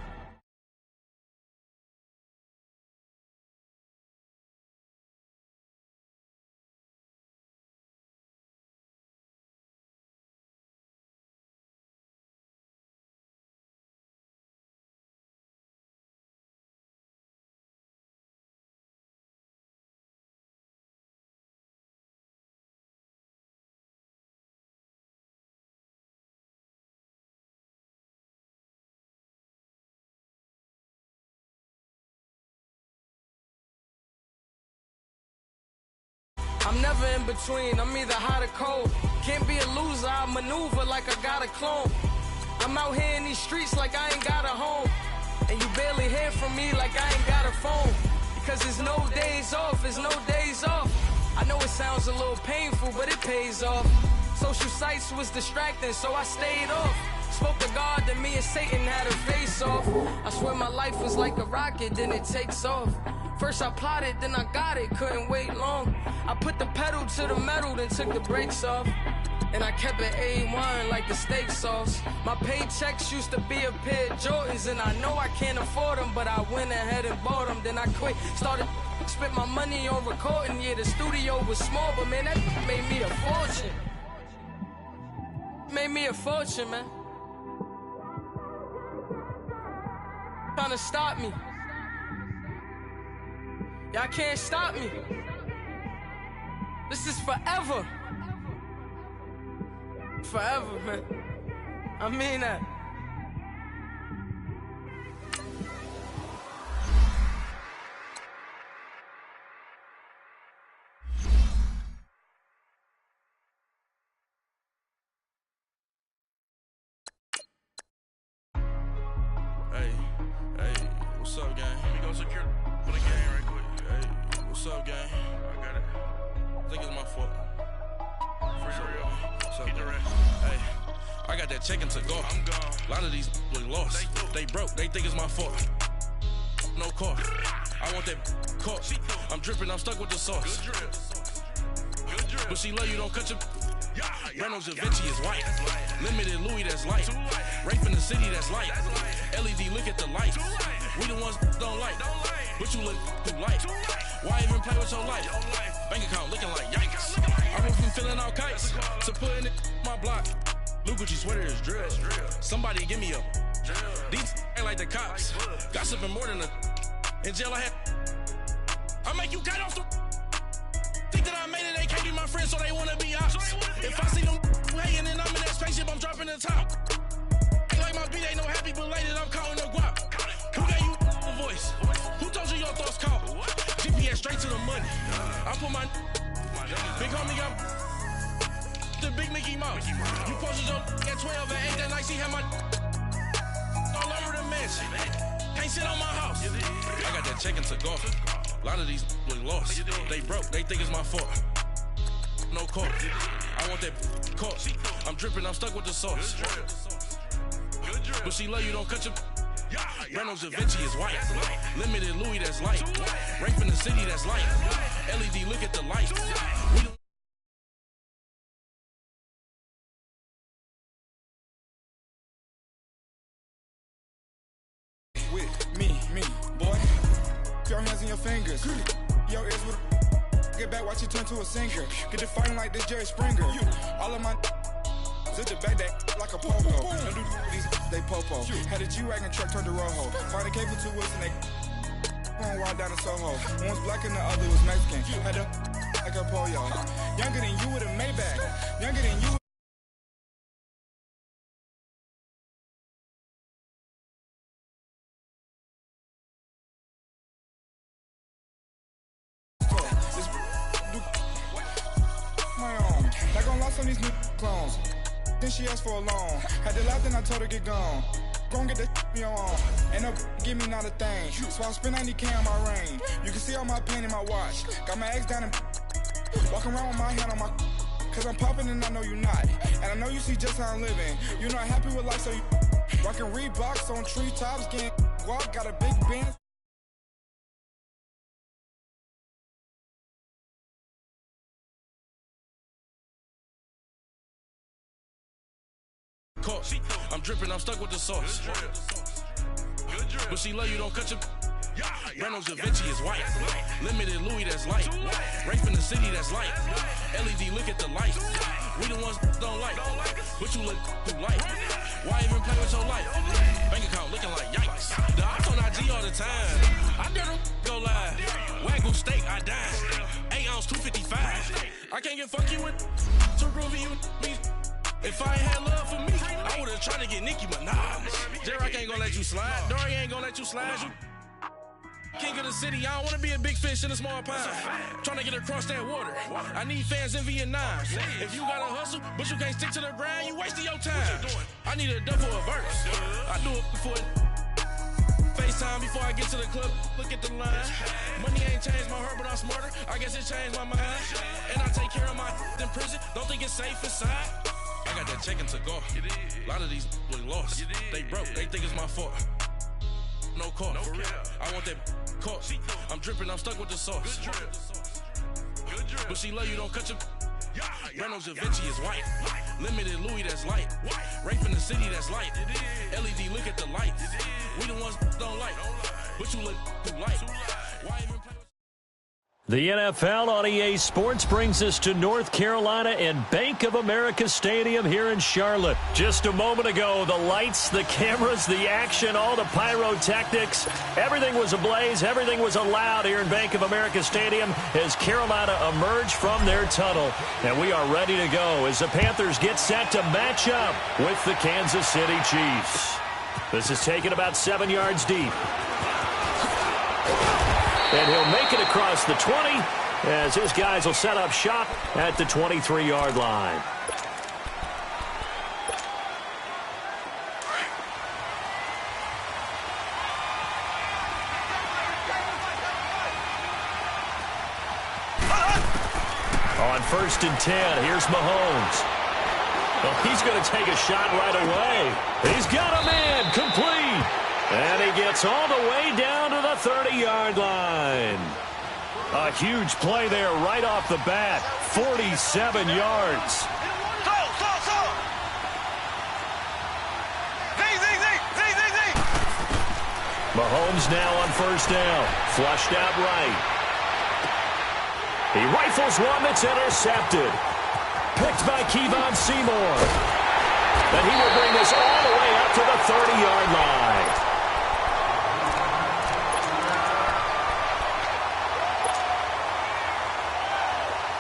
I'm never in between, I'm either hot or cold. Can't be a loser, I maneuver like I got a clone. I'm out here in these streets like I ain't got a home. And you barely hear from me like I ain't got a phone. Because there's no days off, there's no days off. I know it sounds a little painful, but it pays off. Social sites was distracting, so I stayed off. Spoke to God, then me and Satan had a face off. I swear my life was like a rocket, then it takes off. First I plotted, then I got it, couldn't wait long. I put the pedal to the metal, then took the brakes off. And I kept it A1 like the steak sauce. My paychecks used to be a pair of Jordans, and I know I can't afford them, but I went ahead and bought them. Then I quit, started, spent my money on recording. Yeah, the studio was small, but man, that made me a fortune. Made me a fortune, man. Trying to stop me. Y'all can't stop me. This is forever. Forever, man. I mean that. Hey, what's up, gang? Let me go secure for the game right quick. Hey, what's up, gang? I got it. I think it's my fault. For real. What's up, man? Hey, I got that chicken to go. I'm gone. A lot of these look lost. They broke. They think it's my fault. No car. I want that car. I'm dripping. I'm stuck with the sauce. Good drip. But she love you. Don't cut your. Reynolds Da Vinci is white. Limited Louis, that's light. Rape in the city, that's light. LED, look at the light. We the ones don't like. But you look too light. Why even play with your life? Bank account looking like yikes. I went from filling out kites to putting it my block. Blue Gucci sweater is drill. Somebody give me a. These ain't like the cops. Gossiping more than a. In jail I had. I make you cut off the. Think that I made it, they can't be my friends, so they wanna be ops. If I see them hating and I'm in that spaceship, I'm dropping the top. Ain't like my beat, ain't no happy belated, I'm counting the guap. Who gave you a voice? Who told you your thoughts count? GPS straight to the money. I put my big homie got the big Mickey Mouse. You posted your at 12 and 8 that night, she had my all over the mansion. Can't sit on my house. I got that check into golf. A lot of these look lost. They broke, they think it's my fault. No car. I want that car. I'm dripping, I'm stuck with the sauce. But she love you, don't cut your. Reynolds Da Vinci is white. Limited Louis, that's light. Rape in the city, that's light. LED, look at the light. With me, boy. Your hands in your fingers. Yo, ears with get back, watch you turn to a singer. Get to fighting like this Jerry Springer. All of my zip the back that like a popo. Don't do these, they popo. Had a G-Wagon truck turned to Rojo. Find a cable 2 wheels and they going wild down in Soho. One was black and the other was Mexican. Had a like a pollo. Younger than you with a Maybach. Younger than you. Not gonna lost on these new clones. Then she asked for a loan. Had to laugh, then I told her get gone. Gon' get that me on. Ain't no give me not a thing. So I spend 90K on my ring. You can see all my pain in my watch. Got my ex down and walking around with my hand on my. Cause I'm popping and I know you not. And I know you see just how I'm living. You're not happy with life, so you rockin' Reeboks on treetops, getting walk, got a big Benz. I'm dripping, I'm stuck with the sauce. But she love you, don't cut your. Reynolds Da Vinci is white. Limited Louis, that's light. Rape in the city, that's light. LED, look at the light. We the ones don't like. But you look too light. Why even play with your life? Bank account looking like yikes. The ops on IG all the time. I dare them go live. Wagyu steak, I dine. 8 ounce, 255. I can't get fuck you with. Too groovy, you me. If I ain't had love for me, I would've tried to get Nicki Minaj. J-Rock ain't gonna let you slide. Dory ain't gonna let you slide. You king of the city, I don't wanna be a big fish in a small pond. Trying to get across that water. I need fans in Vietnam. If you gotta hustle, but you can't stick to the grind, you wasting your time. I need a double a verse. I do it before FaceTime before I get to the club. Look at the line. Money ain't changed my heart, but I'm smarter. I guess it changed my mind. And I take care of my in prison. Don't think it's safe inside. I I got that checking to go. A lot of these look lost. They broke, they think it's my fault. No call, for real. I want that caught. I'm dripping, I'm stuck with the sauce. But she love you, don't cut your. Reynolds Da Vinci is white. Limited Louis, that's light. Rape in the city, that's light. LED, look at the lights. We the ones don't like. But you look too light. Why even play? The NFL on EA Sports brings us to North Carolina and Bank of America Stadium here in Charlotte. Just a moment ago, the lights, the cameras, the action, all the pyrotechnics, everything was ablaze, everything was allowed here in Bank of America Stadium as Carolina emerged from their tunnel. And we are ready to go as the Panthers get set to match up with the Kansas City Chiefs. This is taken about 7 yards deep. And he'll make it across the 20 as his guys will set up shop at the 23-yard line. On 1st and 10, here's Mahomes. Well, he's going to take a shot right away. He's got a man complete. And he gets all the way down to the 30-yard line. A huge play there right off the bat. 47 yards. Mahomes now on 1st down. Flushed out right. He rifles one that's intercepted. Picked by Kevon Seymour. And he will bring this all the way up to the 30-yard line.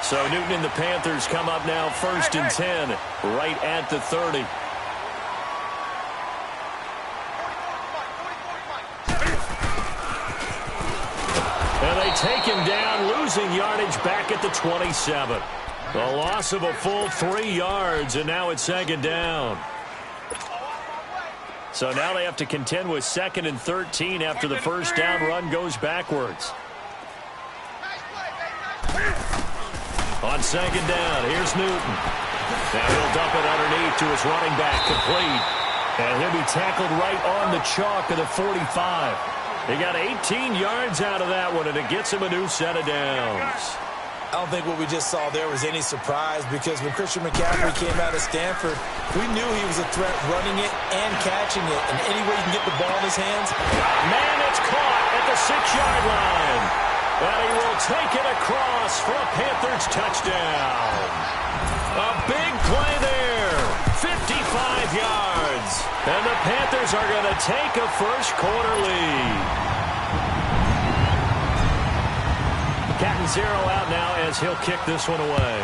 So Newton and the Panthers come up now 1st and 10, right at the 30. And they take him down, losing yardage back at the 27. A loss of a full 3 yards, and now it's 2nd down. So now they have to contend with 2nd and 13 after the 1st down run goes backwards. On 2nd down, here's Newton. Now he'll dump it underneath to his running back, complete. And he'll be tackled right on the chalk of the 45. He got 18 yards out of that one, and it gets him a new set of downs. I don't think what we just saw there was any surprise because when Christian McCaffrey came out of Stanford, we knew he was a threat running it and catching it. And any way you can get the ball in his hands. Man, it's caught at the 6-yard line. And he will take it across for a Panthers touchdown. A big play there. 55 yards. And the Panthers are going to take a first-quarter lead. Captain Zero out now as he'll kick this one away.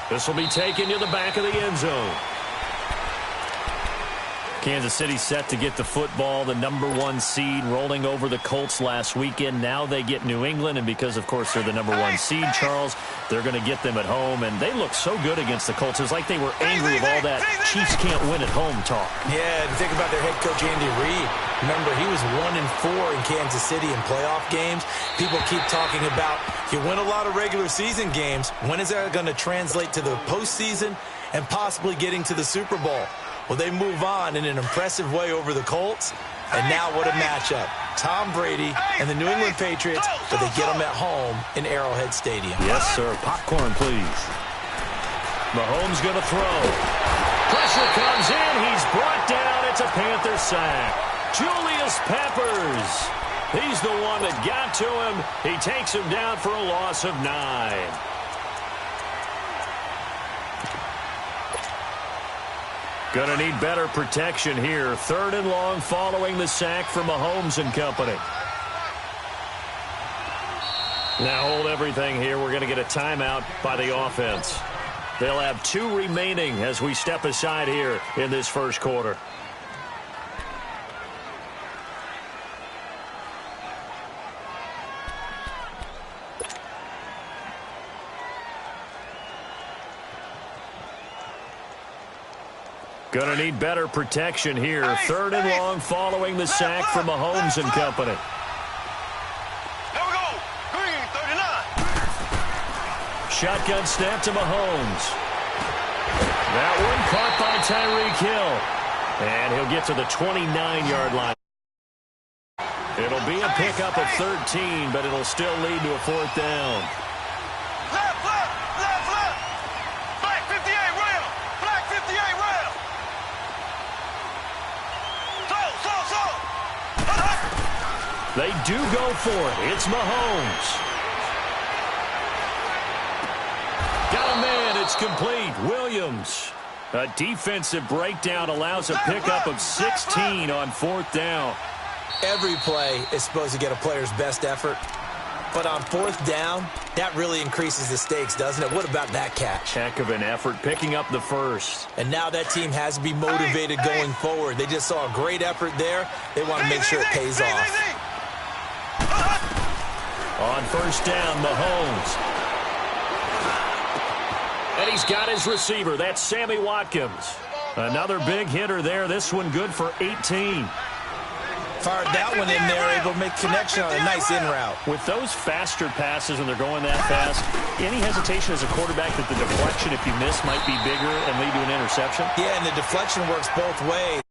This will be taken to the back of the end zone. Kansas City set to get the football, the #1 seed, rolling over the Colts last weekend. Now they get New England, and because, of course, they're the #1 seed, Charles, they're going to get them at home. And they look so good against the Colts. It's like they were angry with all that Chiefs can't win at home talk. Yeah, and think about their head coach, Andy Reid. Remember, he was 1-4 in Kansas City in playoff games. People keep talking about you win a lot of regular season games. When is that going to translate to the postseason and possibly getting to the Super Bowl? Well, they move on in an impressive way over the Colts. And now what a matchup. Tom Brady and the New England Patriots, but they get them at home in Arrowhead Stadium. Yes, sir. Popcorn, please. Mahomes going to throw. Pressure comes in. He's brought down. It's a Panther sack. Julius Peppers. He's the one that got to him. He takes him down for a loss of 9. Going to need better protection here. 3rd and long following the sack from Mahomes and company. Now hold everything here. We're going to get a timeout by the offense. They'll have 2 remaining as we step aside here in this first quarter. Going to need better protection here. 3rd and long following the sack from Mahomes and company. There we go. Green, 39. Shotgun snap to Mahomes. That one caught by Tyreek Hill. And he'll get to the 29-yard line. It'll be a pickup of 13, but it'll still lead to a 4th down. Left. Flag 58 rail. Flag 58 rail. They do go for it. It's Mahomes. Got a man. It's complete. Williams. A defensive breakdown allows a pickup of 16 on 4th down. Every play is supposed to get a player's best effort. But on 4th down, that really increases the stakes, doesn't it? What about that catch? Heck of an effort picking up the first. And now that team has to be motivated going forward. They just saw a great effort there. They want to make sure it pays off. On 1st down, Mahomes. And he's got his receiver. That's Sammy Watkins. Another big hitter there. This one good for 18. Fired that one in there, able to make connection on a nice in route. With those faster passes when they're going that fast, any hesitation as a quarterback that the deflection, if you miss, might be bigger and lead to an interception? Yeah, and the deflection works both ways.